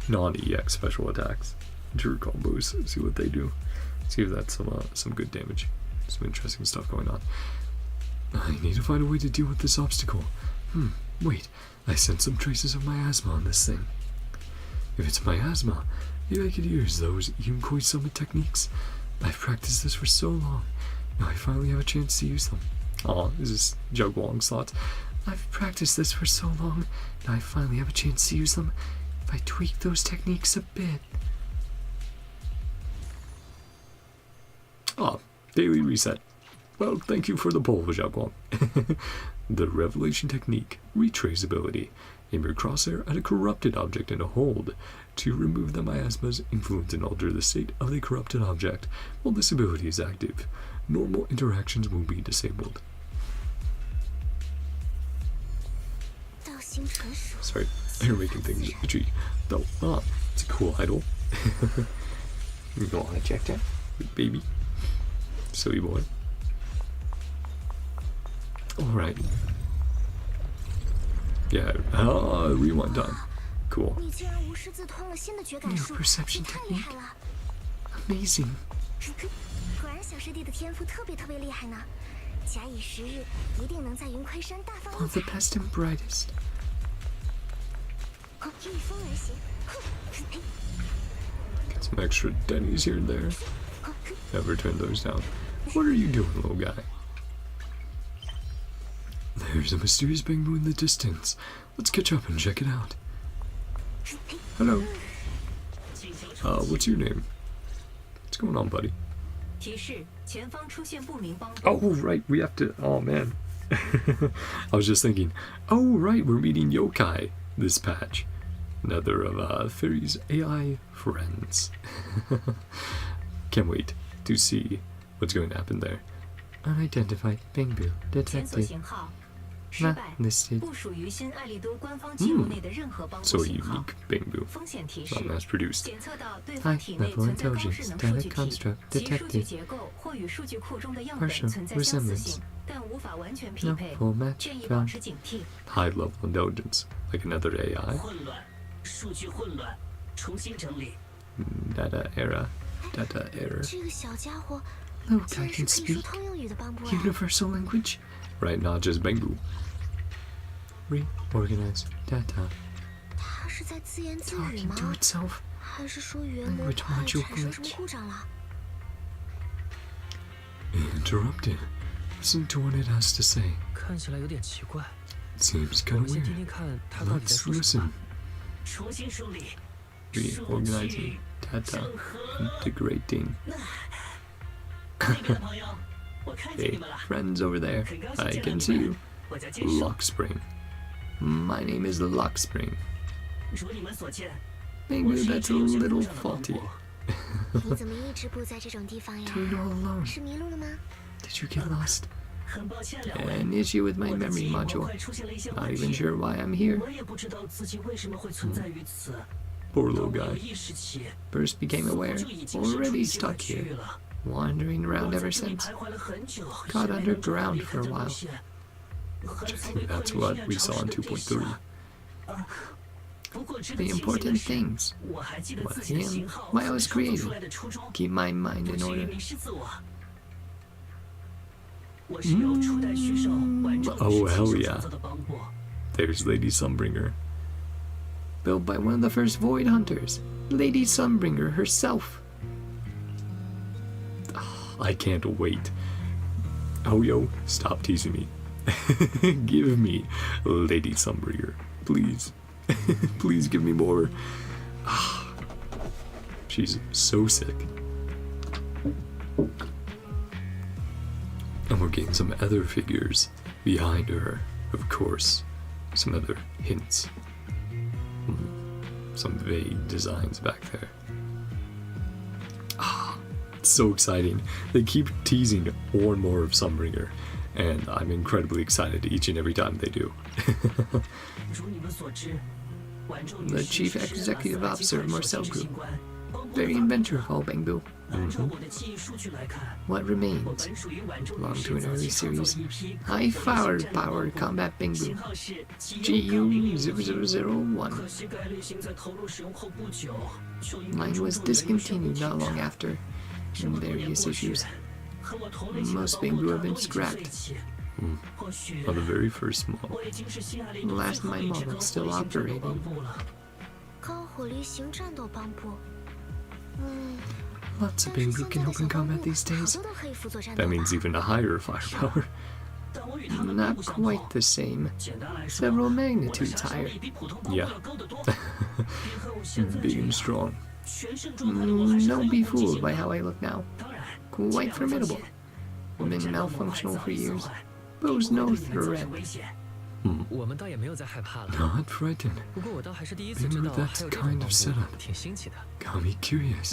non-EX special attacks into her combos. See what they do. See if that's some good damage. Some interesting stuff going on. I need to find a way to deal with this obstacle. Wait, I sense some traces of miasma on this thing. If it's miasma, maybe I could use those Yunkoi summit techniques. I've practiced this for so long. Now I finally have a chance to use them. Oh, this is xiao'guang slots. I've practiced this for so long, and I finally have a chance to use them. If I tweak those techniques a bit. Ah, daily reset. Well, thank you for the poll, xiao'guang. The revelation technique, retraceability. Aim your crosshair at a corrupted object and hold to remove the miasma's influence and alter the state of the corrupted object while this ability is active. Normal interactions will be disabled. Sorry, you're making things itchy. Though, it's a cool idol. You don't want to check that? Good baby. Silly boy. Alright. Yeah, rewind time. Cool. New perception technique. Amazing. All the best and brightest. Get some extra dennies here and there. Never turn those down. What are you doing, little guy? There's a mysterious bamboo in the distance. Let's catch up and check it out. Hello. What's your name? What's going on, buddy? Oh, right, we have to... Oh, man. I was just thinking, oh, right, we're meeting yokai this patch. Another of Fairy's AI friends. Can't wait to see what's going to happen there. Unidentified bamboo detected. Not listed. So a unique bamboo, not mass produced. High level intelligence data construct detected. Partial resemblance. No full match found. High level intelligence, like another AI. Data error. Data error. Look, I can speak. Universal language. Right, not just bamboo. Reorganize data. Talking to itself. Language module glitch. Interrupted. Listen to what it has to say. Seems kind of weird. Let's listen. Reorganizing data. Integrating. Hey, friends over there. I can see you. Lockspring. My name is Lockspring. Maybe that's a little faulty. Doing all alone. Did you get lost? An issue with my memory module. Not even sure why I'm here. Poor little guy. First became aware, already stuck here. Wandering around ever since. Got underground for a while. I think that's what we saw in 2.3. The important things. What I am, why I was created. Keep my mind in order. Oh, hell yeah. There's Lady Sunbringer. Built by one of the first Void Hunters. Lady Sunbringer herself. I can't wait. Oh, yo, stop teasing me. Give me Lady Sunbringer, please. Please give me more. She's so sick. And we're getting some other figures behind her, of course. Some other hints. Some vague designs back there. It's so exciting. They keep teasing more and more of Sunbringer, and I'm incredibly excited each and every time they do. The Chief Executive Officer of Marcel Group. Very inventor of all bamboo. What remains? Belong to an early series. High-powered combat bamboo. GU0001. Mine was discontinued not long after. And various issues. Most bamboo have been scrapped. On the very first model. The last of my model still operating. Lots of bamboo can help in combat these days. That means even a higher firepower. Not quite the same. Several magnitudes higher. Yeah. Big and strong. Don't be fooled by how I look now. Quite formidable. Been malfunctional for years. Pose no threat. Not frightened. Remember that kind of setup. Got me curious.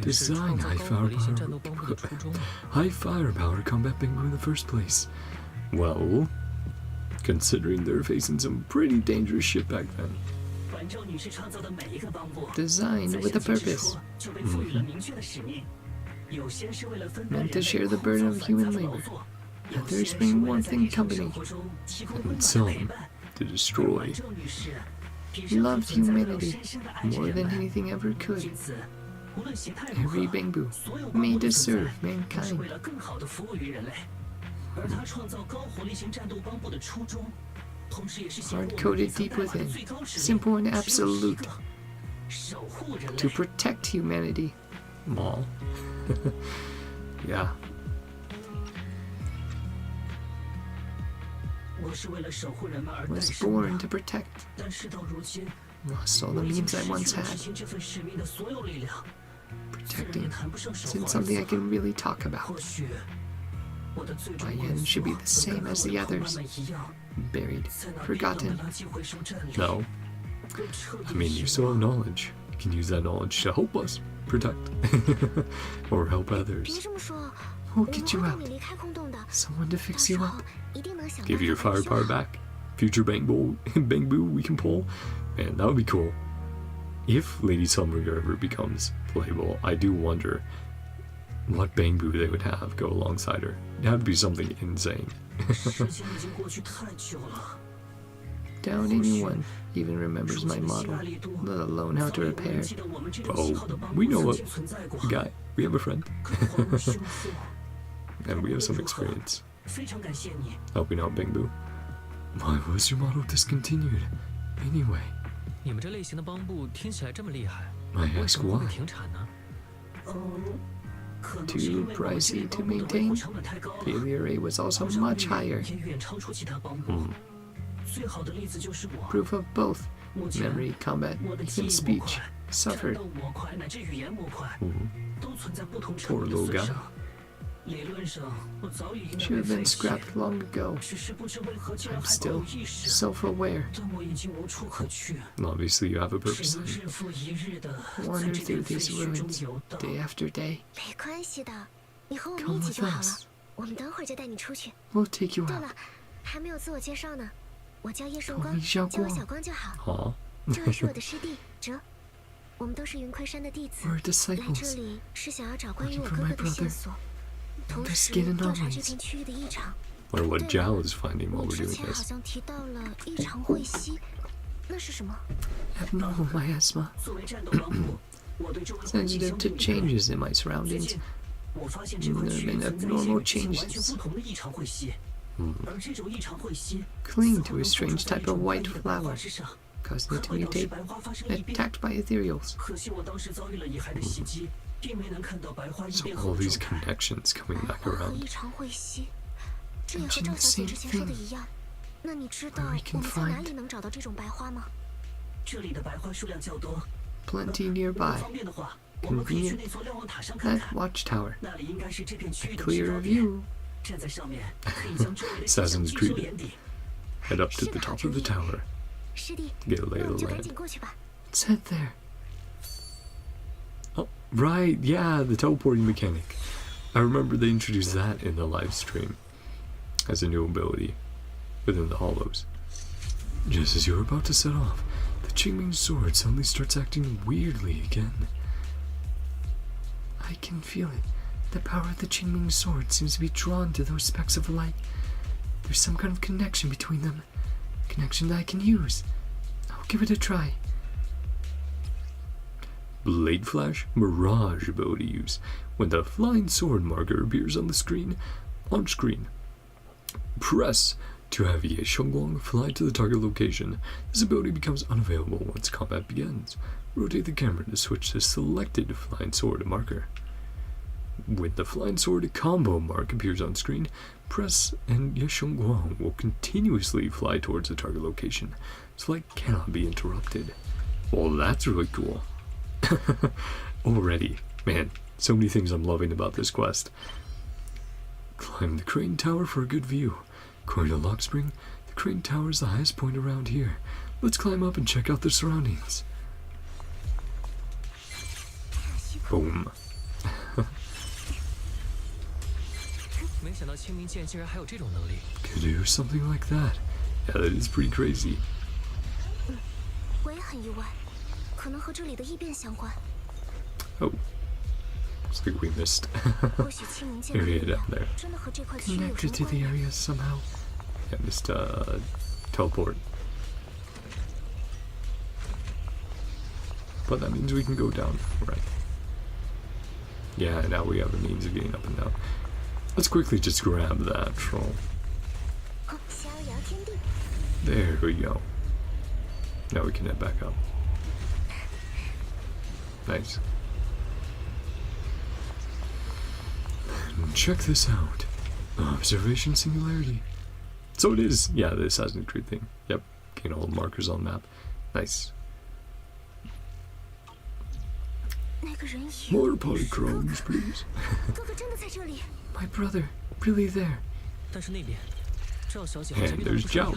Design high firepower combat Bangbu in the first place. Well, considering they're facing some pretty dangerous shit back then. Designed with a purpose. Meant to share the burden of human labor. Others bring warmth and company. And some to destroy. Loved humanity more than anything ever could. Every Bangbu made to serve mankind. Hard-coded deep within, simple and absolute. To protect humanity. Aw. Yeah. Was born to protect. Lost all the means I once had. Protecting isn't something I can really talk about. My end should be the same as the others. Buried, forgotten. No. I mean, you still have knowledge. You can use that knowledge to help us protect or help others. We'll get you out. Someone to fix you up. Give you your firepower back. Future Bangbu we can pull. Man, that would be cool. If Lady Sunbringer ever becomes playable, I do wonder what Bangbu they would have go alongside her. It'd have to be something insane. Doubt anyone even remembers my model, let alone how to repair. Oh, we know a guy. We have a friend. And we have some experience. Helping out Bangbu. Why was your model discontinued? Anyway. I ask why. Too pricey to maintain. Failure rate was also much higher. Proof of both memory, combat, even speech suffered. Poor little guy. Should have been scrapped long ago. I'm still self-aware. Obviously you have a purpose. Wander through these ruins day after day. Come with us. We'll take you out. Call me xiao'guang. We're disciples. Looking for my brother. The skin anomalies. Wonder what Zhao is finding while we're doing this. Abnormal miasma. Sensitive to changes in my surroundings. Abnormal changes. Cling to a strange type of white flower, causing it to mutate, attacked by ethereals. So all these connections coming back around. Mention the same thing. Where we can find plenty nearby. Convenient. That watchtower. A clear view. Assassin's Creed. Head up to the top of the tower. Get a lay of the land. Let's head there. Oh, right, yeah, the teleporting mechanic. I remember they introduced that in the live stream as a new ability within the hollows. Just as you're about to set off, the Qingming sword suddenly starts acting weirdly again. I can feel it. The power of the Qingming sword seems to be drawn to those specks of light. There's some kind of connection between them. Connection that I can use. I'll give it a try. Blade Flash Mirage ability use. When the flying sword marker appears on the screen, press to have yeshunguang fly to the target location. This ability becomes unavailable once combat begins. Rotate the camera to switch to selected flying sword marker. When the flying sword combo mark appears on screen, press and yeshunguang will continuously fly towards the target location. This flight cannot be interrupted. Well, that's really cool. Already, man, so many things I'm loving about this quest. Climb the crane tower for a good view. According to Lock Spring, the crane tower is the highest point around here. Let's climb up and check out the surroundings. Boom. Could do something like that. Yeah, that is pretty crazy. Oh. Looks like we missed area down there. Connected to the area somehow. Yeah, missed teleport. But that means we can go down, right? Yeah, now we have a means of getting up and down. Let's quickly just grab that troll. There we go. Now we can head back up. Nice. And check this out. Observation singularity. So it is, yeah, the Assassin's Creed thing. Yep, gain all the markers on the map. Nice. More polychromes, please. My brother, really there. And there's Zhao.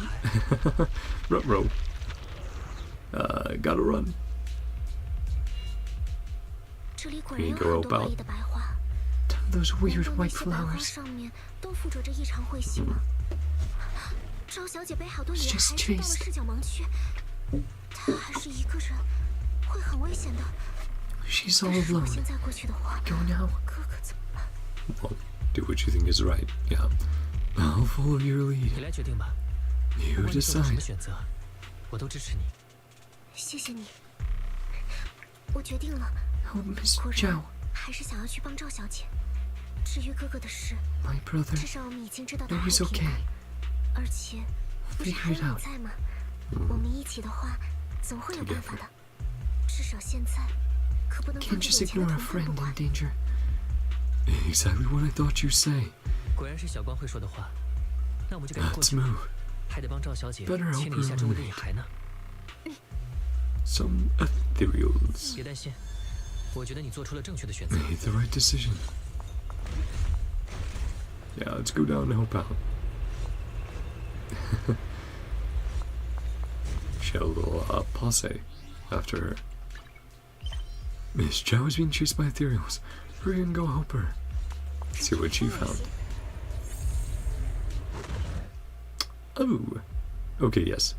Ruh-roh. Gotta run. Here you go, help out. Those weird white flowers. Was just chased. She's all alone. Go now. Well, do what you think is right. Yeah. I'll follow your lead. You decide. Oh, Miss Zhao. My brother. No, he's okay. Figure it out. Can't just ignore a friend in danger. Exactly what I thought you'd say. Let's move. Better help her eliminate some ethereals. Made the right decision. Yeah, let's go down and help out. She had a little posse after her. Miss Zhao is being chased by ethereals. Hurry and go help her. See what she found. Oh. Okay, yes.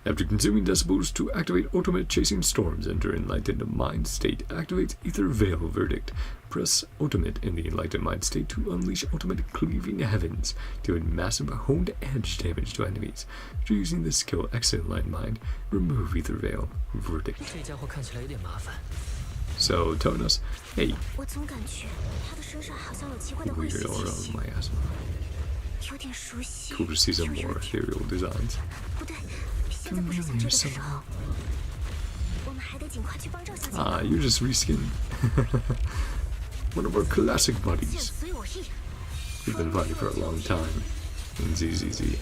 After consuming decibels to activate ultimate chasing storms, enter enlightened mind state. Activates ether veil verdict. Press ultimate in the enlightened mind state to unleash ultimate cleaving heavens, dealing massive honed edge damage to enemies. After using this skill, exit enlightened mind, remove ether veil verdict. So telling us, hey, weird aura on my ass. Cool to see some more ethereal designs. familiar somehow. Ah, you're just reskin. One of our classic buddies. We've been fighting for a long time in ZZZ.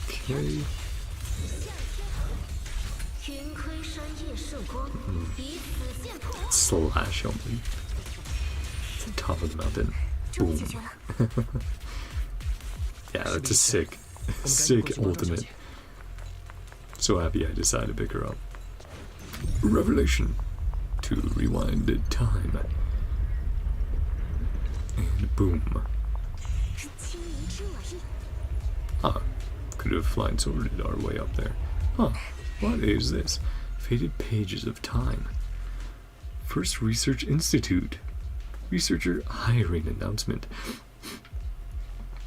Okay. Slash on me. It's the top of the mountain. Boom. Yeah, that's a sick ultimate. So happy I decided to pick her up. Revelation. To rewind time. And boom. Ah, could have flying sworded our way up there. Huh, what is this? Faded pages of time. First Research Institute. Researcher hiring announcement.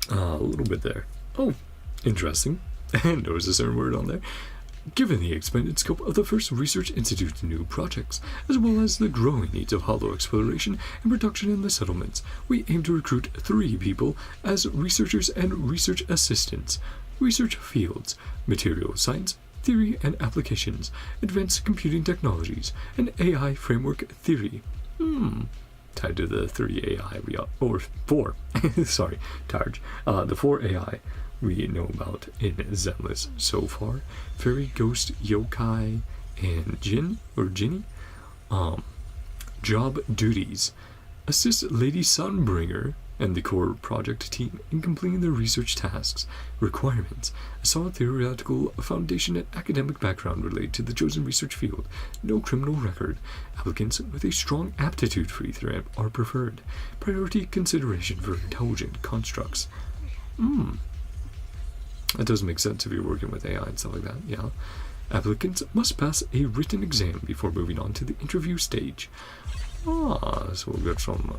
A little bit there. Oh, interesting. And there was a certain word on there. Given the expanded scope of the First Research Institute's new projects, as well as the growing needs of hollow exploration and production in the settlements, we aim to recruit 3 people as researchers and research assistants. Research fields: material science, Theory and Applications, Advanced Computing Technologies, and AI Framework Theory. Tied to the 3 AI or 4, sorry, Tarj. The 4 AI we know about in Zenless so far. Fairy, Ghost, Yokai, and Jinny. Job duties. Assist Lady Sunbringer and the core project team in completing their research tasks. Requirements: a solid theoretical foundation and academic background related to the chosen research field. No criminal record. Applicants with a strong aptitude for either are preferred. Priority consideration for intelligent constructs. That does make sense if you're working with AI and stuff like that, yeah. Applicants must pass a written exam before moving on to the interview stage. So we'll get some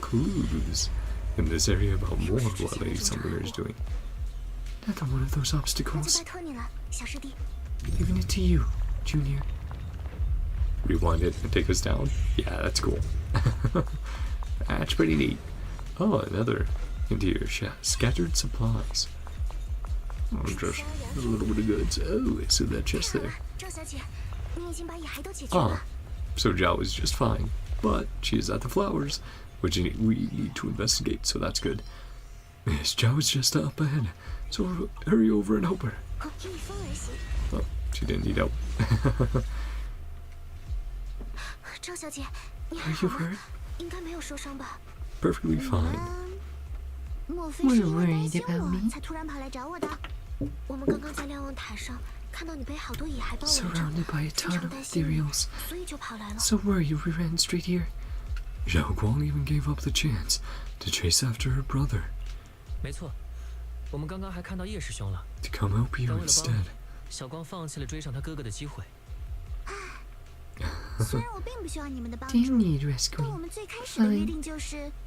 clues in this area about more of what Lady Sunbringer is doing. Another one of those obstacles. Giving it to you, Junior. Rewind it and take us down? Yeah, that's cool. That's pretty neat. Oh, another interior scattered supplies. Oh, just a little bit of goods. Oh, I see that chest there. So Zhao is just fine, but she is at the flowers, which we need to investigate, so that's good. Yes, Zhao is just up ahead, so hurry over and help her. Oh, she didn't need help. Are you hurt? Perfectly fine. Were worried about me? Surrounded by a ton of ethereals. So were you? We ran straight here. Xiao'guang even gave up the chance to chase after her brother. 没错，我们刚刚还看到叶师兄了。 To come help you instead. 小光放弃了追上他哥哥的机会。Didn't need rescuing. Fine.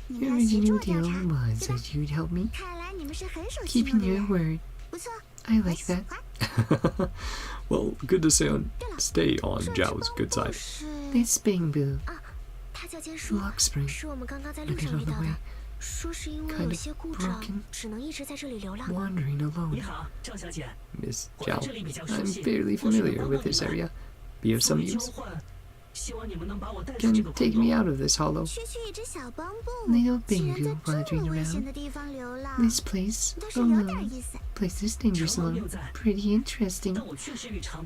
Your original deal was that you'd help me. Keeping your word. I like that. Well, good to stay on Zhao's good side. This bamboo. Lock spring. Look at on the way. Kind of broken. Wandering alone. Miss Zhao, I'm fairly familiar with this area. Be of some use? Can take me out of this hollow. Little bamboo wandering around. This place, alone. Place is dangerous alone. Pretty interesting.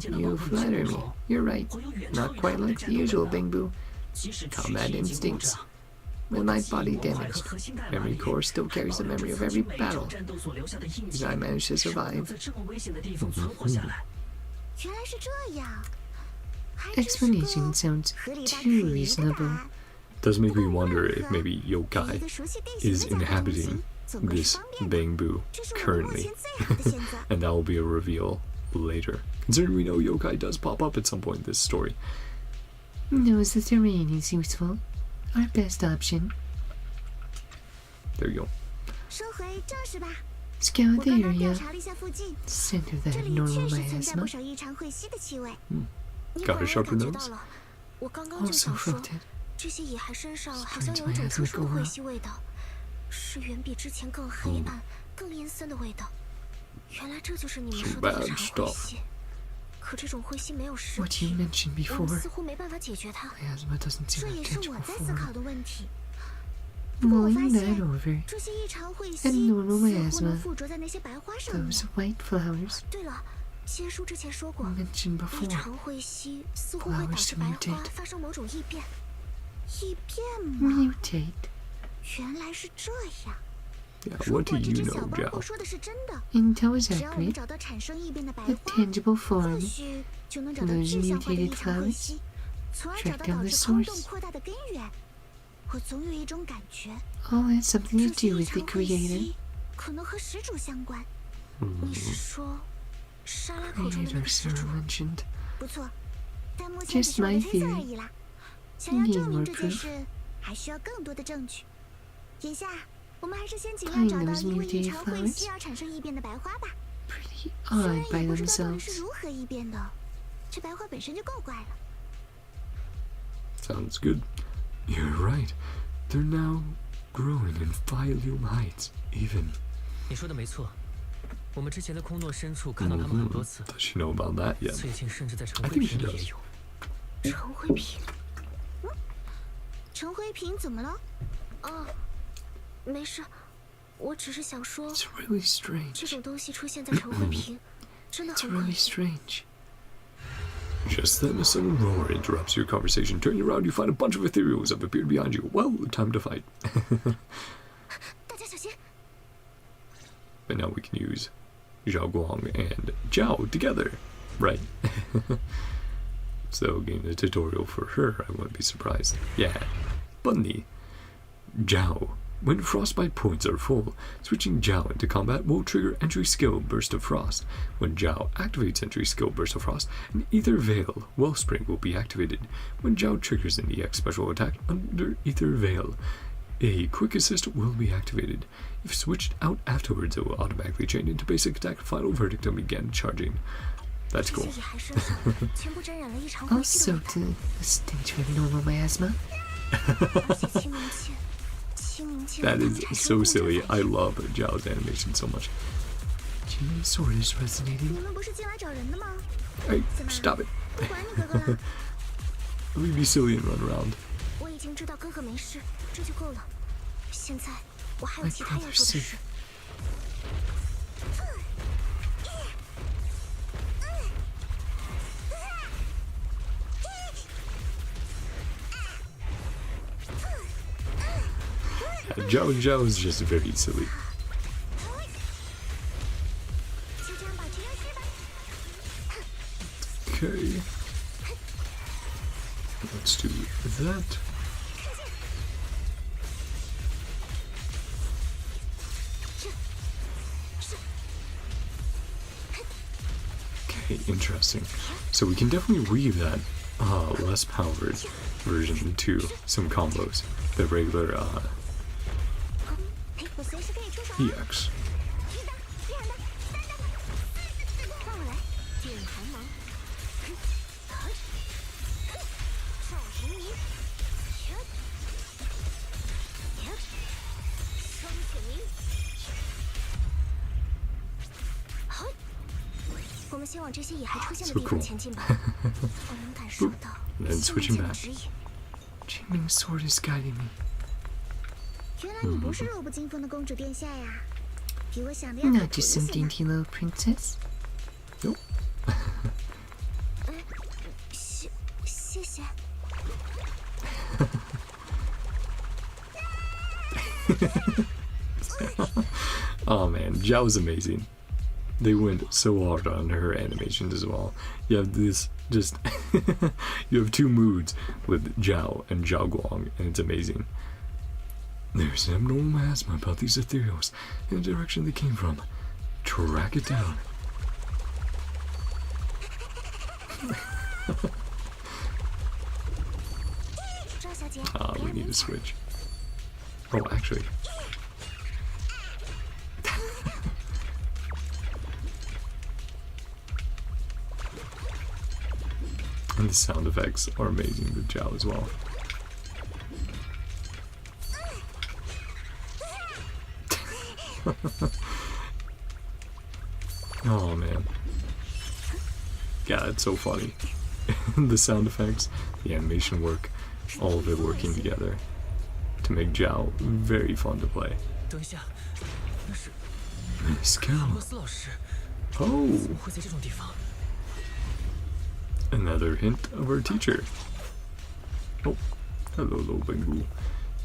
You flatter me. You're right. Not quite like the usual bamboo. Combat instincts. With my body damaged, memory core still carries the memory of every battle. I managed to survive. Explanation sounds too reasonable. Does make me wonder if maybe yokai is inhabiting this bamboo currently. And that will be a reveal later. Considering we know yokai does pop up at some point in this story. Knows the terrain is useful. Our best option. There you go. Scout the area. Center that normal miasma. Got a sharper nose? Also felt it. Strange miasmic aura. Some bad stuff. What you mentioned before. Miasma doesn't seem like tangible form. Mulling that over. And normal miasma. Those white flowers. Mentioned before. Flowers to mutate. Mutate. Yeah, what do you know, Zhao? Intel is accurate. A tangible form. Those mutated flowers. Track down the source. All has something to do with the creator. Creator Sarah mentioned. Just my theory. Need more proof. Playing those mutated flowers. Pretty odd by themselves. Sounds good. You're right. They're now growing in Phylum Heights, even. 你说的没错，我们之前的空洞深处看到他们很多次。 Does she know about that yet? 最近甚至在陈 I 慧 think she 萍里 does. 也有。陈慧萍，陈慧萍怎么了？哦，没事，我只是想说， It's really 这 strange. 种东西出现在陈慧萍，真的 It's 很可 really 惜。 strange. Just then, a sudden roar interrupts your conversation. Turning around, you find a bunch of ethereals have appeared behind you. Well, time to fight. 大家小心！ But now we can use xiao'guang and zhao together, right? So, getting a tutorial for her, I wouldn't be surprised. Yeah, Bunny. Zhao. When frostbite points are full, switching Zhao into combat will trigger entry skill Burst of Frost. When Zhao activates entry skill Burst of Frost, an Ether Veil Wellspring will be activated. When Zhao triggers an EX special attack under Ether Veil, a Quick Assist will be activated. If switched out afterwards, it will automatically change into basic attack Final Verdict and begin charging. That's 这 cool. 些野孩身上全部沾染了异常灰色 Also 的 to instinctually normal miasma. 而且清明剑，清明剑 That 和他们 is 产 so 生共振 silly. 反 I 应。 love Zhao's animation so much. Human sword is resonating. 你们不是进来找人的吗？ Hey, 怎么？ stop it. 不管你哥哥了， Leave me silly and run around. 我已经知道哥哥没事，这就够了。现在我还有 My 其他要 brother's 做的 safe. 事。 Zhao is just very silly. 就这样吧，这样是吧？ Okay. Let's do that. Okay, interesting. So we can definitely read that less powered version to some combos. The regular 嘿，我随时可以出手。 EX. 一的、两的、三的，放我来，电寒芒，少平民，双铁民，我们先往这些野孩出现的 So 地方 cool. 前进吧。我能感受到 And 幸 switching 运的 back. 指引。 Chiming sword is guiding me. 原来你不是弱不禁风的公主殿下呀，比我想的要 Not 可 just 些 some 呢。 dainty little princess. Nope. 谢谢。 Oh man, Zhao's amazing. They went so hard on her animations as well. You have this just you have two moods with Zhao and xiao'guang, and it's amazing. There's an abnormal miasma about these ethereals and the direction they came from. Track it down. We need to switch. Oh, actually. And the sound effects are amazing with Zhao as well. Oh man. Yeah, it's so funny. The sound effects, the animation work, all of it working together to make Zhao very fun to play. 等一下，那是 Miss Carol. 罗斯老师， Oh, 怎么会在这种地方？ another hint of our teacher. Oh, hello, Lobengu.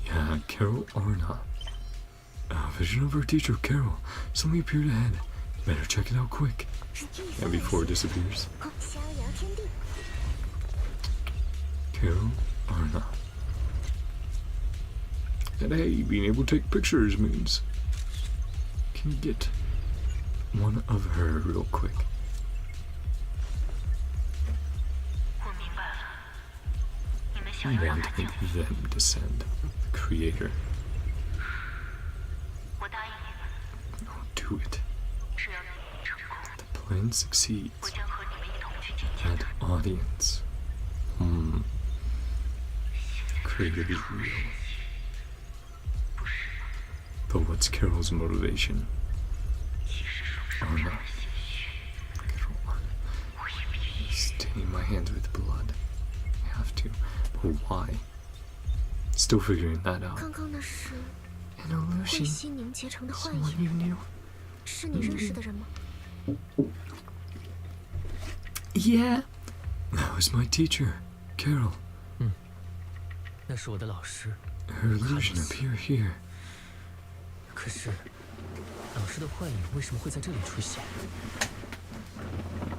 Yeah, Carol Arna. A vision of our teacher, Carol. Something appeared ahead. Better check it out quick. And before it disappears. 逍遥天地。 Carol Arna. And hey, being able to take pictures means can get one of her real quick. I want to make them descend. The creator. Oh, do it. The plan succeeds. That audience. Creator is real. But what's Carol's motivation? Oh no. Stain my hands with blood. I have to. But why? Still figuring that out. 刚刚那是 An 灰 illusion. 犀凝结成的幻 Someone 影， you knew. 是你认识的人吗？ Yeah. That was my teacher, Carol. 那是我的老师。 Her illusion appeared here. 可是，老师的幻影为什么会在这里出现？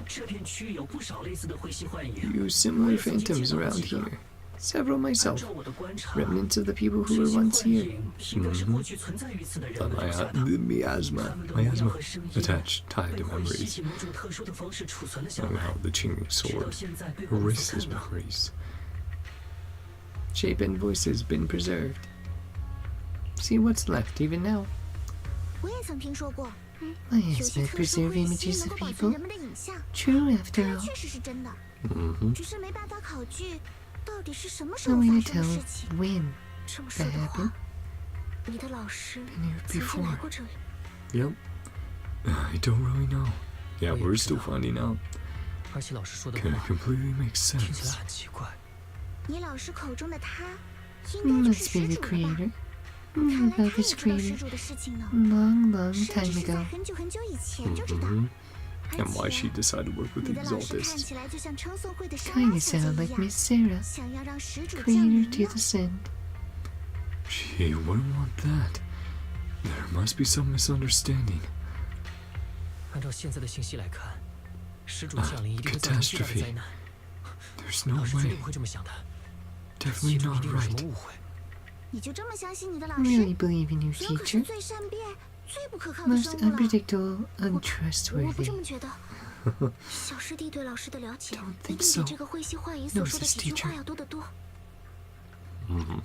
这片区域有不少类似的灰犀幻影。 You similar phantoms around here. Several myself. 照我的观察， Remnants of the people who 这 were 些 once 幻 here. 影应该是过去存在于此的人 But 留下的。 miasma attached, tied 被 to 会吸 memories. 起某种特殊的方式储存了下 Somehow 来， the Qing 直到 sword 现在被我们所 erases 看到。 memories. Shape and voices been preserved. See what's left even now. 我也曾听说过， My 有些 expert 特殊 preserve 灰 images 犀能 of 够保存 people. 人们的影像， True 看 after 来 all. 确实是真的， Mm-hmm. 只是没办法考据到底是什么时 No 候 way 发 to 生的 tell 事情。 when 这么说 that 的话 happened.，你的老师 Been here 曾经来 before. 过这里。 Yep. I don't really know. Yeah, Wait, we're still no. finding out. 而且老师说的 Can 话 it completely make 听起来 sense? 很奇怪。你老师口中的他，应该就是 Must 始 be the 祖了吧？ creator. 看 Knew 来他 about 也 this 知道始 creator 祖的事情呢， long, long 甚 time 至是在 ago. 很久很久以前就知道。 Mm-hmm. 而 And why she 且， decided to work with 你 the 的老师看 exaltists. 起来就像称颂会的莎拉 Kinda 小姐 sound 一 like 样， Miss Sarah. 想要让始祖降 Creator 临 to 呢。 descend. She wouldn't want that. There must be some misunderstanding. 按照现在的信息来看，始祖降临一定会造成巨大的灾难。 There's no 老师绝对 way. 不会这么想的， Definitely 其中一 not 定有什 right. 么误会。你就这么相信你的老师？ Really believe in your 人可是 teacher? 最善变、最不可靠的生 Most 物了。 unpredictable, 我不 untrustworthy. 这么觉得。小师弟对老师的了解 Don't 一 think 定 so. 比这个灰犀幻影所 Knows 说的 his 几句话 teacher. 要多得多。 Mm-hmm.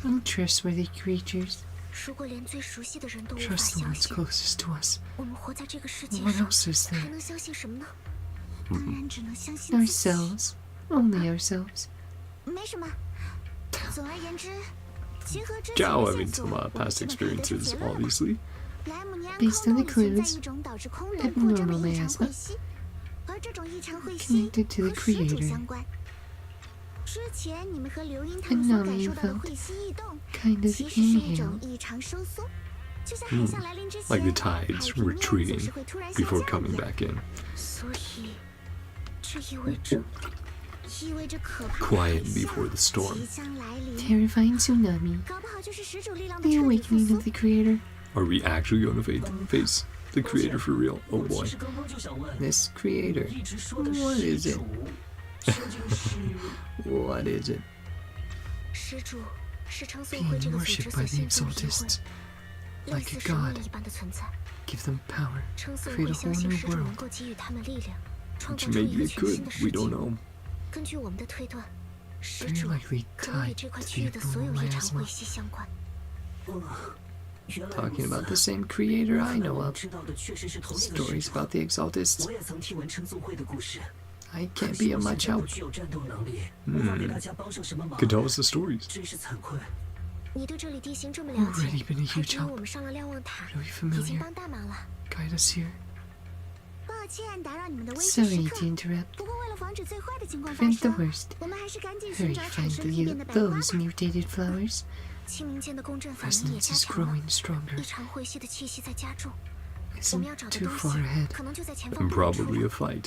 Untrustworthy creatures. 如果连最熟悉的人都无法 Trust the 相 ones 信， closest to us. 我们活在这个世界 What 上 else is 还 there? 能相信什么呢？当然只能相信自己。 Ourselves. Only ourselves. 没什么。总而言之，结合之前 Zhao 的 having 线索， some 我们 past 基本可以得出 experiences, 结论了。 obviously. 莱姆尼安 Based 空 on 洞 the 里存在 clues, 一种导致空轮破绽的 abnormal 异常 miasma 彗蜥，而这种异常彗蜥 Connected to 和 the 始祖 creator. 相关。之前你们和刘英他们所感受到的彗蜥异动， Kind of 其实是一种 inhale. 异常收缩，就像海象来临之前， Like the tides 海平面 retreating 总是会突然下 before 降 coming 一样。 back in. 所以，这意味着可怕的 Quiet 海象 before the storm. 即将来临， Terrifying tsunami. 搞不好就是始祖力量的 The 彻底复 awakening 苏 of。the creator. Are we actually going to face the creator for real? Oh 我 boy. 其实刚刚就想问， This creator. 一直说的 What 始 is it? 祖究竟是？ What is it? 始祖是称颂会 Being 这个组织 worshipped 所 by the 信奉的议会， exaltists. 类 Like 似 a 神明 god. 一般的存在。 Give them power. 称颂 Create 会 a 相 whole 信 new 始祖能 world. 够给予他们力量，创 Which 造出一 maybe 个 it 全新 could. 的 We 世界 don't。know. 根据我们的推断，始 Very 祖 likely 可能与 tied 这块 to 区域 the 的所有 abnormal 异常 miasma. 彗蜥相关。原来 Talking 如 about 此 the same creator I know 我 of. 知道的确实是同一个始 Stories 祖。 about the exaltists. 我也曾听闻称颂会的故事， I 可 can't 惜 be 我 of 现 much 在不 help. 具有战斗能力，无法给大家帮上什么忙 Could，tell us the stories. 真是惭愧。你对这里地形这么了 Already 解， been a 还 huge 指引 help. 我们上了瞭望塔， Really 已 familiar. 经帮大忙了。 Guide us here. 抱歉打扰你们的危机时 Sorry 刻 to，interrupt. 不过为了防止最坏的情况发 Prevent the 生， worst. 我们还是赶紧寻 Hurry, 找产 find 生异变的 the, 百花 those 吧。 mutated flowers. 清明间的共振反应也 Resonance 加 is 强了， growing stronger. 异常彗蜥的气息在加重。我们要 Isn't 找的 too 东 far 西 ahead. 可能就在前方 And 不远处 probably a 了。 fight.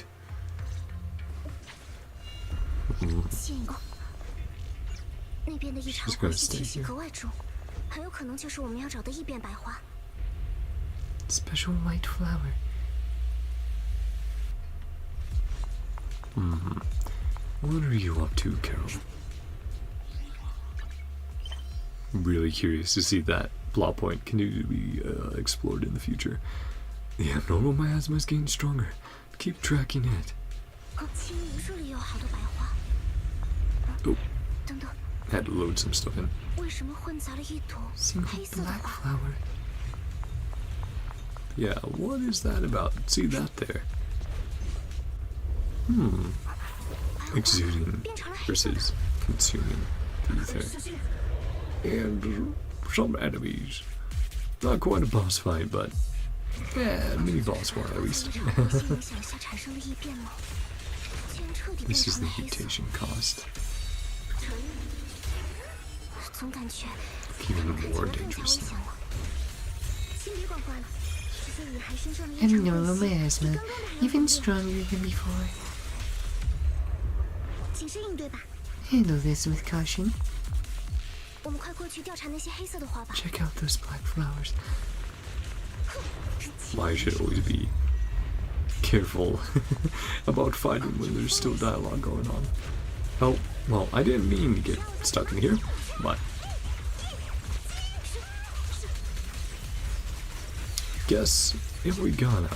谢影，那边的异常 She's gonna 彗蜥 stay 气息 here. 格外重，很有可能就是我们要找的异变百花。 Special white flower. What are you up to, Carol? I'm really curious to see that plot point continue to be explored in the future. The abnormal miasma is getting stronger. Keep tracking it. 清明树里有好多百花。 Oh, 等等， had to load some stuff in. 为什么混杂了一朵 Single 黑色的 black 花？ flower. Yeah, what is that about? See that there? Exuding 变成了黑色的。 versus consuming the ether. And some enemies. Not quite a boss fight, but yeah, mini boss one at least. This is the mutation cost. Even more dangerous now. And normal miasma, even stronger than before. Handle this with caution. Check out those black flowers. Why should always be careful about fighting when there's still dialogue going on. Oh, well, I didn't mean to get stuck in here, but guess if we gotta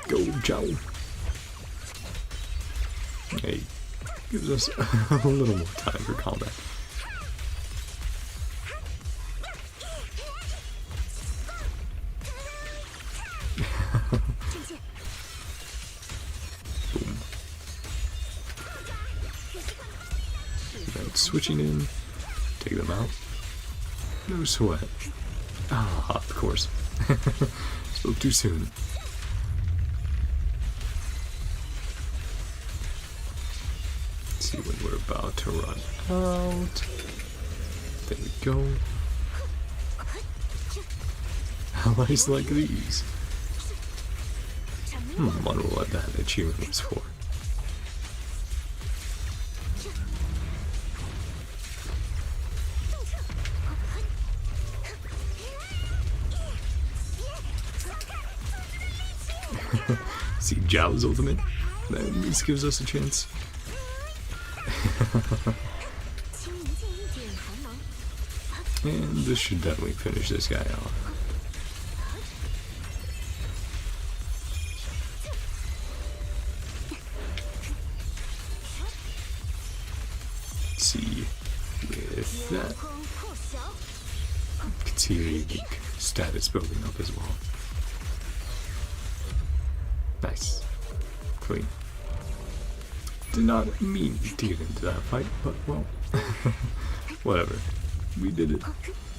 go zhao. Hey, gives us a little more time for combat. Boom. Now switching in, take them out. No sweat. Ah, of course. Spoke too soon. Let's see when we're about to run out. There we go. Allies like these. Wonder what that achievement was for. See Zhao's ultimate? That at least gives us a chance. And this should definitely finish this guy off. Let's see, with that, you can see your unique status building up as well. Nice. Clean. Did not mean to get into that fight, but well, whatever. We did it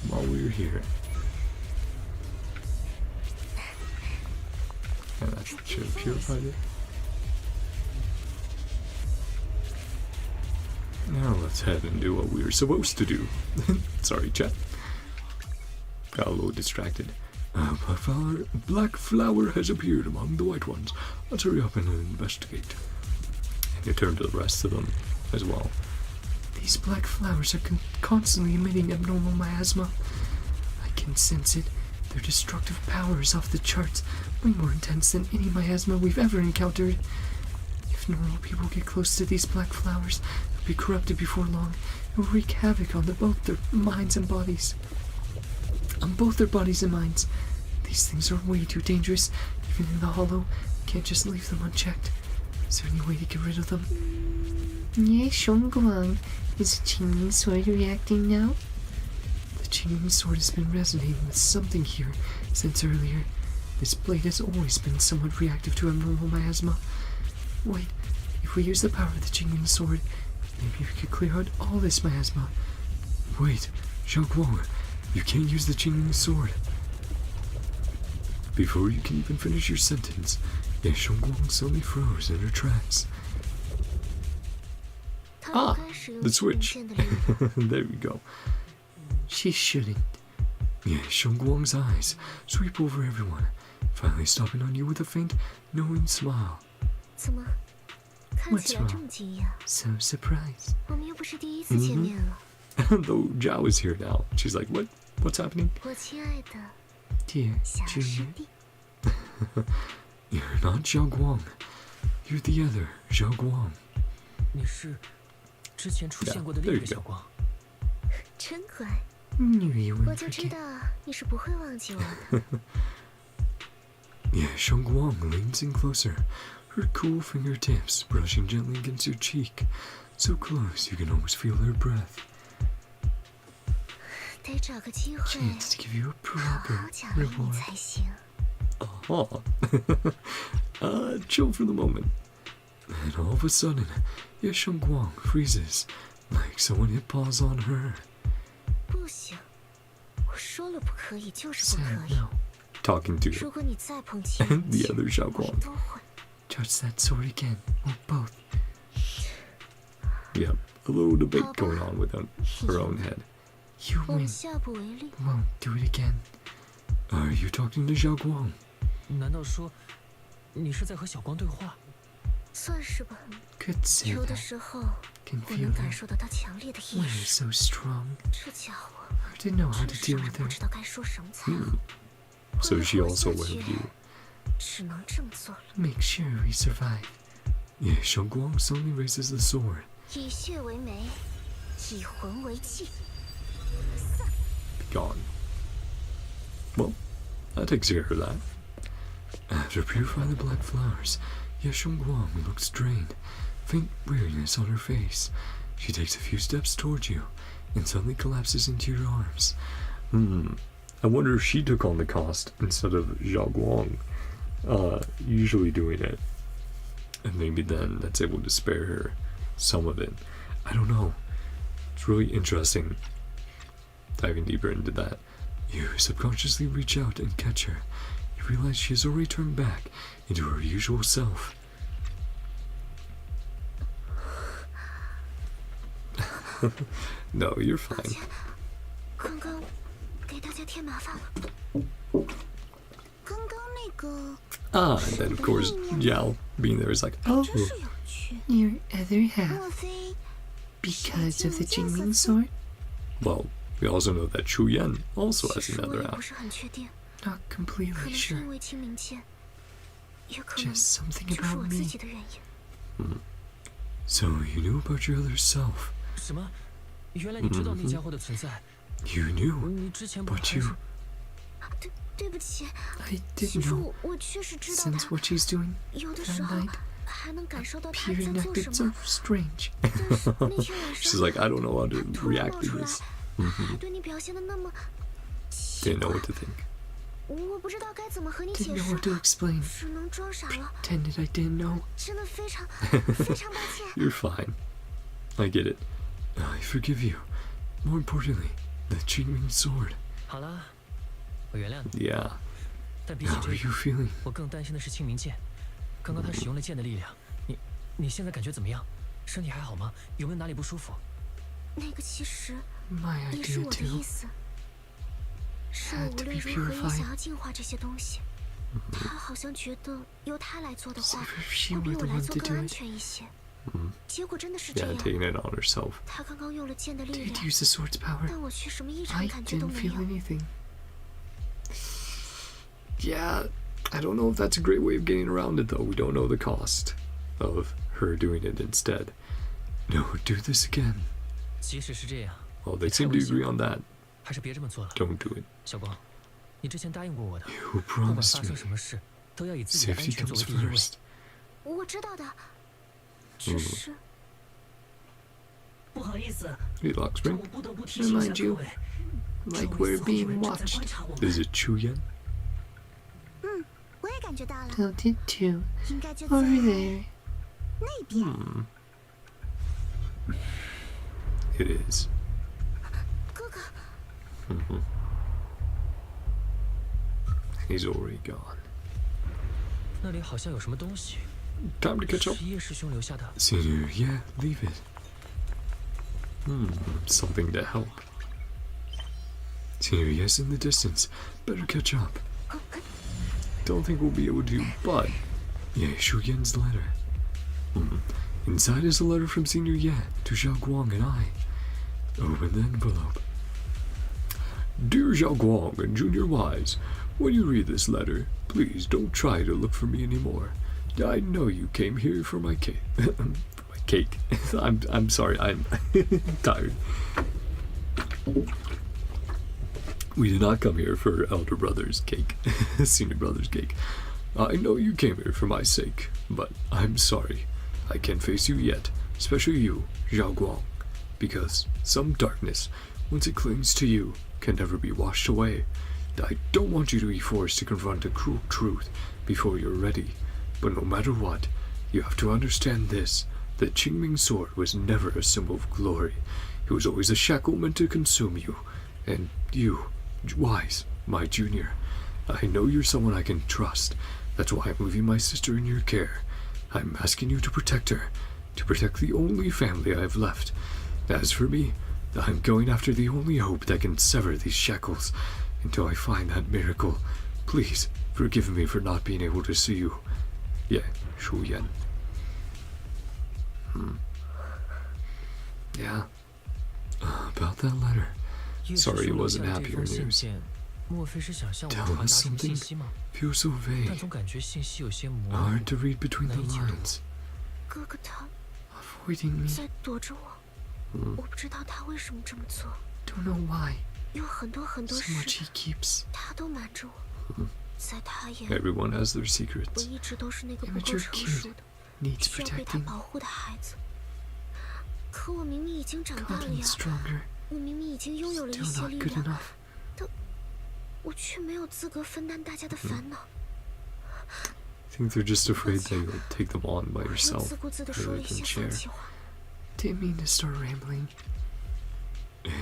while we were here. And that should have purified it. Now let's head and do what we were supposed to do. Sorry, chat. Got a little distracted. Black flower has appeared among the white ones. Let's hurry up and investigate. And you turn to the rest of them as well. These black flowers are constantly emitting abnormal miasma. I can sense it. Their destructive power is off the charts, way more intense than any miasma we've ever encountered. If normal people get close to these black flowers, they'll be corrupted before long. It will wreak havoc on both their minds and bodies. On both their bodies and minds. These things are way too dangerous. Even in the hollow, can't just leave them unchecked. Is there any way to get rid of them? Yeshunguang, is the Qingyin sword reacting now? The Qingyin sword has been resonating with something here since earlier. This blade has always been somewhat reactive to abnormal miasma. Wait, if we use the power of the Qingyin sword, maybe we could clear out all this miasma. Wait, xiao'guang, you can't use the Qingyin sword. Before you can even finish your sentence, yeshunguang suddenly froze in her tracks. Ah, the switch. There we go. She shouldn't. Yeshunguang's eyes sweep over everyone, finally stopping on you with a faint, knowing smile. What's wrong? So surprised. Though Zhao is here now, she's like, what? What's happening? Dear Junior. You're not xiao'guang. You're the other xiao'guang. Yeah, there you go. Knew you wouldn't forget. Yeshunguang leans in closer, her cool fingertips brushing gently against your cheek, so close you can almost feel her breath. Chance to give you a proper reward. Chill for the moment. And all of a sudden, Yeshunguang freezes, Like someone hit pause on her. 不行，我说了不可以就是不 Said 可以。 no. Talking to 如果你再碰亲 the other xiao'guang. 都会。 Touch that sword again, or both. Yeah, a little debate going on within her own head. You 我们 win. 下不为例。 Won't do it again. Are you talking to xiao'guang? 难道说你是在和小光对话？算是吧。 Could say 有的 that. 时候 Can 我 feel 能感 that. 受到他强烈的意 When you're 识。 so strong. 这家伙 Hard to know how 真 to 是 deal 让人 with 不 her. 知道该说什么才好。 So 为了 she 活 also 下 went 去 with you. 只能这么做了。 Make sure we survive. Yeshunguang suddenly raises the sword. 以血为媒，以魂为器。 Gone. Well, that takes care of that. After purifying the black flowers, yeshunguang looks drained, faint weariness on her face. She takes a few steps towards you, and suddenly collapses into your arms. I wonder if she took on the cost instead of xiao'guang usually doing it. And maybe then that's able to spare her some of it. I don't know. It's really interesting diving deeper into that. You subconsciously reach out and catch her. You realize she has already turned back into her usual self. No, you're fine. 刚刚给大家添麻烦了。刚刚那个 And then of course, Zhao being there is like, oh, 真是有趣。 Your other half. 莫非 Because of the Jingming sword? well, we also know that Chu Yan also 其 has 实我 another 也不 half. 是很确定， Not 可 completely 能是 sure. 因为清明剑，也可能 Just something 就是 about 我自 me. 己的原因。 So you knew about your other self. 什么？原来你知道那家伙的存在？ You knew, 你之前不 but 还是 you 对不起， I 其 didn't 实 know. 我确实知道 Sense 他， what she's doing. 有的 that 时候 night 还能感受到他 Appearing 在 at 做 bits 什么 of。strange. 但是那天晚 she's 上 like, I don't know how to 突然 react 冒 to 出来， this. 还对你表现的那么奇 Didn't know 怪 what，to think. 我不知道该怎么和你 Didn't 解 know 释 what，to explain. 只能装傻了， Pretended I didn't know. 真的非常非常抱歉。 You're fine. I get it. I forgive you. More importantly, the Jingming sword. 好了，我原谅你。 Yeah. 但比起 How 这 are 个， you feeling? 我更担心的是清明剑。刚刚他使用了剑的力量，你现在感觉怎么样？身体还好吗？有没有哪里不舒服？那个其实 My 也是 idea 我的意 too. 思，是我 Had 无 to 论 be 如何也 purified. 想要净化这些东西。他好像觉得由他来做的 So 话， if she 会比 were 我 the 来 one 做 to 更 do 安 it, 全一些。结果真的是这 Yeah, 样， taking it on herself. 他刚刚用了剑的力 did 量， use the sword's power. 但我却什么异常 I 感觉都 didn't 没 feel 有。 anything. Yeah, I don't know if that's a great way of getting around it, though. We don't know the cost of her doing it instead. No, do this again. 即使是这样， Well, they seem to agree on that. 还是别这么做了。 Don't do it. 小光，你之前答应过我的， You 不管 promised 发生 me. 什么事，都要以自己的安 Safety 全作 comes 为第一位。 first. 我知道的，只是不好意思， Hey, 但 Lockspring. 我不得不提醒一下 Remind 各 you, 位， like 这 we're 位似乎有 being 人正在 watched. 观察我们。 Is it Chu Yan? 我也感觉到了， Felt it too. 应该就在 Over there. 那边。 It is. 哥哥， He's already gone. 那里好像有什么东西， Time to catch up. 是叶师兄留下的。 Senior, yeah, leave it. Something to help. Senior, yes, in the distance. Better catch up. Don't think we'll be able to, but yeah, Shu Yan's letter. Inside is a letter from Senior Yan to xiao'guang and I. Open the envelope. Dear xiao'guang and Junior Wise, when you read this letter, please don't try to look for me anymore. I know you came here for my cake. My cake. I'm sorry. I'm tired. We did not come here for elder brother's cake, senior brother's cake. I know you came here for my sake, but I'm sorry. I can't face you yet, especially you, xiao'guang, because some darkness, once it clings to you, can never be washed away. I don't want you to be forced to confront a cruel truth before you're ready, but no matter what, you have to understand this. The Qingming sword was never a symbol of glory. It was always a shackle meant to consume you. And you, Wise, my junior, I know you're someone I can trust. That's why I'm leaving my sister in your care. I'm asking you to protect her, to protect the only family I have left. As for me, I'm going after the only hope that can sever these shackles. Until I find that miracle, please forgive me for not being able to see you. Yeah, Shu Yan. Yeah. About that letter. Sorry it wasn't happier news. Tell us something. Feels so vague. Hard to read between the lines. Avoiding me. Don't know why. So much he keeps. Everyone has their secrets. Immature kid needs protecting. Gotten stronger. Still not good enough. I think they're just afraid that you'll take them on by yourself rather than share. Didn't mean to start rambling.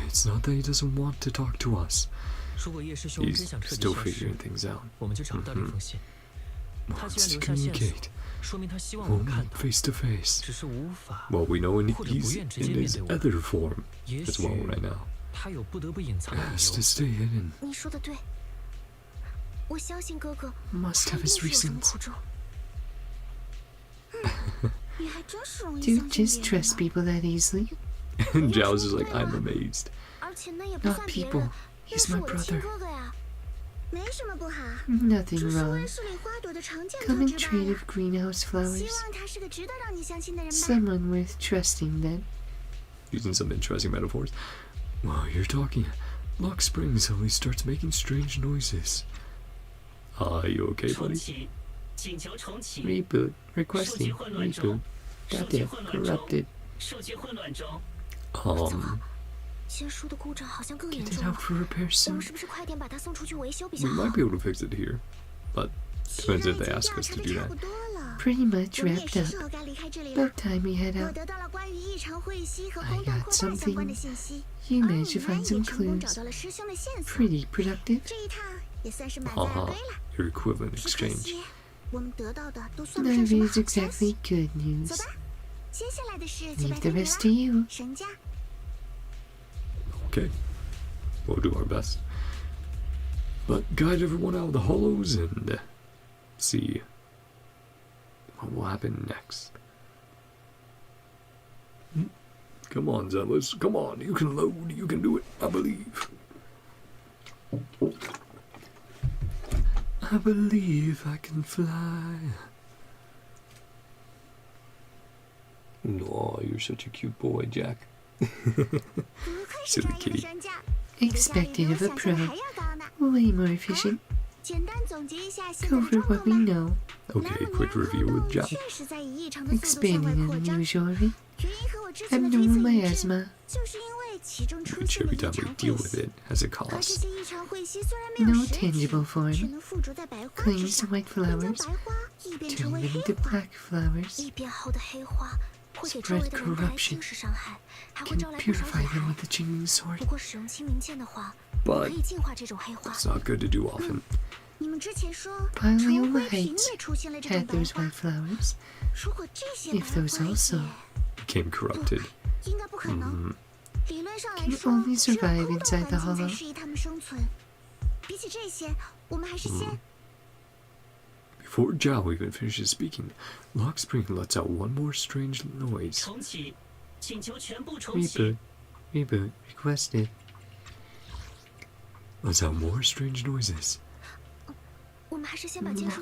It's not that he doesn't want to talk to us. He's still figuring things out. Wants to communicate. Face to face. Well, we know he's in his other form as well right now. Has to stay hidden. Must have his reasons. Do you just trust people that easily? And Zhao's is like, I'm amazed. Not people. He's my brother. Nothing wrong. Common trait of greenhouse flowers. Someone worth trusting then. Using some interesting metaphors. While you're talking, Lock Spring suddenly starts making strange noises. Are you okay, buddy? Reboot. Requesting. Reboot. Got it. Corrupted. Get it out for repair soon. We might be able to fix it here, but depends if they ask us to do that. Pretty much wrapped up. About time we head out. I got something. You managed to find some clues. Pretty productive. Haha, your equivalent exchange. None of it is exactly good news. Leave the rest to you. Okay, we'll do our best. But guide everyone out of the hollows and see what will happen next. Come on, Zenless. Come on, you can load. You can do it. I believe. I believe I can fly. Oh, you're such a cute boy, Jack. Silly kitty. Expected of a pro. Way more efficient. Cover what we know. Okay, quick review with Zhao. Expanding unusually. Abnormal miasma. Which every time we deal with it has a cost. No tangible form. Clings to white flowers. Turn them into black flowers. Spread corruption. Can purify them with the Qingming sword. But it's not good to do often. Pileoma Heights had those white flowers. If those also became corrupted. Can only survive inside the hollow. Before Zhao even finishes speaking, Lock Spring lets out one more strange noise. Reboot. Reboot. Requested. Lets out more strange noises. Lock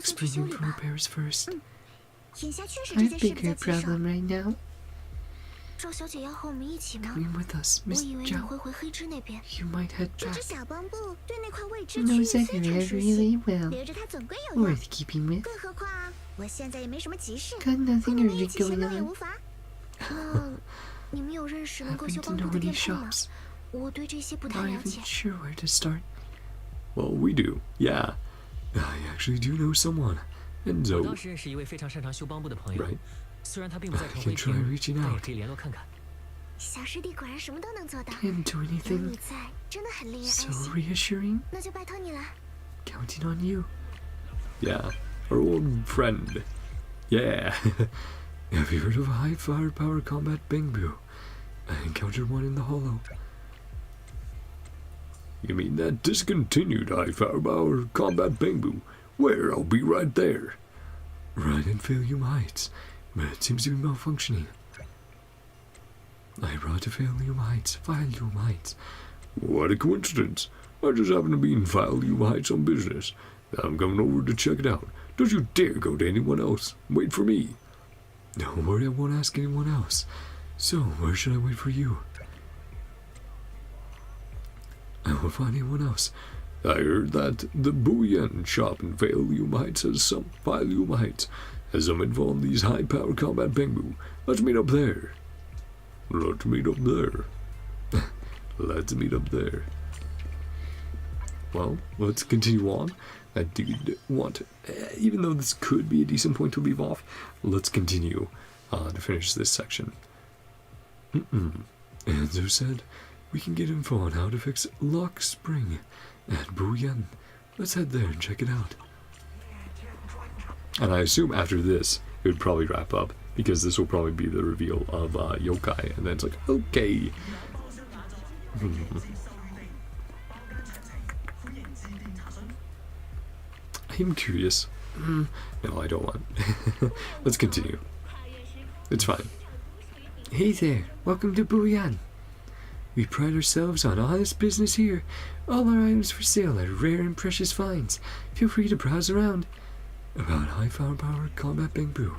Spring for repairs first. Our bigger problem right now. Coming with us, Miss Zhao. You might head back. Knows that area really well. Worth keeping with. Got nothing urgent going on. Happen to know any shops. Not even sure where to start. Well, we do. Yeah. I actually do know someone. Enzo. Right? 虽然他并不在 I 城 can 会 try 厅， reaching 但也 out. 可以联络看看。小师弟果然什么都能做到， Can't do 有 anything. 你在，真的很令人安 So 心。 reassuring. 那就拜托你了。 Counting on you. Yeah, our old friend. Yeah. Have you heard of a high firepower combat bangbu? I encountered one in the hollow. You mean that discontinued high firepower combat bamboo? Where? I'll be right there. Right in Failum Heights, but it seems to be malfunctioning. I brought to Failum Heights. What a coincidence. I just happen to be in Failum Heights on business. I'm coming over to check it out. Don't you dare go to anyone else. Wait for me. Don't worry, I won't ask anyone else. So, where should I wait for you? I won't find anyone else. I heard that the Booyan shop in Failum Heights has some info on these high-power combat bamboo. Let's meet up there. Let's meet up there. Well, let's continue on. I did want to, even though this could be a decent point to leave off, let's continue to finish this section. Enzo said we can get info on how to fix Lock Spring at Booyan. Let's head there and check it out. And I assume after this, it would probably wrap up, because this will probably be the reveal of yokai, and then it's like, okay. I'm curious. No, I don't want. Let's continue. It's fine. Hey there, welcome to Booyan. We pride ourselves on honest business here. All our items for sale are rare and precious finds. Feel free to browse around. About high firepower combat bamboo.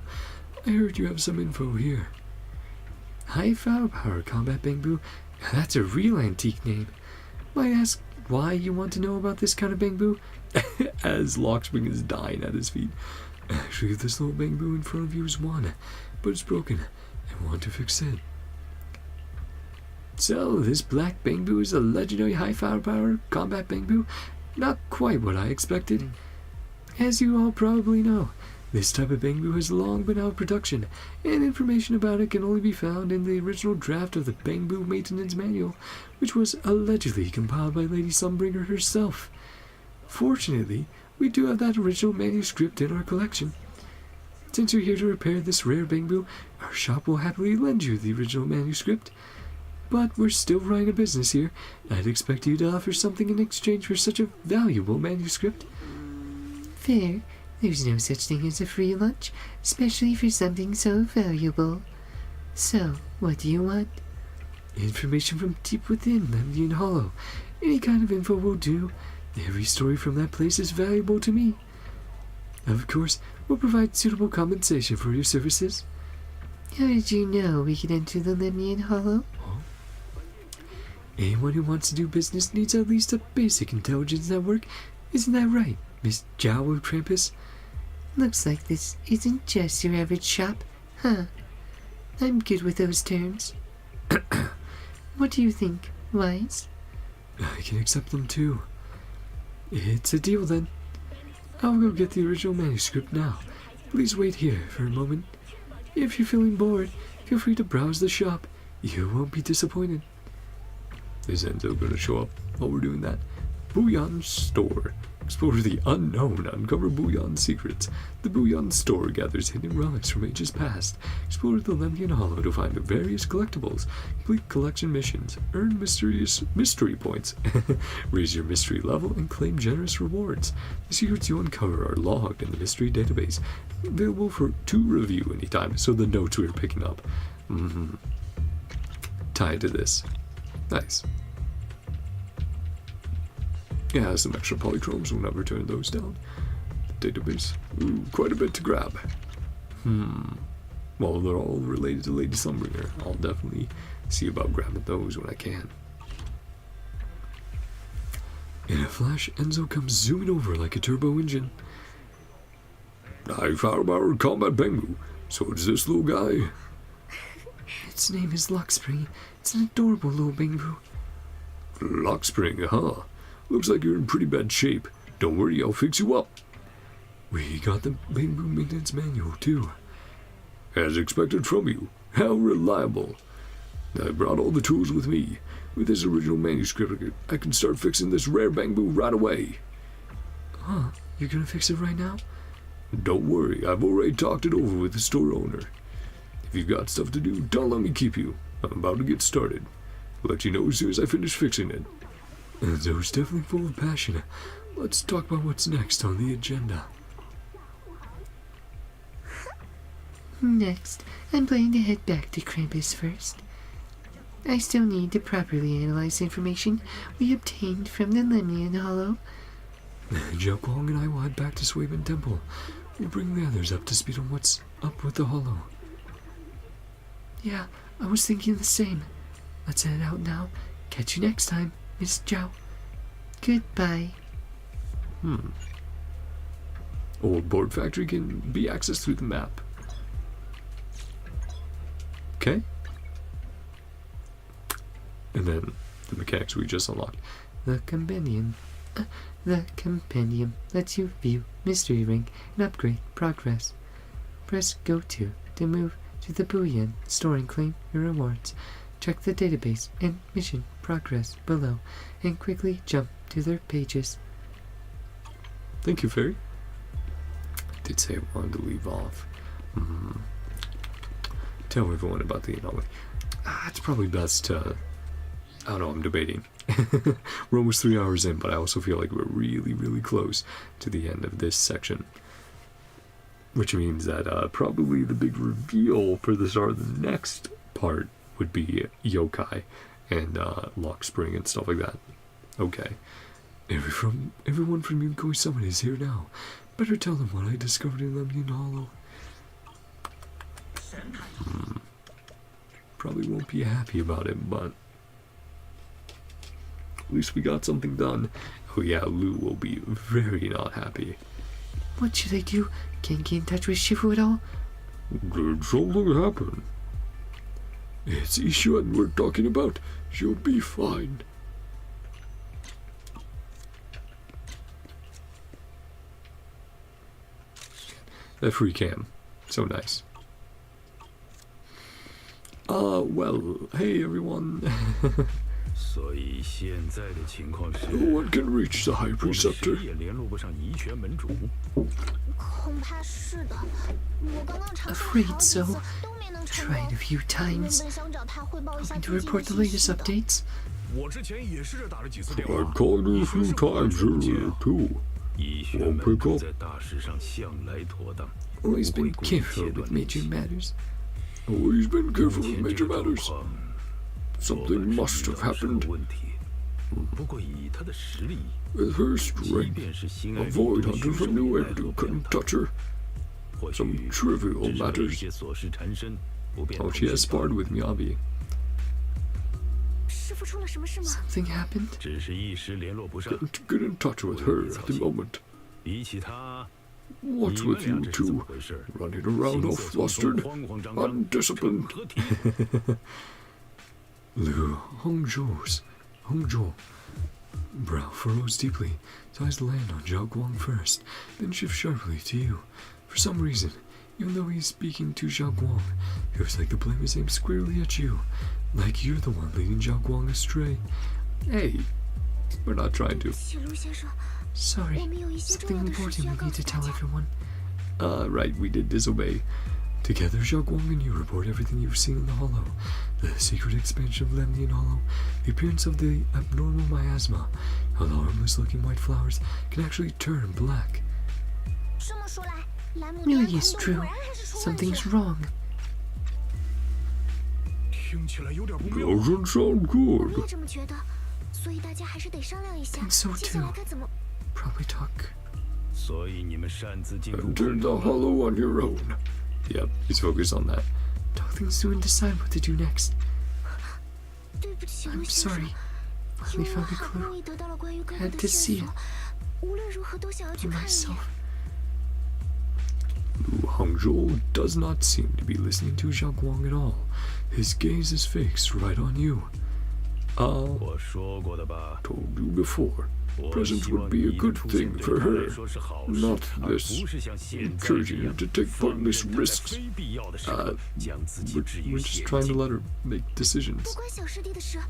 I heard you have some info here. High firepower combat bamboo? That's a real antique name. Might I ask why you want to know about this kind of bamboo? As Lockspring is dying at his feet. Actually, this little bamboo in front of you is one, but it's broken. I want to fix it. So, this black bamboo is a legendary high firepower combat bamboo? Not quite what I expected. As you all probably know, this type of bamboo has long been out of production, and information about it can only be found in the original draft of the Bamboo Maintenance Manual, which was allegedly compiled by Lady Sunbringer herself. Fortunately, we do have that original manuscript in our collection. Since you're here to repair this rare bamboo, our shop will happily lend you the original manuscript. But we're still running a business here. I'd expect you to offer something in exchange for such a valuable manuscript. Fair. There's no such thing as a free lunch, especially for something so valuable. So, what do you want? Information from deep within Lemnian Hollow. Any kind of info will do. Every story from that place is valuable to me. Of course, we'll provide suitable compensation for your services. How did you know we could enter the Lemnian Hollow? Anyone who wants to do business needs at least a basic intelligence network. Isn't that right, Miss Zhao of Krampus? Looks like this isn't just your average shop, huh? I'm good with those terms. What do you think, Wise? I can accept them too. It's a deal then. I'll go get the original manuscript now. Please wait here for a moment. If you're feeling bored, feel free to browse the shop. You won't be disappointed. Is Enzo going to show up while we're doing that? Booyan Store. Explore the unknown, uncover Booyan secrets. The Booyan Store gathers hidden relics from ages past. Explore the Lemnian Hollow to find the various collectibles. Complete collection missions. Earn mystery points. Raise your mystery level and claim generous rewards. The secrets you uncover are logged in the mystery database. Available to review anytime, so the notes we're picking up. Tied to this. Nice. Yeah, some extra polychromes, we'll never turn those down. The database. Ooh, quite a bit to grab. Well, they're all related to Lady Sunbringer. I'll definitely see about grabbing those when I can. In a flash, Enzo comes zooming over like a turbo engine. I found our combat bamboo. So it's this little guy. Its name is Lockspring. It's an adorable little bamboo. Lockspring, huh? Looks like you're in pretty bad shape. Don't worry, I'll fix you up. We got the Bamboo Maintenance Manual, too. As expected from you. How reliable. I brought all the tools with me. With this original manuscript, I can start fixing this rare bamboo right away. Huh, you're gonna fix it right now? Don't worry, I've already talked it over with the store owner. If you've got stuff to do, don't let me keep you. I'm about to get started. I'll let you know as soon as I finish fixing it. Zo's definitely full of passion. Let's talk about what's next on the agenda. Next, I'm planning to head back to Krampus first. I still need to properly analyze information we obtained from the Lemnian Hollow. xiao'guang and I will head back to Swaben Temple. We'll bring the others up to speed on what's up with the Hollow. Yeah, I was thinking the same. Let's head out now. Catch you next time, Miss Zhao. Goodbye. Old board factory can be accessed through the map. Okay. And then the mechanics we just unlocked. The compendium lets you view mystery rank and upgrade progress. Press Go to move to the Boolean store and claim your rewards. Check the database and mission progress below and quickly jump to their pages. Thank you, Fairy. I did say I wanted to leave off. Tell everyone about the anomaly. It's probably best to... I don't know, I'm debating. We're almost 3 hours in, but I also feel like we're really, really close to the end of this section. Which means that probably the big reveal for the start of the next part would be yokai and lock spring and stuff like that. Okay. Everyone from Yukoi Summit is here now. Better tell them what I discovered in Lemnian Hollow. Probably won't be happy about it, but at least we got something done. Oh yeah, Lou will be very not happy. What should I do? Can't get in touch with Shifu at all? Did something happen? It's Yishun we're talking about. She'll be fine. That free cam. So nice. Well, hey everyone. No one can reach the High Preceptor. Afraid so. Tried a few times. Hoping to report the latest updates. I've called you a few times earlier too. Won't pick up. Always been careful with major matters. Always been careful with major matters. Something must have happened. With her strength, a void hunter from New Edo couldn't touch her. Some trivial matters. Oh, she has sparred with Miyabi. Something happened? Can't get in touch with her at the moment. What's with you two? Running around all flustered, undisciplined. Liu Hongzhou. Brow furrows deeply, eyes land on xiao'guang first, then shift sharply to you. For some reason, even though he's speaking to xiao'guang, it feels like the blame is aimed squarely at you, like you're the one leading xiao'guang astray. Hey, we're not trying to. Sorry, something important we need to tell everyone. Right, we did disobey. Together, xiao'guang and you report everything you've seen in the Hollow. The secret expansion of Lemnian Hollow, the appearance of the abnormal miasma, how the harmless-looking white flowers can actually turn black. Really is true. Something's wrong. Doesn't sound good. Think so too. Probably talk. Enter the Hollow on your own. Yep, he's focused on that. Talk things through and decide what to do next. I'm sorry. Finally found a clue. Had to see it for myself. Lu Hongzhou does not seem to be listening to xiao'guang at all. His gaze is fixed right on you. Told you before. Presents would be a good thing for her, not this encouraging her to take pointless risks. We're just trying to let her make decisions.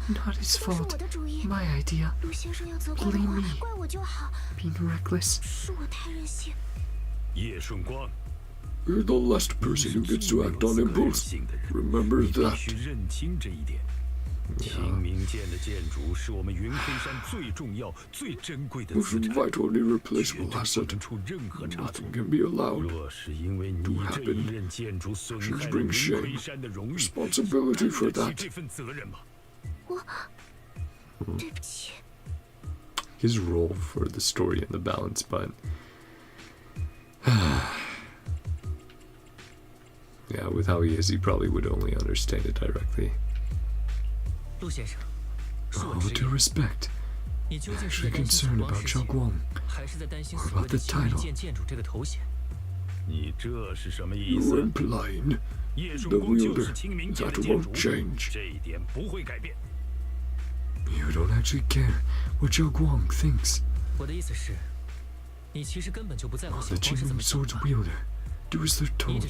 Not his fault. My idea. Blame me. Being reckless. Yeshunguang. You're the last person who gets to act on impulse. Remember that. Most vital and irreplaceable asset. Nothing can be allowed to happen. Actions bring shame. Responsibility for that. His role for the story and the balance, but yeah, with how he is, he probably would only understand it directly. Oh, with due respect, I'm actually concerned about xiao'guang, or about the title. You're implying the wielder. That won't change. You don't actually care what xiao'guang thinks. The Qingming Sword's wielder. Do as they're told.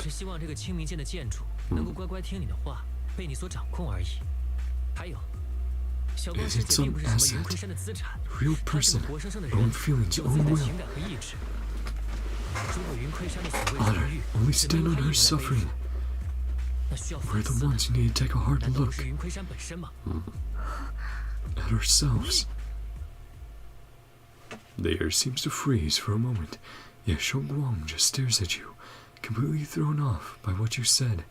Is it some asset? A real person, own feelings, own will. Honor, only stand on her suffering. We're the ones who need to take a hard look at ourselves. The air seems to freeze for a moment. Yeshunguang just stares at you, completely thrown off by what you said.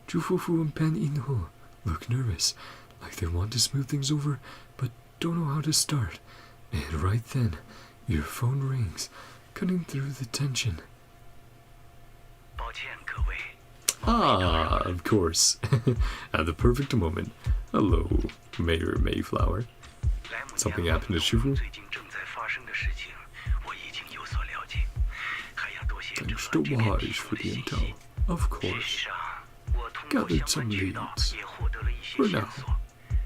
Zhufufu and Pan Inhu look nervous, like they want to smooth things over, but don't know how to start. And right then, your phone rings, cutting through the tension. Ah, of course. At the perfect moment. Hello, Mayor Mayflower. Something happened to Shufu? Thanks to Wise for the intel. Of course. Gathered some leads. For now,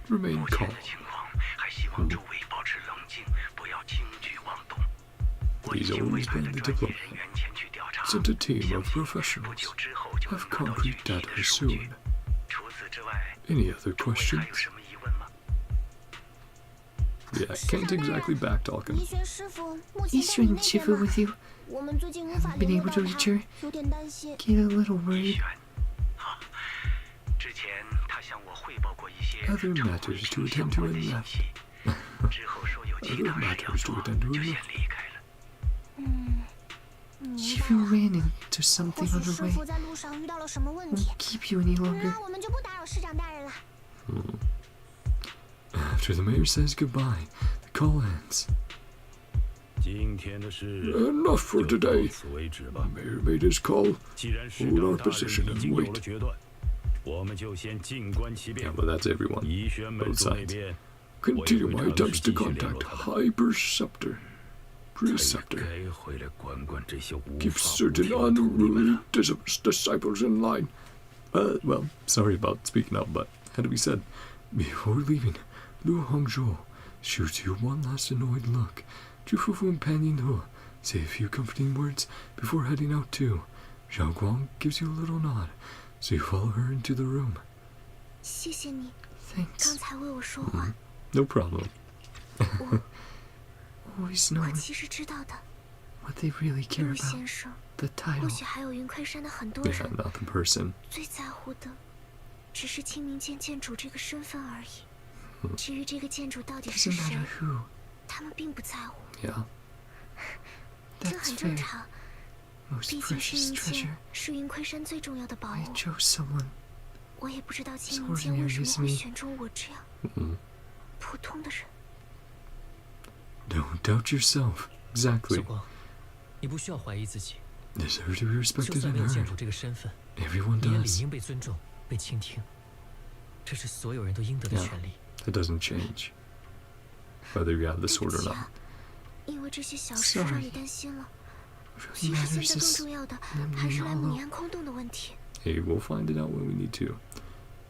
remain calm. He's always been the diplomat. Sent a team of professionals. Have concrete data soon. Any other questions? Yeah, can't exactly backtalk him. Is Yuan Shifu with you? Haven't been able to reach her. Get a little worried. Other matters to attend to and left. Other matters to attend to and left. Shifu ran into something on her way. Won't keep you any longer. After the mayor says goodbye, the call ends. Enough for today. The mayor made his call. Hold our position and wait. Yeah, but that's everyone. Both sides. Continue my attempts to contact High Preceptor. Keep certain unruly disciples in line. Well, sorry about speaking up, but had to be said. Before leaving, Lu Hongzhou shoots you one last annoyed look. Zhufufu and Pan Yinhe say a few comforting words before heading out too. Xiao'guang gives you a little nod, so you follow her into the room. Thanks. No problem. Always knowing what they really care about. The title. Yeah, not the person. Doesn't matter who. Yeah. That's fair. Most precious treasure. I chose someone as ordinary as me. Don't doubt yourself. Exactly. Deserve to be respected and heard. Everyone does. Yeah, that doesn't change. Whether you have the sword or not. Sorry. What really matters is them being hollow. Hey, we'll find it out when we need to.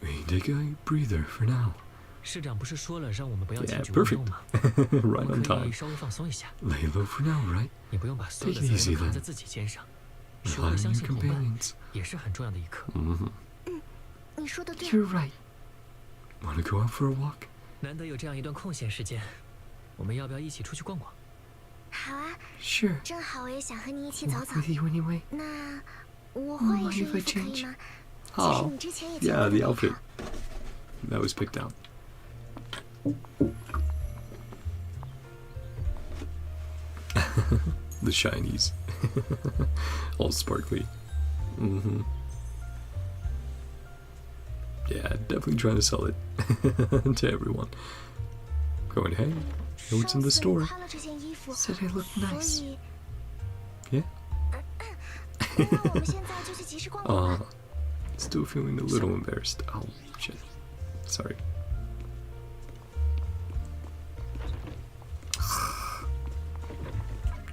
We take a breather for now. Yeah, perfect. Right on time. Lay low for now, right? Take it easy then. Rely on your companions. Mm-hmm. You're right. Want to go out for a walk? 难得有这样一段空闲时间，我们要不要一起出去逛逛？好啊， Sure. 正好我也想和你一起走 Walk 走。 with you anyway. 那我换一身衣 mind if I 服可以 change? 吗？其实 Oh, 你之前也见 yeah, 过 the 那 outfit 套。 that was picked out. The shinies. All sparkly. Mm-hmm. Yeah, definitely trying to sell it to everyone. Going, hey, know what's in the 上次你 store. 穿了这件衣服， Said I look 所 nice. 以 Yeah? 那我们现在就去集市逛逛吧。 Still feeling a little embarrassed. Oh, shit. Sorry.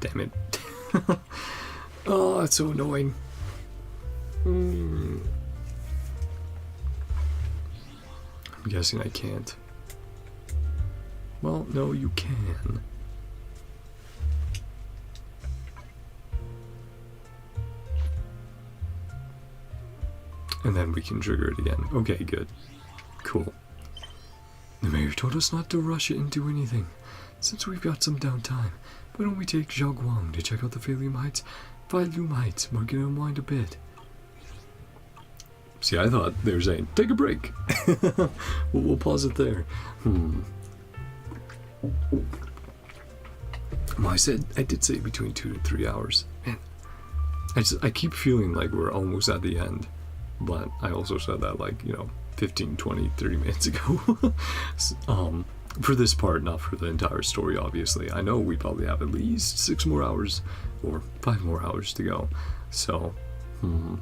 Damn it. Oh, that's so annoying. I'm guessing I can't. Well, no, you can. And then we can trigger it again. Okay, good. Cool. The mayor told us not to rush into anything. Since we've got some downtime, why don't we take xiao'guang to check out the Phalium Heights? Phalium Heights, we're gonna unwind a bit. See, I thought they were saying, take a break. We'll pause it there. Well, I did say between 2 to 3 hours. Man, I keep feeling like we're almost at the end. But I also said that, like, 15, 20, 30 minutes ago. For this part, not for the entire story, obviously. I know we probably have at least 6 more hours or 5 more hours to go. So, you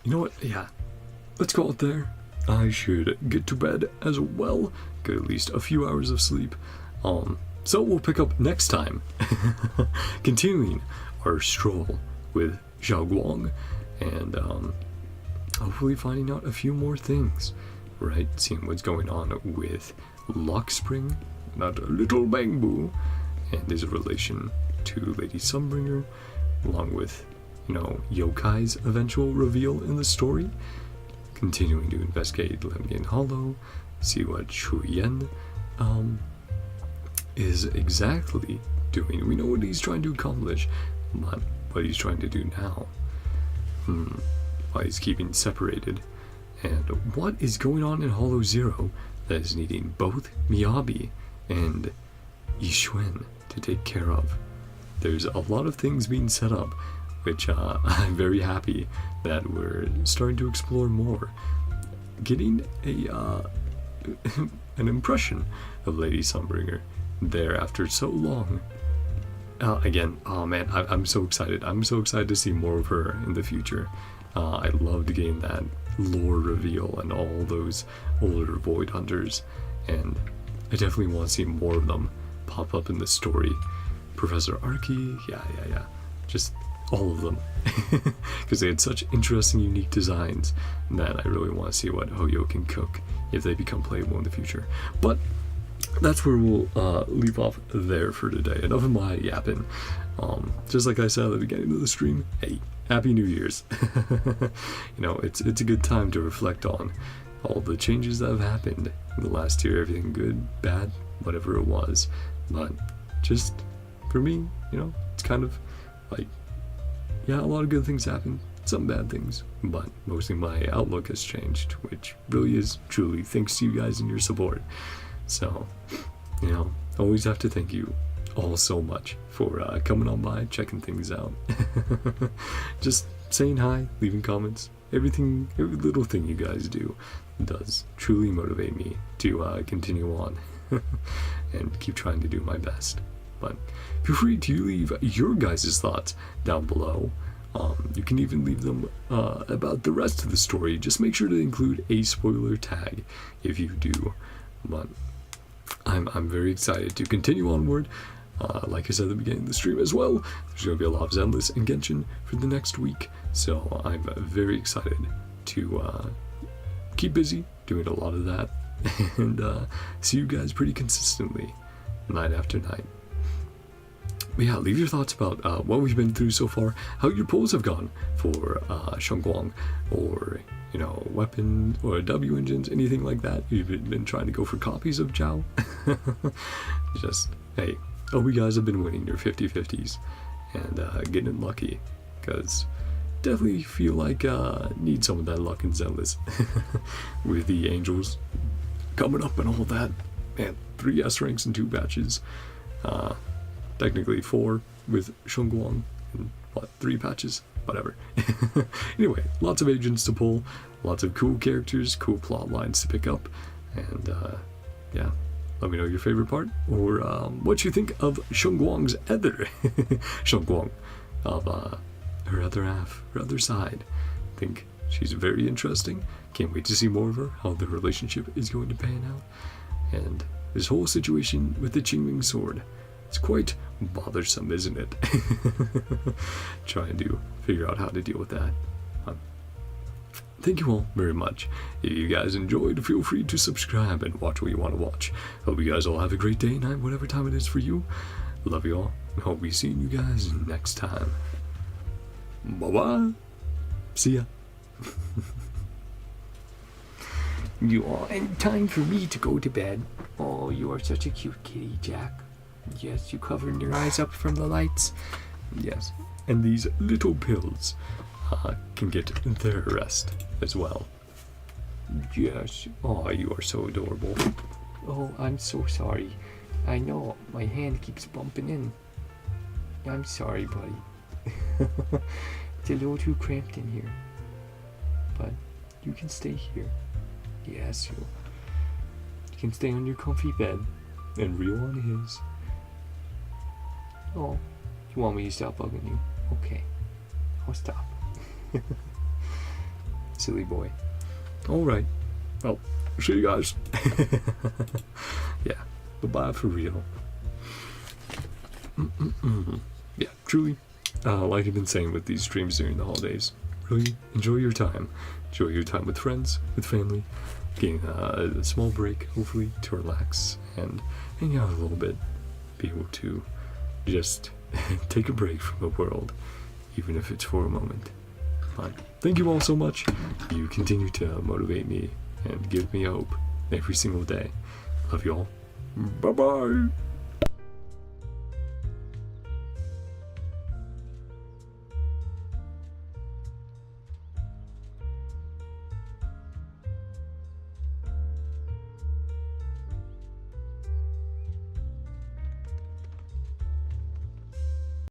know what? Yeah, let's call it there. I should get to bed as well. Get at least a few hours of sleep. So we'll pick up next time. Continuing our stroll with xiao'guang and hopefully finding out a few more things, right? Seeing what's going on with Lockspring, that little bamboo, and his relation to Lady Sunbringer, along with, Yokai's eventual reveal in the story. Continuing to investigate Lemnian Hollow, see what Shuyen is exactly doing. We know what he's trying to accomplish, but what he's trying to do now. Why he's keeping separated. And what is going on in Hollow Zero that is needing both Miyabi and Yishun to take care of. There's a lot of things being set up, which I'm very happy that we're starting to explore more. Getting an impression of Lady Sunbringer there after so long. Again, oh man, I'm so excited. I'm so excited to see more of her in the future. I loved getting that lore reveal and all those older Void Hunters, and I definitely want to see more of them pop up in the story. Professor Arki, yeah. Just all of them. Because they had such interesting, unique designs that I really want to see what Hoyo can cook if they become playable in the future. But that's where we'll leave off there for today. Enough of my yapping. Just like I said at the beginning of the stream, hey, Happy New Year's. It's a good time to reflect on all the changes that have happened in the last year. Everything good, bad, whatever it was. But just for me, it's kind of like, yeah, a lot of good things happened, some bad things, but mostly my outlook has changed, which really is truly thanks to you guys and your support. So, always have to thank you all so much for coming on by, checking things out. Just saying hi, leaving comments, every little thing you guys do does truly motivate me to continue on and keep trying to do my best. But feel free to leave your guys' thoughts down below. You can even leave them about the rest of the story. Just make sure to include a spoiler tag if you do. But I'm very excited to continue onward. Like I said at the beginning of the stream as well, there's going to be a lot of Zenless and Genshin for the next week. So I'm very excited to keep busy doing a lot of that, and see you guys pretty consistently, night after night. But yeah, leave your thoughts about what we've been through so far, how your pulls have gone for shunguang, or you know, weapon or W engines, anything like that. You've been trying to go for copies of zhao. Just, hey, hope you guys have been winning your 50/50s and getting lucky, because definitely feel like need some of that luck in Zenless with the angels coming up and all that. Man, 3 S ranks in 2 patches. Technically 4 with shunguang and what, 3 patches? Whatever. Anyway, lots of agents to pull, lots of cool characters, cool plot lines to pick up, and yeah, let me know your favorite part, or what you think of Shunguang's other Shunguang, of her other half, her other side. I think she's very interesting. Can't wait to see more of her, how the relationship is going to pan out, and this whole situation with the Qingming sword. It's quite bothersome, isn't it? Trying to figure out how to deal with that. Thank you all very much. If you guys enjoyed, feel free to subscribe and watch what you want to watch. Hope you guys all have a great day, night, whatever time it is for you. Love you all, and hope we see you guys next time. Bye-bye. See ya. You are, and time for me to go to bed. Oh, you are such a cute kitty, Jack. Yes, you covering your eyes up from the lights. Yes, and these little pills can get their rest as well. Yes. Oh, you are so adorable. Oh, I'm so sorry. I know, my hand keeps bumping in. I'm sorry, buddy. It's a little too cramped in here. But you can stay here. Yes, you can stay on your comfy bed and reel on his. Oh, you want me to stop bugging you? Okay, I'll stop. Silly boy. Alright, well, see you guys. Yeah, bye-bye for real. Yeah, truly, like I've been saying with these streams during the holidays, really enjoy your time. Enjoy your time with friends, with family, getting a small break, hopefully, to relax and hang out a little bit. Be able to just take a break from the world, even if it's for a moment. But thank you all so much. You continue to motivate me and give me hope every single day. Love you all. Bye-bye.